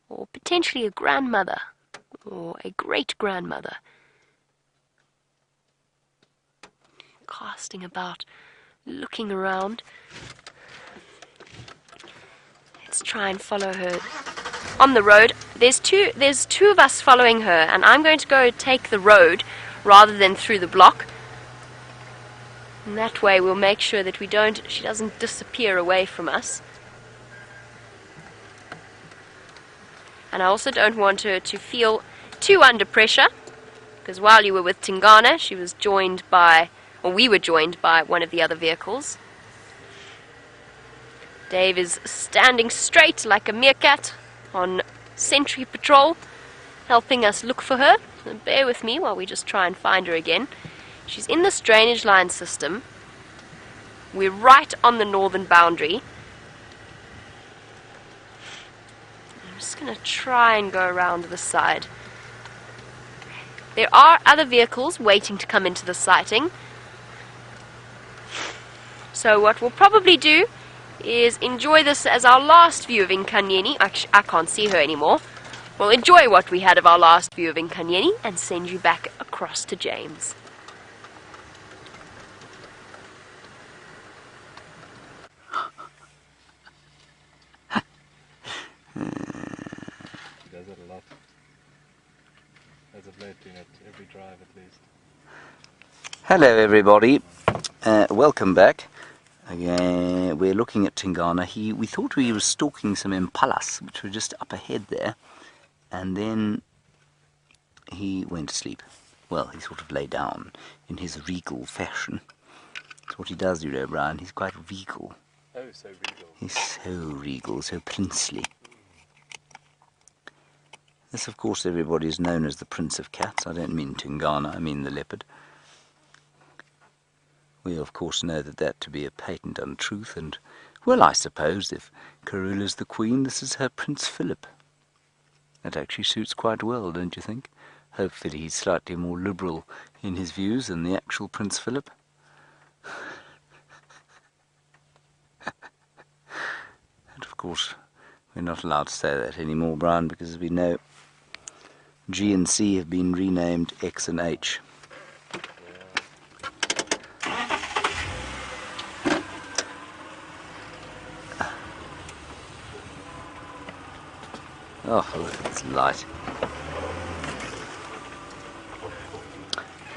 or potentially a grandmother, or a great-grandmother. Casting about, looking around. Let's try and follow her on the road. There's two of us following her, and I'm going to go take the road rather than through the block. And that way we'll make sure that she doesn't disappear away from us. And I also don't want her to feel too under pressure, because while you were with Tingana, we were joined by one of the other vehicles. Dave is standing straight like a meerkat on sentry patrol, helping us look for her. So bear with me while we just try and find her again. She's in this drainage line system. We're right on the northern boundary. I'm just going to try and go around the side. There are other vehicles waiting to come into the sighting. So what we'll probably do is enjoy this as our last view of Inkanyeni. Actually, I can't see her anymore. We'll enjoy what we had of our last view of Inkanyeni and send you back across to James. He does it a lot. As of late, doing it every drive at least. Hello everybody, welcome back. Again, we're looking at Tingana. We thought we were stalking some impalas, which were just up ahead there, and then he went to sleep. Well, he sort of lay down in his regal fashion. That's what he does, you know, Brian. He's quite regal. Oh, so regal. He's so regal, so princely. This, of course, everybody is known as the Prince of Cats. I don't mean Tingana, I mean the leopard. We, of course, know that to be a patent untruth, and, well, I suppose if Karula's the Queen, this is her Prince Philip. That actually suits quite well, don't you think? Hopefully he's slightly more liberal in his views than the actual Prince Philip. And, of course, we're not allowed to say that anymore, Brian, because as we know, G and C have been renamed X and H. Oh, look at this light.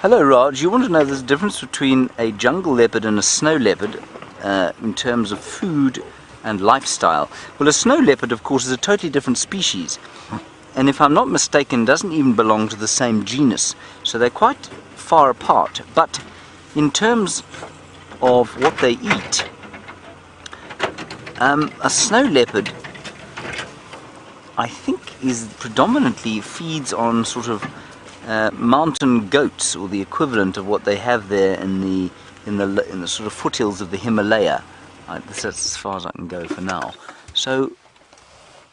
Hello, Raj. You want to know there's a difference between a jungle leopard and a snow leopard in terms of food and lifestyle. Well, a snow leopard, of course, is a totally different species. And if I'm not mistaken, doesn't even belong to the same genus. So they're quite far apart. But in terms of what they eat, a snow leopard, I think, is predominantly feeds on sort of mountain goats, or the equivalent of what they have there in the sort of foothills of the Himalaya. That's as far as I can go for now. So,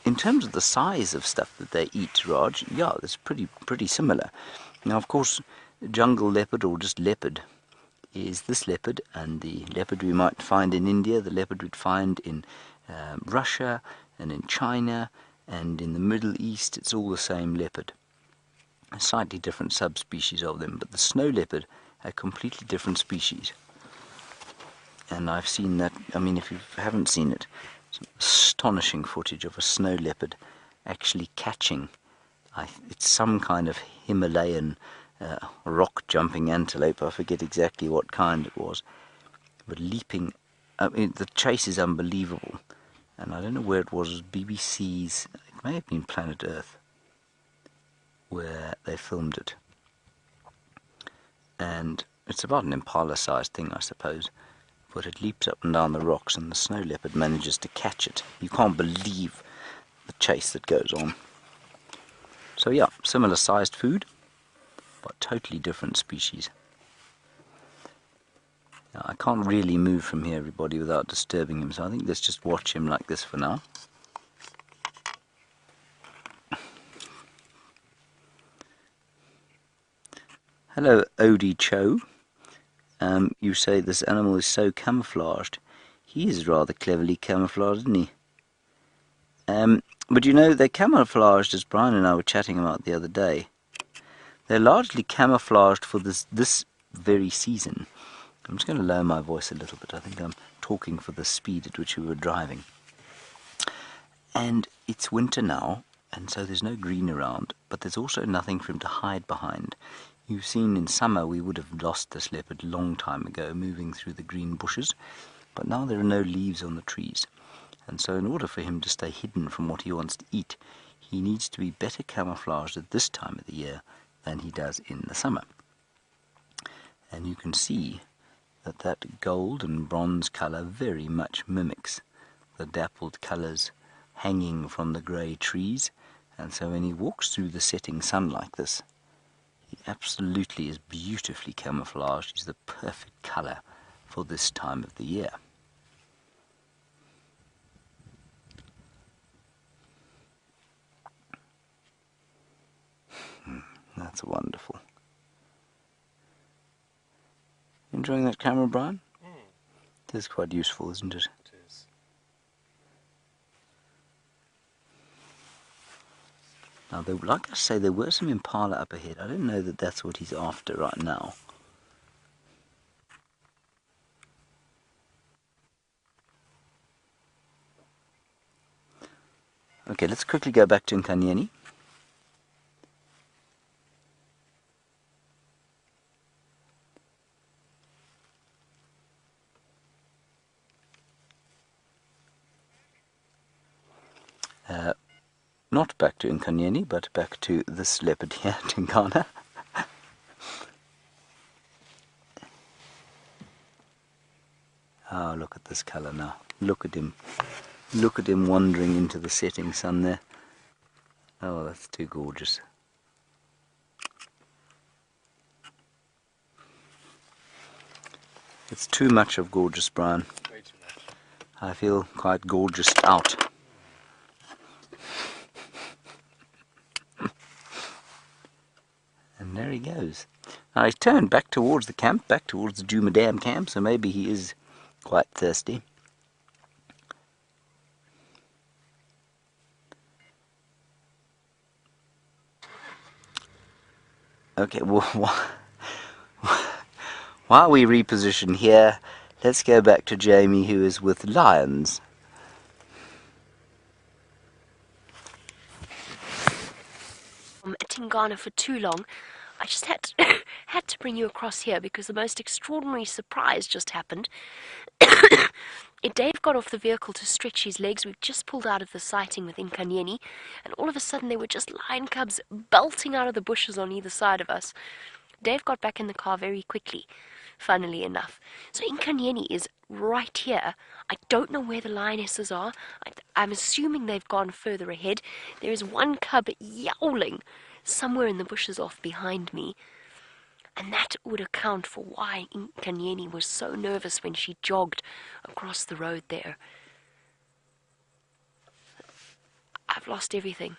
in terms of the size of stuff that they eat, Raj, yeah, that's pretty similar. Now, of course, jungle leopard, or just leopard, is this leopard, and the leopard we might find in India, the leopard we'd find in Russia and in China. And in the Middle East, it's all the same leopard. A slightly different subspecies of them, but the snow leopard, a completely different species. And I've seen that, I mean, if you haven't seen it, some astonishing footage of a snow leopard actually catching, it's some kind of Himalayan rock-jumping antelope. I forget exactly what kind it was. But leaping, I mean, the chase is unbelievable. And I don't know where it was BBC's, it may have been Planet Earth, where they filmed it. And it's about an impala-sized thing, I suppose, but it leaps up and down the rocks, and the snow leopard manages to catch it. You can't believe the chase that goes on. So yeah, similar-sized food, but totally different species. Now, I can't really move from here, everybody, without disturbing him, so I think let's just watch him like this for now. Hello, Odie Cho. You say this animal is so camouflaged. He is rather cleverly camouflaged, isn't he? But you know, they're camouflaged, as Brian and I were chatting about the other day. They're largely camouflaged for this very season. I'm just going to lower my voice a little bit. I think I'm talking for the speed at which we were driving. And it's winter now, and so there's no green around, but there's also nothing for him to hide behind. You've seen in summer we would have lost this leopard a long time ago, moving through the green bushes, but now there are no leaves on the trees, and so in order for him to stay hidden from what he wants to eat, he needs to be better camouflaged at this time of the year than he does in the summer. And you can see that that gold and bronze colour very much mimics the dappled colours hanging from the grey trees, and so when he walks through the setting sun like this, he absolutely is beautifully camouflaged. He's the perfect colour for this time of the year. That's wonderful. Enjoying that camera, Brian? It is quite useful, isn't it? It is. Now, like I say, there were some impala up ahead. I don't know that that's what he's after right now. Okay, let's quickly go back to Inkanyeni. Not back to Inkanyeni, but back to this leopard here, Tingana. Oh, look at this colour now. Look at him. Look at him wandering into the setting sun there. Oh, that's too gorgeous. It's too much of gorgeous, Brian. Way too much. I feel quite gorgeous out. And there he goes. Now he's turned back towards the camp, back towards the Djuma Dam camp, so maybe he is quite thirsty. Okay, well, while we reposition here, let's go back to Jamie, who is with lions. Tingana for too long. I just had to bring you across here because the most extraordinary surprise just happened. Dave got off the vehicle to stretch his legs. We've just pulled out of the sighting with Inkanyeni, and all of a sudden there were just lion cubs belting out of the bushes on either side of us. Dave got back in the car very quickly, funnily enough. So Inkanyeni is right here. I don't know where the lionesses are. I'm assuming they've gone further ahead. There is one cub yowling somewhere in the bushes off behind me. And that would account for why Inkanyeni was so nervous when she jogged across the road there. I've lost everything.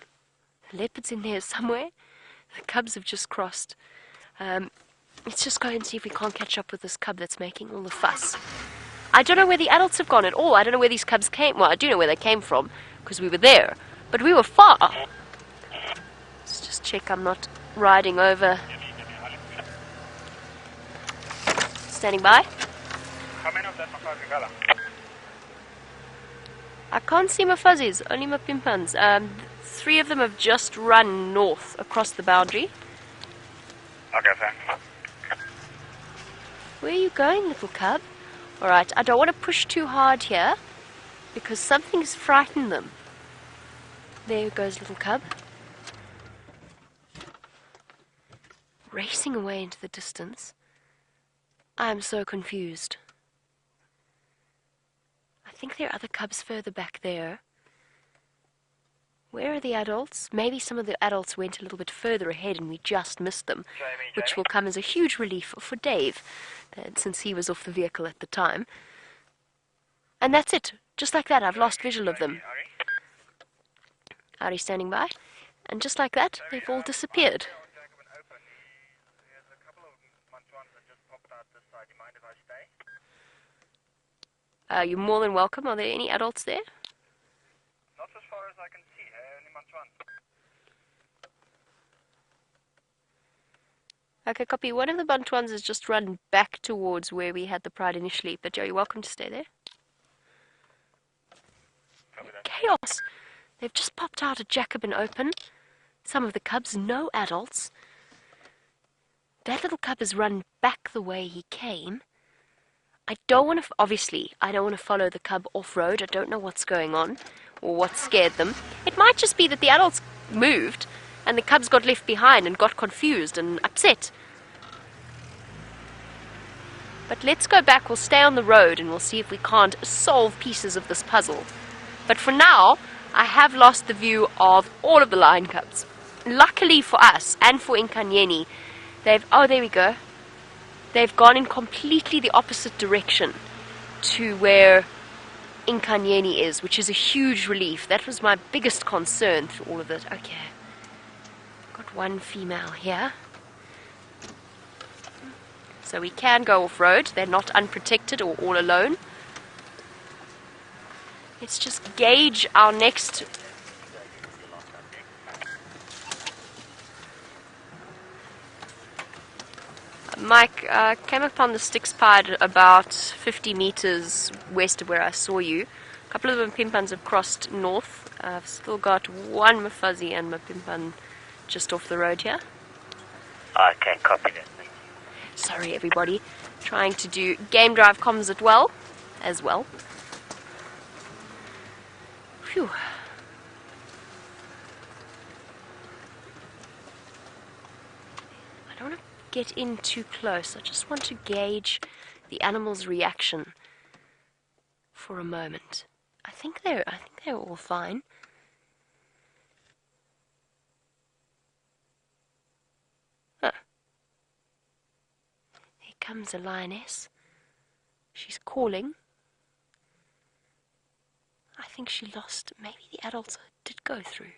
The leopard's in there somewhere. The cubs have just crossed. Let's just go and see if we can't catch up with this cub that's making all the fuss. I don't know where the adults have gone at all. I don't know where these cubs came. Well, I do know where they came from because we were there. But we were far. Let's just check I'm not riding over. Standing by. I can't see my fuzzies, only my pimpans. 3 of them have just run north across the boundary. Okay, thanks. Where are you going, little cub? Alright, I don't want to push too hard here because something's frightened them. There goes little cub. Racing away into the distance. I am so confused. I think there are other cubs further back there. Where are the adults? Maybe some of the adults went a little bit further ahead and we just missed them, which will come as a huge relief for Dave, since he was off the vehicle at the time. And that's it. Just like that, I've lost visual of them. Ari standing by. And just like that, they've all disappeared. You're more than welcome. Are there any adults there? Not as far as I can see, only Mantuan. Okay, copy. One of the Bantuans has just run back towards where we had the pride initially, but you're welcome to stay there. Chaos! They've just popped out a Jacobin open. Some of the cubs, no adults. that little cub has run back the way he came. I don't want to, obviously, I don't want to follow the cub off-road. I don't know what's going on or what scared them. It might just be that the adults moved and the cubs got left behind and got confused and upset. But let's go back, we'll stay on the road and we'll see if we can't solve pieces of this puzzle. But for now, I have lost the view of all of the lion cubs. Luckily for us and for Inkanyeni, oh, there we go. They've gone in completely the opposite direction to where Inkanyeni is, which is a huge relief. That was my biggest concern through all of it. Okay. Got one female here. So we can go off-road. They're not unprotected or all alone. Let's just gauge our next... Mike, came upon the Styx pied about 50 meters west of where I saw you. A couple of the Mpimpans have crossed north. I've still got one Mafuzzy and Mapimpan just off the road here. Okay, copy that. Sorry everybody, trying to do game drive comms as well. Phew. I don't want to get in too close. I just want to gauge the animal's reaction for a moment. I think they're all fine. Huh. Here comes a lioness. She's calling. I think she lost. Maybe the adults did go through.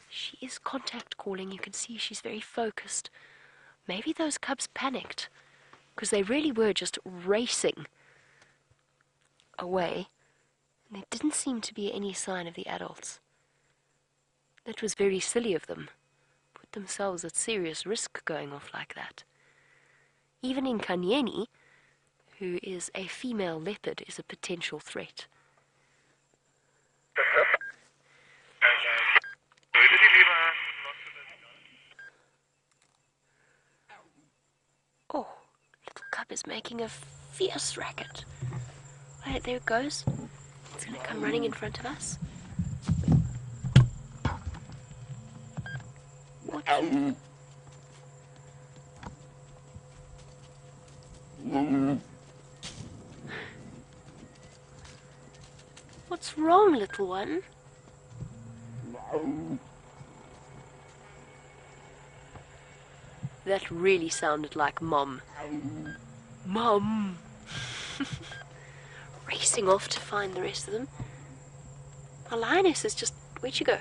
She is contact calling. You can see she's very focused. Maybe those cubs panicked because they really were just racing away. And there didn't seem to be any sign of the adults. That was very silly of them. Put themselves at serious risk going off like that. Even Inkanyeni, who is a female leopard, is a potential threat. Oh, little cub is making a fierce racket. Right, there it goes. It's going to come running in front of us. What? What's wrong, little one? That really sounded like Mom. Mom! Racing off to find the rest of them. Our lioness is just... Where'd you go?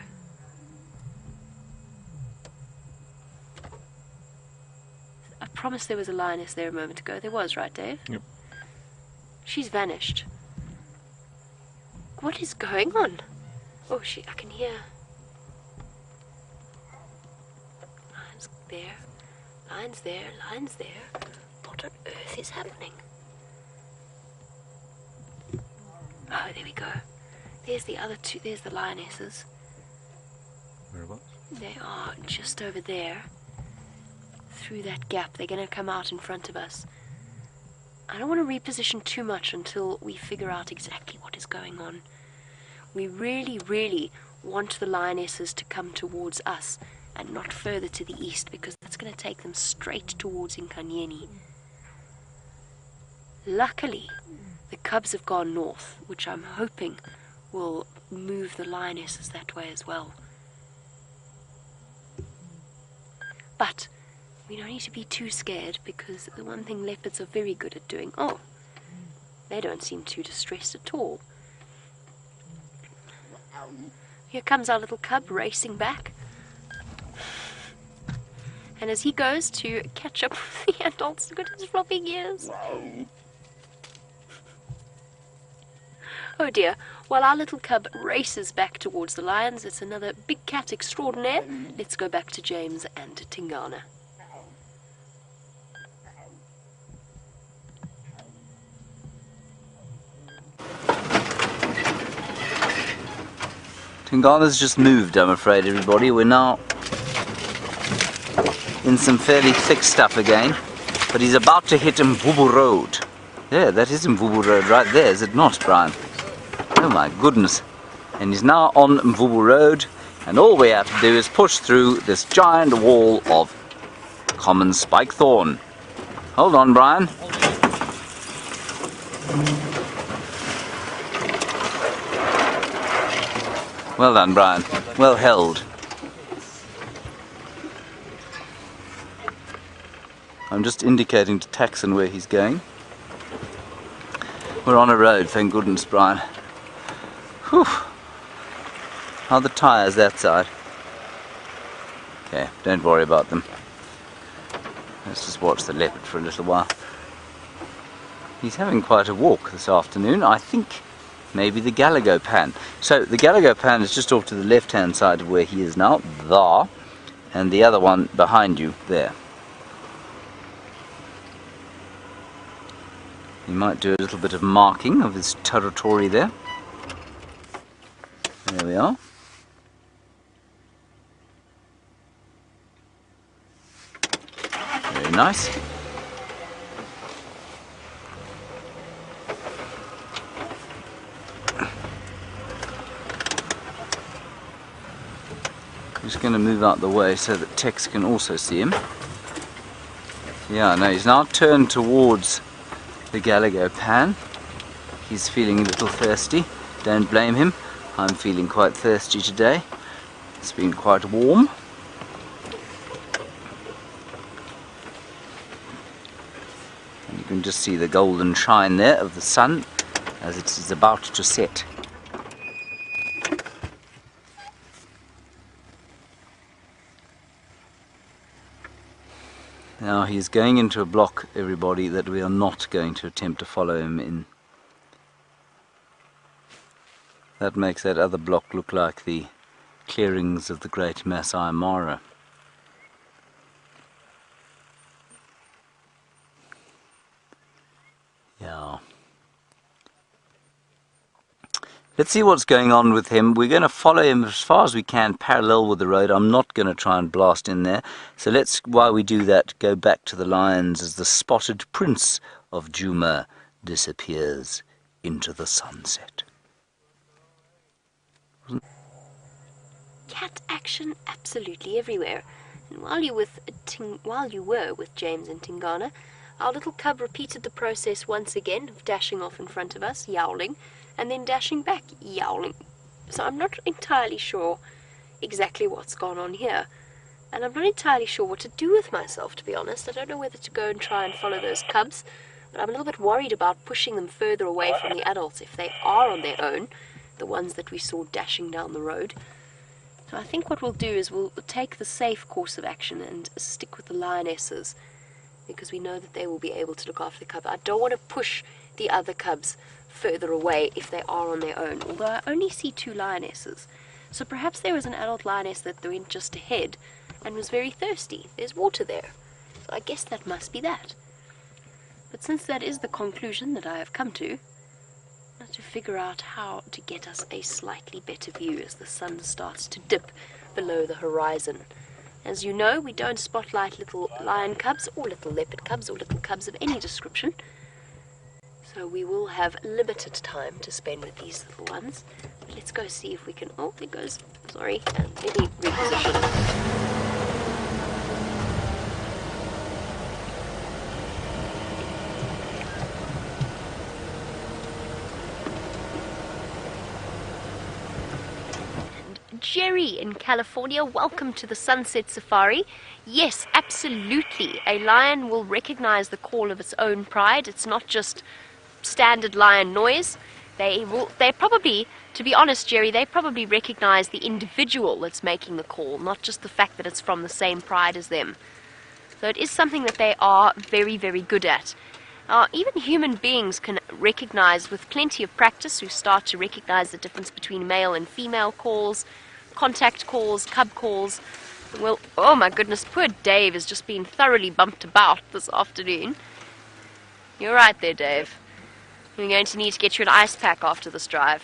I promised there was a lioness there a moment ago. There was, right, Dave? Yep. She's vanished. What is going on? Oh, I can hear. Lions there. Lions there. Lions there. What on earth is happening? Oh, there we go. There's the other two. There's the lionesses. Whereabouts? They are just over there. Through that gap. They're going to come out in front of us. I don't want to reposition too much until we figure out exactly what is going on. We really, really want the lionesses to come towards us and not further to the east, because that's going to take them straight towards Inkanyeni. Luckily, the cubs have gone north, which I'm hoping will move the lionesses that way as well. But we don't need to be too scared, because the one thing leopards are very good at doing... Oh, they don't seem too distressed at all. Here comes our little cub racing back. And as he goes to catch up with the adults, look at his floppy ears. Oh dear. While our little cub races back towards the lions, it's another big cat extraordinaire. Let's go back to James and to Tingana. Tingana's just moved, I'm afraid, everybody. We're now in some fairly thick stuff again, but he's about to hit Mvubu Road. Yeah, that is Mvubu Road right there, is it not, Brian? Oh my goodness. And he's now on Mvubu Road, and all we have to do is push through this giant wall of common spike thorn. Hold on, Brian. Well done, Brian. Well held. I'm just indicating to Taxon where he's going. We're on a road, thank goodness, Brian. Whew. How are the tyres that side? Okay, don't worry about them. Let's just watch the leopard for a little while. He's having quite a walk this afternoon. I think maybe the Galago Pan. So the Galago Pan is just off to the left hand side of where he is now, there, and the other one behind you there. He might do a little bit of marking of his territory there. There we are. Very nice. I'm just going to move out the way so that Tex can also see him. Yeah, no, he's now turned towards the Galago Pan. He's feeling a little thirsty. Don't blame him. I'm feeling quite thirsty today. It's been quite warm. And you can just see the golden shine there of the sun as it is about to set. Now he's going into a block, everybody, that we are not going to attempt to follow him in. That makes that other block look like the clearings of the Great Masai Mara. Yeah. Let's see what's going on with him. We're going to follow him as far as we can, parallel with the road. I'm not going to try and blast in there. So let's, while we do that, go back to the lions as the spotted prince of Djuma disappears into the sunset. Cat action absolutely everywhere. And while you were with James and Tingana, our little cub repeated the process once again of dashing off in front of us, yowling, and then dashing back, yowling. So I'm not entirely sure exactly what's gone on here. And I'm not entirely sure what to do with myself, to be honest. I don't know whether to go and try and follow those cubs, but I'm a little bit worried about pushing them further away from the adults if they are on their own, the ones that we saw dashing down the road. So I think what we'll do is we'll take the safe course of action and stick with the lionesses, because we know that they will be able to look after the cub. I don't want to push the other cubs further away if they are on their own, although I only see 2 lionesses. So perhaps there was an adult lioness that went just ahead and was very thirsty. There's water there. So I guess that must be that. But since that is the conclusion that I have come to, I have to figure out how to get us a slightly better view as the sun starts to dip below the horizon. As you know, we don't spotlight little lion cubs or little leopard cubs or little cubs of any description. So we will have limited time to spend with these little ones. But let's go see if we can... Oh, there goes... Sorry. Let me reposition. Jerry in California, welcome to the Sunset Safari. Yes, absolutely. A lion will recognize the call of its own pride. It's not just standard lion noise. They probably, to be honest, Jerry, they probably recognize the individual that's making the call, not just the fact that it's from the same pride as them. So it is something that they are very, very good at. Even human beings can recognize, with plenty of practice, who start to recognize the difference between male and female calls, contact calls, cub calls. Well, oh my goodness, poor Dave has just been thoroughly bumped about this afternoon. You're right there, Dave. We're going to need to get you an ice pack after this drive.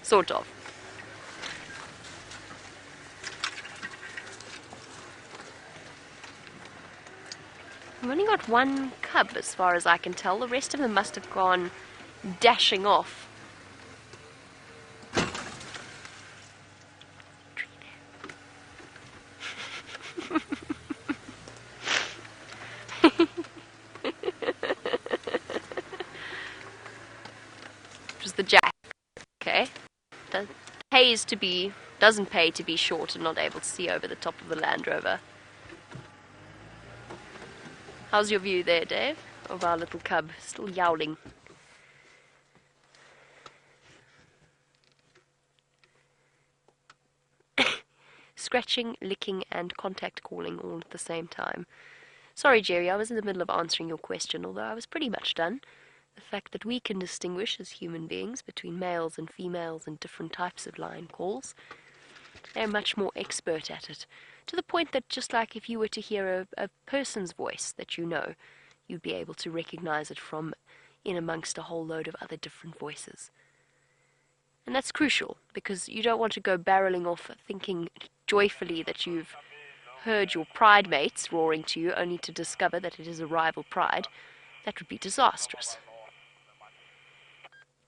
Sort of. I've only got one cub as far as I can tell. The rest of them must have gone dashing off. Just the jack. Okay. Doesn't pay to be short and not able to see over the top of the Land Rover. How's your view there, Dave, of our little cub still yowling? Scratching, licking and contact calling all at the same time. Sorry, Jerry, I was in the middle of answering your question, although I was pretty much done. The fact that we can distinguish as human beings between males and females and different types of line calls. They're much more expert at it, to the point that just like if you were to hear a person's voice that you know, you'd be able to recognize it from in amongst a whole load of other different voices. And that's crucial, because you don't want to go barreling off thinking joyfully that you've heard your pride mates roaring to you only to discover that it is a rival pride. That would be disastrous.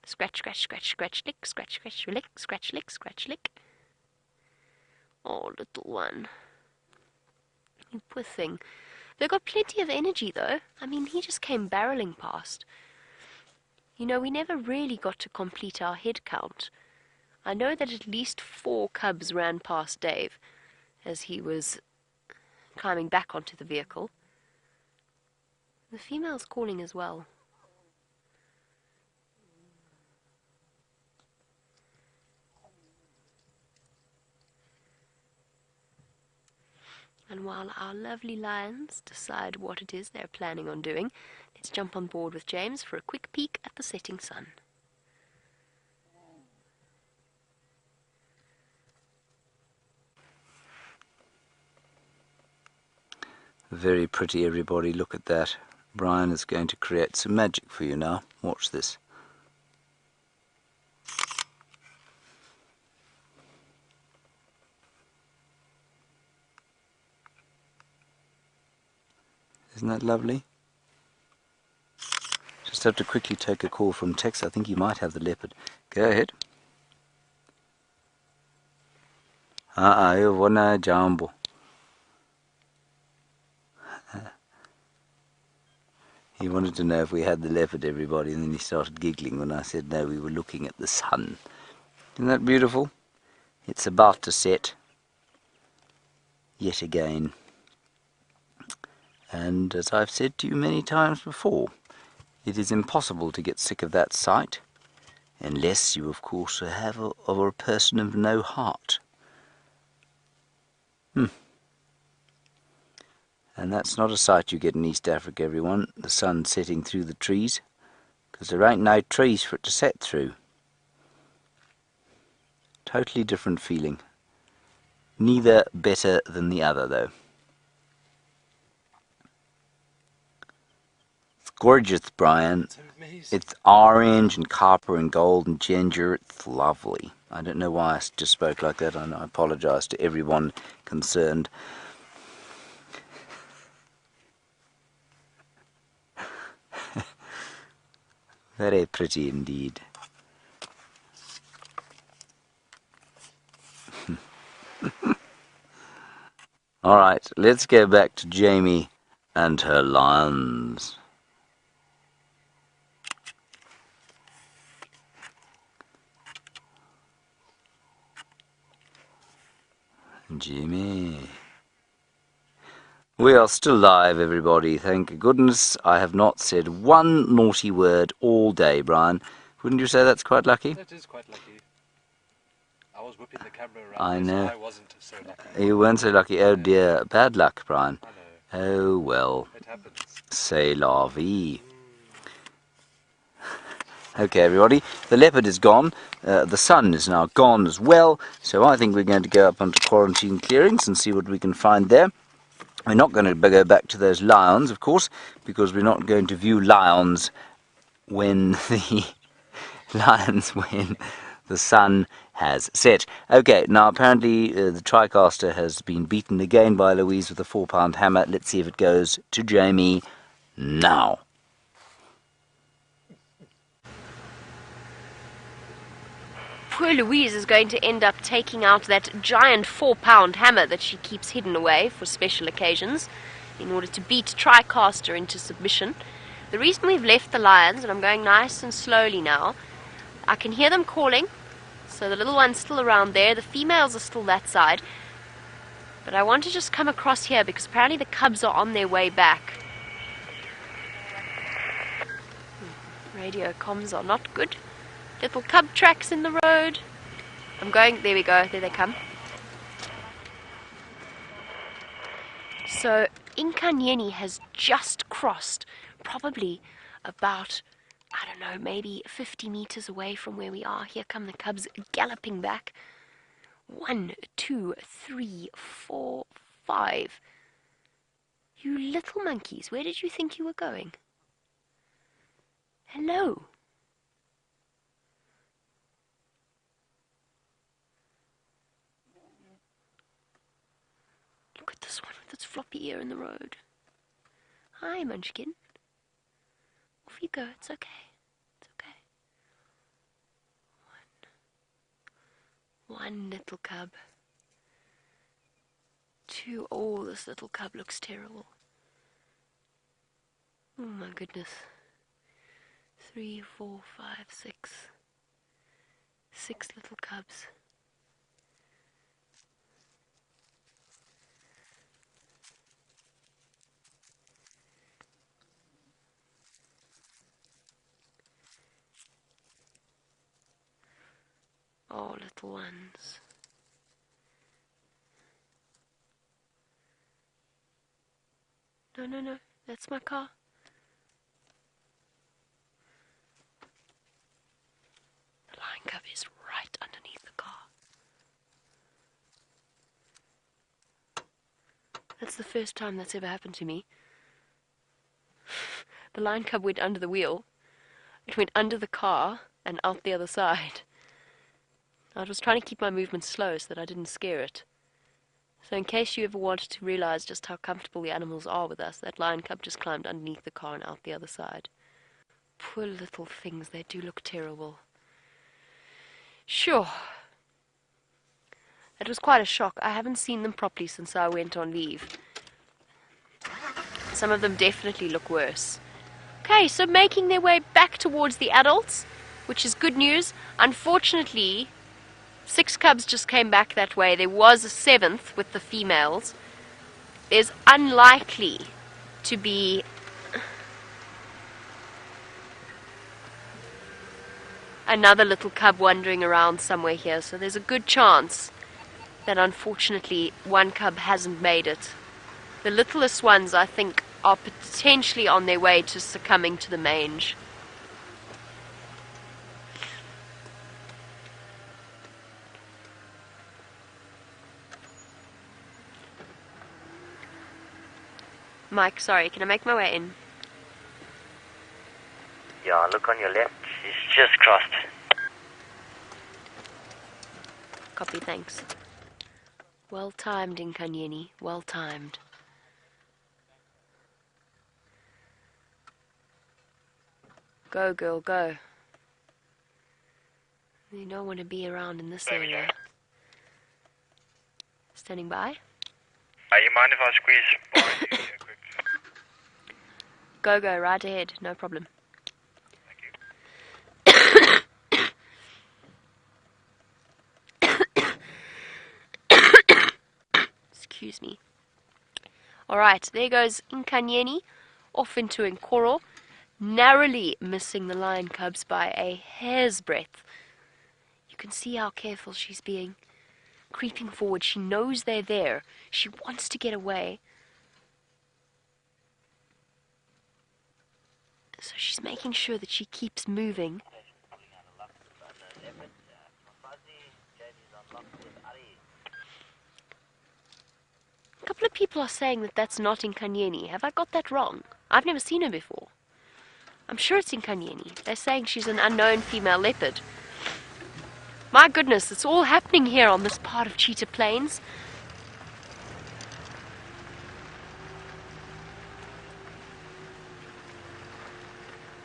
Scratch, scratch, scratch, scratch, lick, scratch, scratch, lick, scratch, lick, scratch, lick. Oh, little one. You poor thing. They've got plenty of energy, though. I mean, he just came barreling past. You know, we never really got to complete our head count. I know that at least 4 cubs ran past Dave as he was climbing back onto the vehicle. The female's calling as well. And while our lovely lions decide what it is they're planning on doing, let's jump on board with James for a quick peek at the setting sun. Very pretty, everybody. Look at that. Brian is going to create some magic for you now. Watch this. Isn't that lovely? Just have to quickly take a call from Tex. I think he might have the leopard. Go ahead. Wana jambo. He wanted to know if we had the leopard, everybody, and then he started giggling when I said no, we were looking at the sun. Isn't that beautiful? It's about to set yet again. And as I've said to you many times before, it is impossible to get sick of that sight, unless you, of course, are a person of no heart. And that's not a sight you get in East Africa, everyone, the sun setting through the trees, because there ain't no trees for it to set through. Totally different feeling. Neither better than the other, though. It's gorgeous, Brian. It's amazing. It's orange and copper and gold and ginger. It's lovely. I don't know why I just spoke like that, and I apologize to everyone concerned. Very pretty indeed. Alright, let's go back to Jamie and her lions. Jimmy. We are still live, everybody. Thank goodness I have not said one naughty word all day, Brian. Wouldn't you say that's quite lucky? That is quite lucky. I was whipping the camera around. I know. So I wasn't so lucky. You weren't so lucky. Oh dear. Bad luck, Brian. I know. Oh well. It happens. C'est la vie. Okay, everybody. The leopard is gone. The sun is now gone as well. So I think we're going to go up onto quarantine clearings and see what we can find there. We're not going to go back to those lions, of course, because we're not going to view lions when the The sun has set. Okay, now apparently the TriCaster has been beaten again by Louise with a 4-pound hammer. Let's see if it goes to Jamie now. Poor Louise is going to end up taking out that giant 4-pound hammer that she keeps hidden away for special occasions in order to beat TriCaster into submission. The reason we've left the lions, and I'm going nice and slowly now, I can hear them calling, so the little one's still around there, the females are still that side, but I want to just come across here because apparently the cubs are on their way back. Radio comms are not good. Little cub tracks in the road. I'm going, there we go, there they come. So Inkanyeni has just crossed, probably about, I don't know, maybe 50 meters away from where we are. Here come the cubs galloping back. 1, 2, 3, 4, 5. You little monkeys, where did you think you were going? Hello. Look at this one with its floppy ear in the road. Hi, Munchkin. Off you go, it's okay. It's okay. One little cub. 2, oh, this little cub looks terrible. Oh my goodness. 3, 4, 5, 6. 6 little cubs. Oh, little ones. No, no, no. That's my car. The lion cub is right underneath the car. That's the first time that's ever happened to me. The lion cub went under the wheel. It went under the car and out the other side. I was trying to keep my movements slow so that I didn't scare it. So in case you ever wanted to realize just how comfortable the animals are with us, that lion cub just climbed underneath the car and out the other side. Poor little things, they do look terrible. Sure. It was quite a shock. I haven't seen them properly since I went on leave. Some of them definitely look worse. Okay, so making their way back towards the adults, which is good news. Unfortunately, 6 cubs just came back that way. There was a 7th with the females. There's unlikely to be another little cub wandering around somewhere here, so there's a good chance that unfortunately one cub hasn't made it. The littlest ones, I think, are potentially on their way to succumbing to the mange. Mike, sorry, can I make my way in? Yeah, look on your left. She's just crossed. Copy, thanks. Well timed, Inkanyeni. Well timed. Go, girl, go. You don't want to be around in this area. Standing by? You mind if I squeeze behind you here quick? Go, go, right ahead. No problem. Excuse me. Alright, there goes Inkanyeni off into Nkoro, narrowly missing the lion cubs by a hair's breadth. You can see how careful she's being. Creeping forward, she knows they're there. She wants to get away. So she's making sure that she keeps moving. A couple of people are saying that that's not Inkanyeni. Have I got that wrong? I've never seen her before. I'm sure it's Inkanyeni. They're saying she's an unknown female leopard. My goodness, it's all happening here on this part of Cheetah Plains.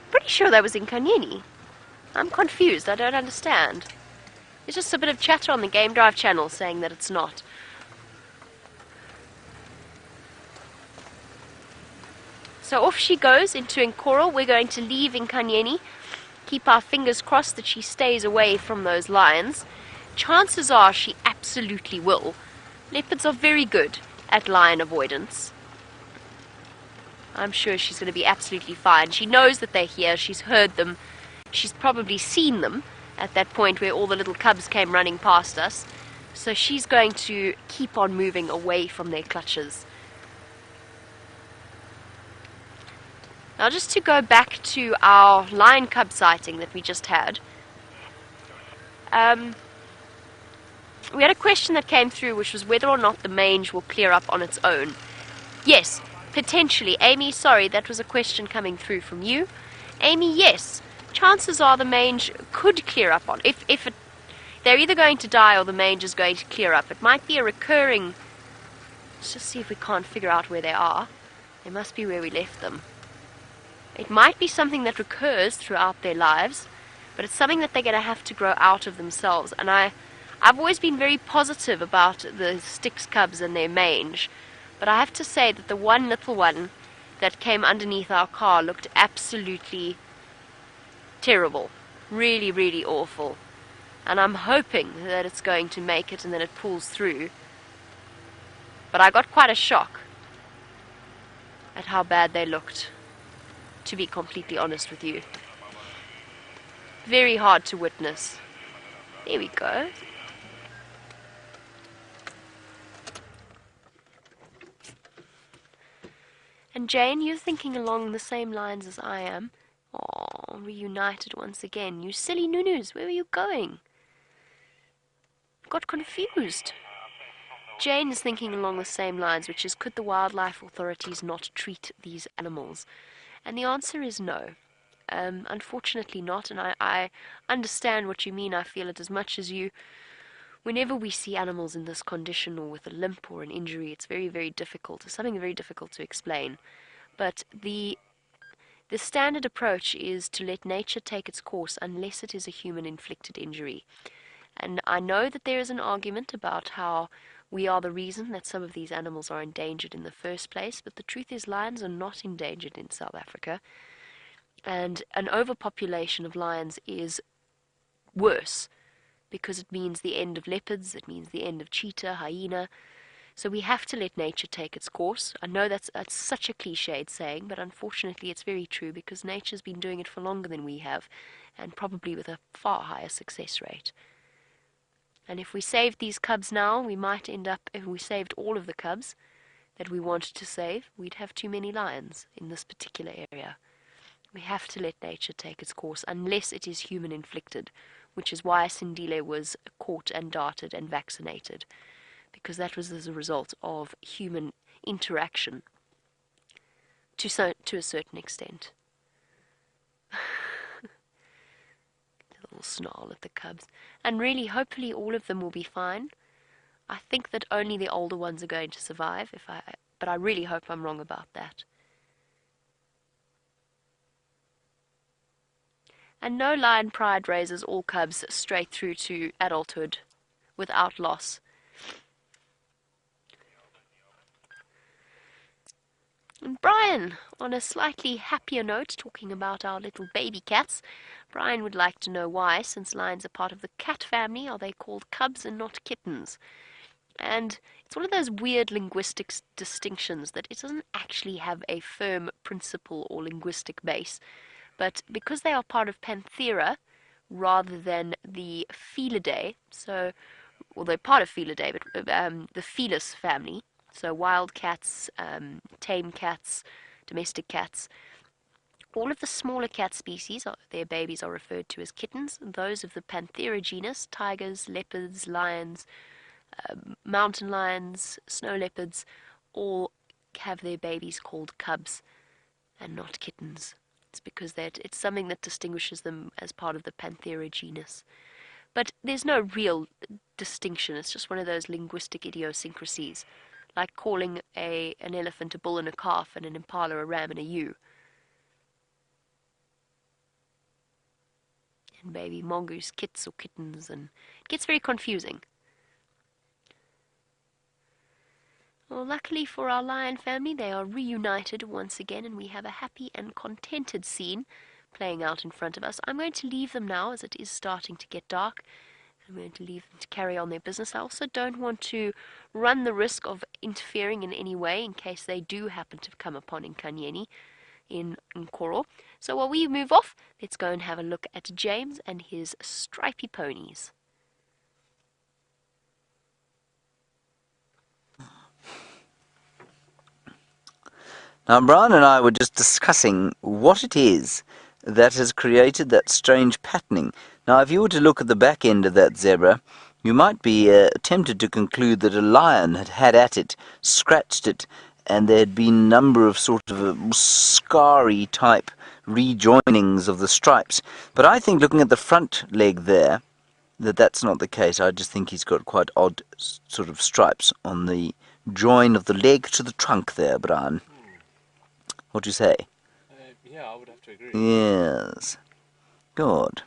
Pretty sure that was Inkanyeni. I'm confused, I don't understand. There's just a bit of chatter on the Game Drive channel saying that it's not. So off she goes into Nkoro. We're going to leave Inkanyeni. Keep our fingers crossed that she stays away from those lions. Chances are she absolutely will. Leopards are very good at lion avoidance. I'm sure she's going to be absolutely fine. She knows that they're here. She's heard them. She's probably seen them at that point where all the little cubs came running past us. So she's going to keep on moving away from their clutches. Now, just to go back to our lion cub sighting that we just had, we had a question that came through, which was whether or not the mange will clear up on its own. Yes, potentially. Amy, sorry, that was a question coming through from you. Amy, yes. Chances are the mange could clear up on. They're either going to die or the mange is going to clear up. It might be a recurring. Let's just see if we can't figure out where they are. They must be where we left them. It might be something that recurs throughout their lives, but it's something that they're going to have to grow out of themselves. And I've always been very positive about the Styx cubs and their mange, but I have to say that the one little one that came underneath our car looked absolutely terrible. Really, really awful. And I'm hoping that it's going to make it and that it pulls through. But I got quite a shock at how bad they looked, to be completely honest with you. Very hard to witness. There we go. And Jane, you're thinking along the same lines as I am. Oh, reunited once again. You silly nunus, where were you going? Got confused. Jane is thinking along the same lines, which is, could the wildlife authorities not treat these animals? And the answer is no. Unfortunately not, and I understand what you mean. I feel it as much as you. Whenever we see animals in this condition or with a limp or an injury, it's very, very difficult. It's something very difficult to explain. But the standard approach is to let nature take its course unless it is a human-inflicted injury. And I know that there is an argument about how we are the reason that some of these animals are endangered in the first place, but the truth is lions are not endangered in South Africa. And an overpopulation of lions is worse, because it means the end of leopards, it means the end of cheetah, hyena. So we have to let nature take its course. I know that's such a cliched saying, but unfortunately it's very true, because nature's been doing it for longer than we have, and probably with a far higher success rate. And if we saved these cubs now, we might end up, if we saved all of the cubs that we wanted to save, we'd have too many lions in this particular area. We have to let nature take its course, unless it is human-inflicted, which is why Sindile was caught and darted and vaccinated, because that was as a result of human interaction to a certain extent. Little snarl at the cubs. And really, hopefully all of them will be fine. I think that only the older ones are going to survive, but I really hope I'm wrong about that. And no lion pride raises all cubs straight through to adulthood without loss. And Brian, on a slightly happier note, talking about our little baby cats, Brian would like to know why, since lions are part of the cat family, are they called cubs and not kittens? And it's one of those weird linguistic distinctions that it doesn't actually have a firm principle or linguistic base. But because they are part of Panthera rather than the Felidae, well, they're part of Felidae, but the Felis family, so wild cats, tame cats, domestic cats, all of the smaller cat species, their babies are referred to as kittens. Those of the Panthera genus, tigers, leopards, lions, mountain lions, snow leopards, all have their babies called cubs and not kittens. It's because it's something that distinguishes them as part of the Panthera genus. but there's no real distinction. It's just one of those linguistic idiosyncrasies, like calling an elephant a bull and a calf and an impala a ram and a ewe. And baby mongoose kits or kittens, and it gets very confusing. Well, luckily for our lion family, they are reunited once again, and we have a happy and contented scene playing out in front of us. I'm going to leave them now, as it is starting to get dark. I'm going to leave them to carry on their business. I also don't want to run the risk of interfering in any way in case they do happen to come upon Inkanyeni in Nkoro. So while we move off, let's go and have a look at James and his stripy ponies. Now, Brian and I were just discussing what it is that has created that strange patterning. Now, if you were to look at the back end of that zebra, you might be tempted to conclude that a lion had had at it, scratched it, and there had been a number of sort of scarry type rejoinings of the stripes. But I think, looking at the front leg there, that's not the case. I just think he's got quite odd sort of stripes on the join of the leg to the trunk there, Brian. What do you say? Yeah, I would have to agree. Yes. Good.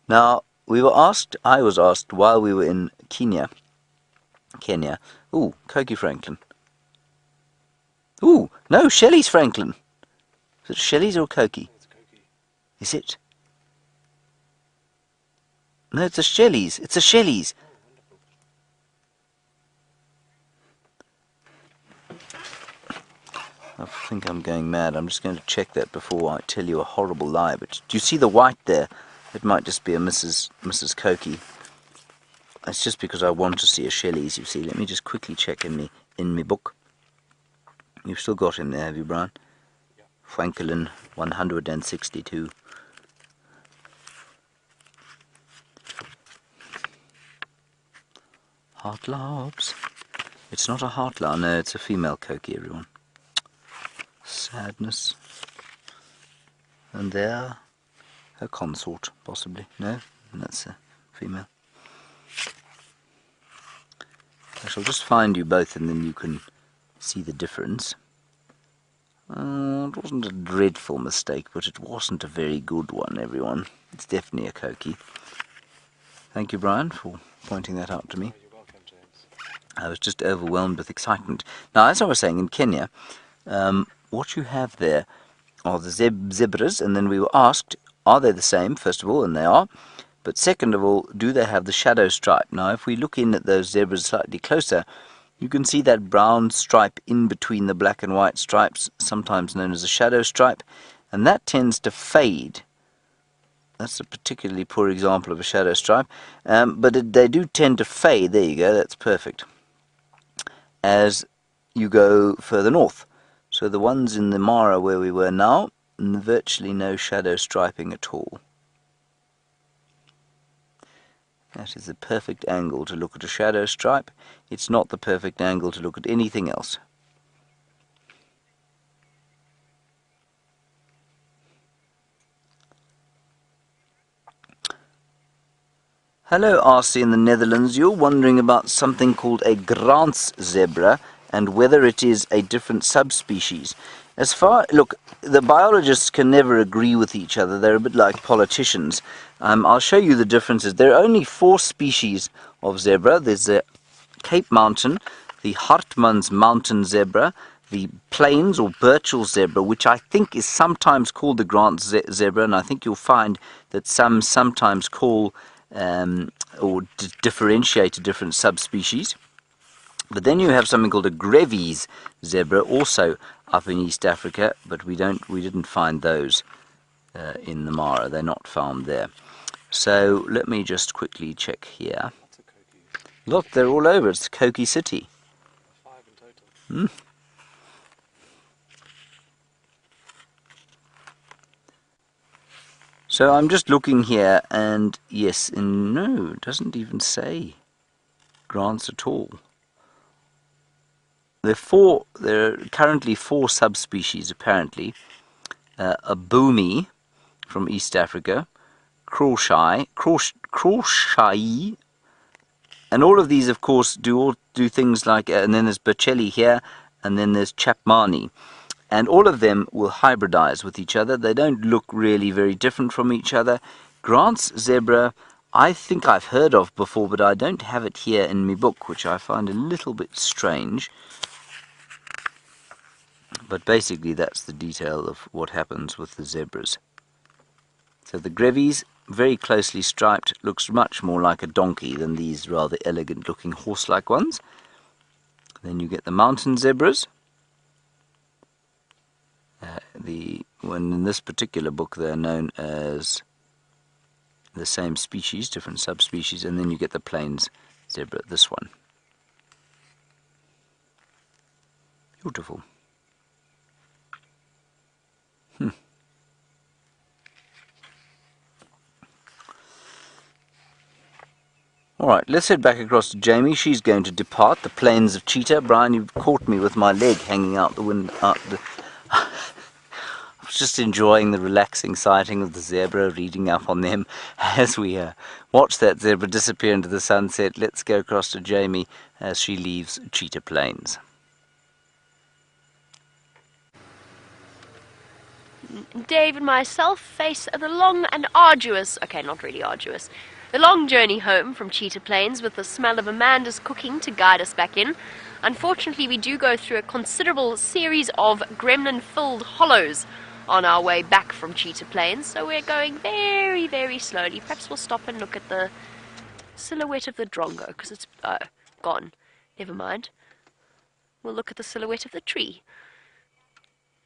Now, I was asked while we were in Kenya. Ooh, Koki Franklin. Ooh, no, Shelley's Franklin. Is it Shelley's or Koki? It's Koki. Is it? No, it's a Shelley's. It's a Shelley's. I think I'm going mad. I'm just going to check that before I tell you a horrible lie. But do you see the white there? It might just be a Mrs. Koki. It's just because I want to see a Shelley's, you see. Let me just quickly check in me book. You've still got him there, have you, Brian? Yeah. Franklin 162. Heart lobs. It's not a heart lob. No, it's a female Koki, everyone. Sadness. And there, her consort, possibly. No, that's a female. I shall just find you both and then you can see the difference. It wasn't a dreadful mistake, but it wasn't a very good one, everyone. It's definitely a Koki. Thank you, Brian, for pointing that out to me. You're welcome, James. I was just overwhelmed with excitement. Now, as I was saying, in Kenya, what you have there are the zebras, and then we were asked, are they the same, first of all, and they are. But second of all, do they have the shadow stripe? Now, if we look in at those zebras slightly closer, you can see that brown stripe in between the black and white stripes, sometimes known as a shadow stripe, and that tends to fade. That's a particularly poor example of a shadow stripe, but they do tend to fade. There you go, that's perfect. As you go further north. So the ones in the Mara where we were now, virtually no shadow striping at all. That is the perfect angle to look at a shadow stripe. It's not the perfect angle to look at anything else. Hello, RC in the Netherlands. You're wondering about something called a Grants zebra and whether it is a different subspecies. Look, the biologists can never agree with each other. They're a bit like politicians. I'll show you the differences. There are only 4 species of zebra. There's the Cape Mountain, the Hartmann's Mountain zebra, the Plains or Birchall zebra, which I think is sometimes called the Grant zebra, and I think you'll find that some sometimes call or differentiate a different subspecies. But then you have something called a Grevy's zebra, also up in East Africa, but we didn't find those in the Mara. They're not found there. So let me just quickly check here. Look, they're all over. It's Koki City. 5 in total. So I'm just looking here, and yes, no, it doesn't even say Grants at all. There are currently 4 subspecies, apparently. A Boomy, from East Africa, Crawshay, and all of these, of course, do things like, and then there's Burchelli here, and then there's Chapmani. And all of them will hybridize with each other. They don't look really very different from each other. Grant's zebra, I think I've heard of before, but I don't have it here in my book, which I find a little bit strange. But basically that's the detail of what happens with the zebras. So the Grevy's, very closely striped, looks much more like a donkey than these rather elegant looking horse-like ones. Then you get the mountain zebras. When in this particular book they're known as the same species, different subspecies, and then you get the plains zebra, this one. Beautiful. Alright, let's head back across to Jamie. She's going to depart the plains of Cheetah. Brian, you've caught me with my leg hanging out the window. I was just enjoying the relaxing sighting of the zebra, reading up on them as we watch that zebra disappear into the sunset. Let's go across to Jamie as she leaves Cheetah Plains. Dave and myself face the long and arduous, okay, not really arduous, the long journey home from Cheetah Plains with the smell of Amanda's cooking to guide us back in. Unfortunately, we do go through a considerable series of gremlin-filled hollows on our way back from Cheetah Plains, so we're going very, very slowly. Perhaps we'll stop and look at the silhouette of the drongo, because it's gone. Never mind. We'll look at the silhouette of the tree.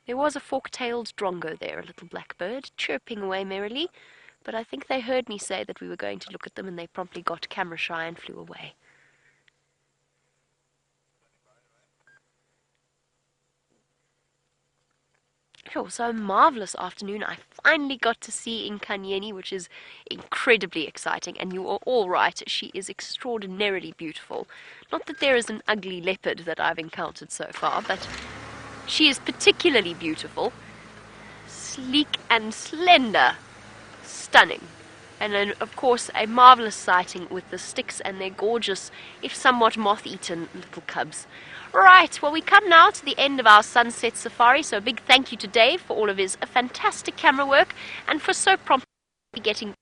There was a fork-tailed drongo there, a little blackbird, chirping away merrily, but I think they heard me say that we were going to look at them and they promptly got camera shy and flew away. It was a marvellous afternoon. I finally got to see Inkanyeni, which is incredibly exciting, and you are all right, she is extraordinarily beautiful. Not that there is an ugly leopard that I've encountered so far, but she is particularly beautiful, sleek and slender, stunning. And then, of course, a marvellous sighting with the Styx and their gorgeous, if somewhat moth-eaten, little cubs. Right, well, we come now to the end of our sunset safari, so a big thank you to Dave for all of his fantastic camera work and for so promptly getting.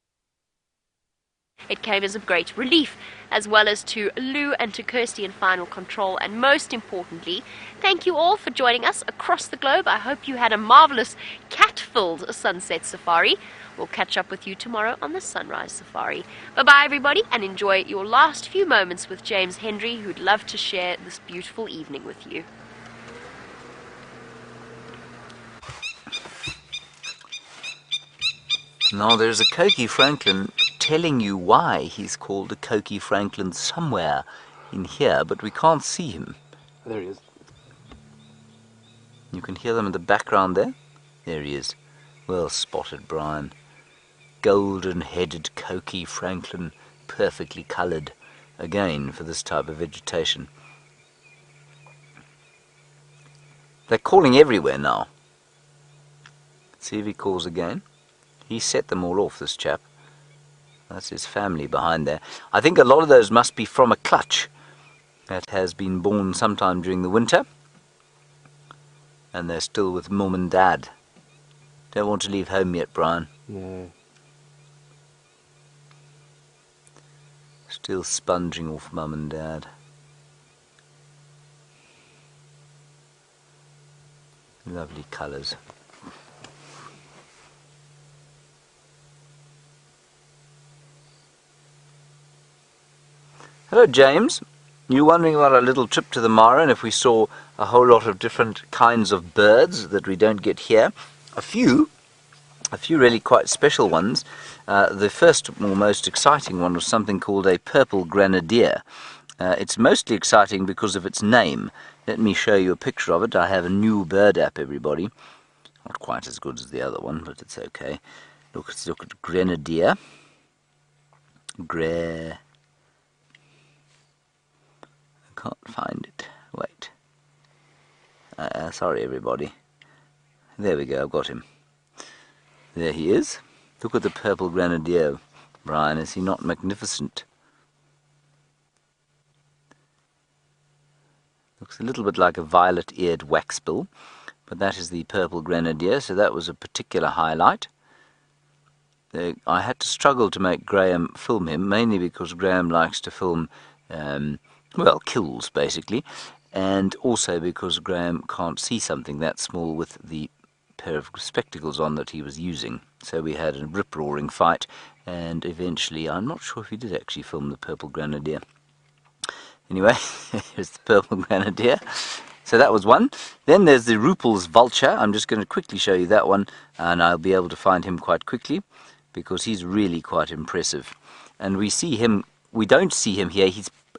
It came as a great relief, as well as to Lou and to Kirsty in Final Control, and most importantly, thank you all for joining us across the globe. I hope you had a marvellous cat-filled sunset safari. We'll catch up with you tomorrow on the sunrise safari. Bye-bye, everybody, and enjoy your last few moments with James Hendry, who'd love to share this beautiful evening with you. Now there's a Cokie Franklin telling you why he's called a Cokie Franklin somewhere in here, but we can't see him. There he is. You can hear them in the background there. There he is. Well spotted, Brian. Golden-headed Cokie Franklin, perfectly coloured, again for this type of vegetation. They're calling everywhere now. See if he calls again. He set them all off, this chap. That's his family behind there. I think a lot of those must be from a clutch that has been born sometime during the winter. And they're still with mum and dad. Don't want to leave home yet, Brian. No. Still sponging off mum and dad. Lovely colours. Hello, James. You wondering about our little trip to the Mara and if we saw a whole lot of different kinds of birds that we don't get here? A few really quite special ones. The first or most exciting one was something called a purple grenadier. It's mostly exciting because of its name. Let me show you a picture of it. I have a new bird app, everybody. Not quite as good as the other one, but it's okay. Look at grenadier. I can't find it. Wait. Sorry, everybody. There we go, I've got him. There he is. Look at the purple grenadier, Brian. Is he not magnificent? Looks a little bit like a violet-eared waxbill, but that is the purple grenadier, so that was a particular highlight. I had to struggle to make Graham film him, mainly because Graham likes to film, well, kills, basically, and also because Graham can't see something that small with the pair of spectacles on that he was using. So we had a rip-roaring fight, and eventually, I'm not sure if he did actually film the purple grenadier. Anyway, here's the purple grenadier. So that was one. Then there's the Rupel's vulture. I'm just going to quickly show you that one, and I'll be able to find him quite quickly, because he's really quite impressive. And we see him, we don't see him here.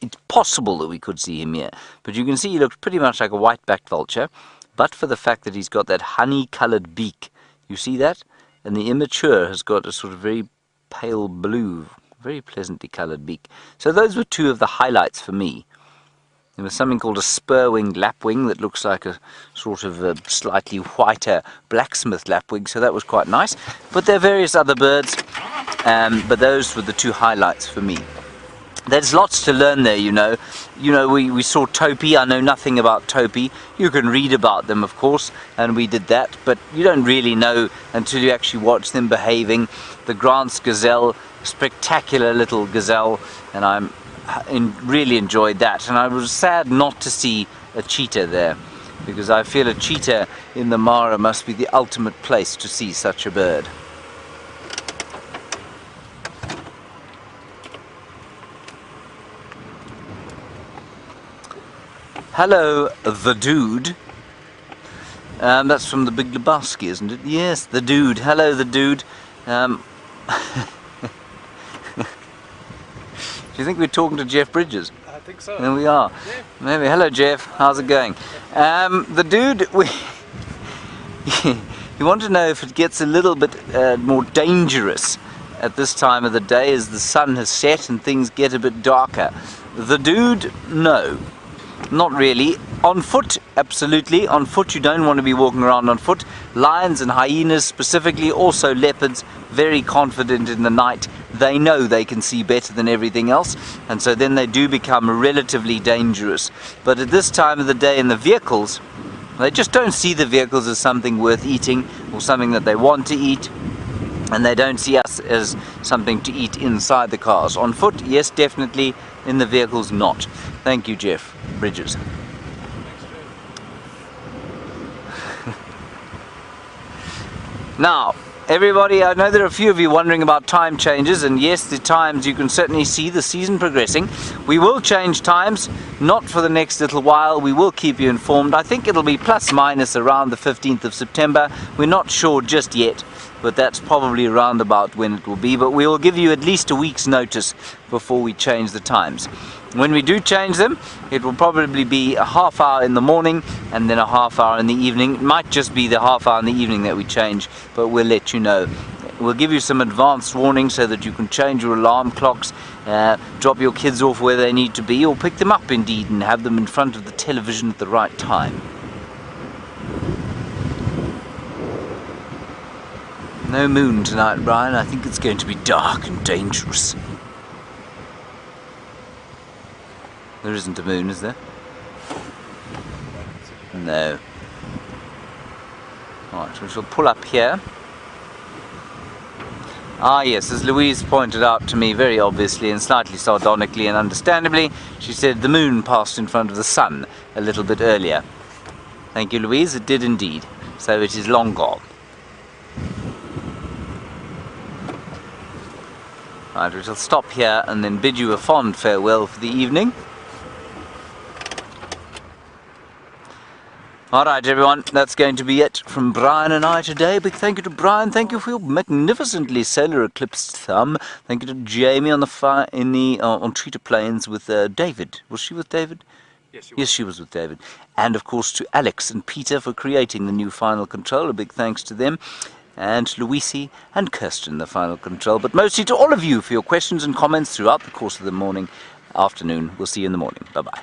It's possible that we could see him here, but you can see he looks pretty much like a white-backed vulture, but for the fact that he's got that honey-coloured beak. You see that? And the immature has got a sort of very pale blue, very pleasantly coloured beak. So those were two of the highlights for me. There was something called a spur-winged lapwing that looks like a sort of a slightly whiter blacksmith lapwing, so that was quite nice. But there are various other birds, but those were the two highlights for me. There's lots to learn there, you know. We saw topee. I know nothing about topee. You can read about them, of course, and we did that, but you don't really know until you actually watch them behaving. The Grant's gazelle, spectacular little gazelle, and I really enjoyed that. And I was sad not to see a cheetah there, because I feel a cheetah in the Mara must be the ultimate place to see such a bird. Hello, the dude. That's from the Big Lebowski, isn't it? Yes, the dude. Hello, the dude. Do you think we're talking to Jeff Bridges? I think so. There we are. Yeah. Maybe. Hello, Jeff. How's it going? The dude, you want to know if it gets a little bit more dangerous at this time of the day as the sun has set and things get a bit darker. The dude, no. Not really. On foot, absolutely. On foot, you don't want to be walking around on foot. Lions and hyenas specifically, also leopards, very confident in the night. They know they can see better than everything else, and so then they do become relatively dangerous. But at this time of the day in the vehicles, they just don't see the vehicles as something worth eating or something that they want to eat, and they don't see us as something to eat inside the cars. On foot, yes, definitely. In the vehicles, not. Thank you, Jeff Bridges. Now, everybody, I know there are a few of you wondering about time changes, and yes, the times, you can certainly see the season progressing. We will change times, not for the next little while. We will keep you informed. I think it'll be plus minus around the 15th of September. We're not sure just yet, but that's probably around about when it will be. But we will give you at least a week's notice before we change the times. When we do change them, it will probably be a half hour in the morning and then a half hour in the evening. It might just be the half hour in the evening that we change, but we'll let you know. We'll give you some advance warning so that you can change your alarm clocks, drop your kids off where they need to be, or pick them up indeed and have them in front of the television at the right time. No moon tonight, Brian. I think it's going to be dark and dangerous. There isn't a moon, is there? No. Right, we shall pull up here. Ah yes, as Louise pointed out to me very obviously and slightly sardonically and understandably, she said the moon passed in front of the sun a little bit earlier. Thank you, Louise, it did indeed. So it is long gone. Right, we shall stop here and then bid you a fond farewell for the evening. Alright everyone, that's going to be it from Brian and I today. Big thank you to Brian, thank you for your magnificently solar eclipsed thumb. Thank you to Jamie on the on Cheetah Plains with David. Was she with David? Yes, she was with David. And of course to Alex and Peter for creating the new final control. A big thanks to them. And Louisi and Kirsten, the final control. But mostly to all of you for your questions and comments throughout the course of the morning, afternoon. We'll see you in the morning. Bye-bye.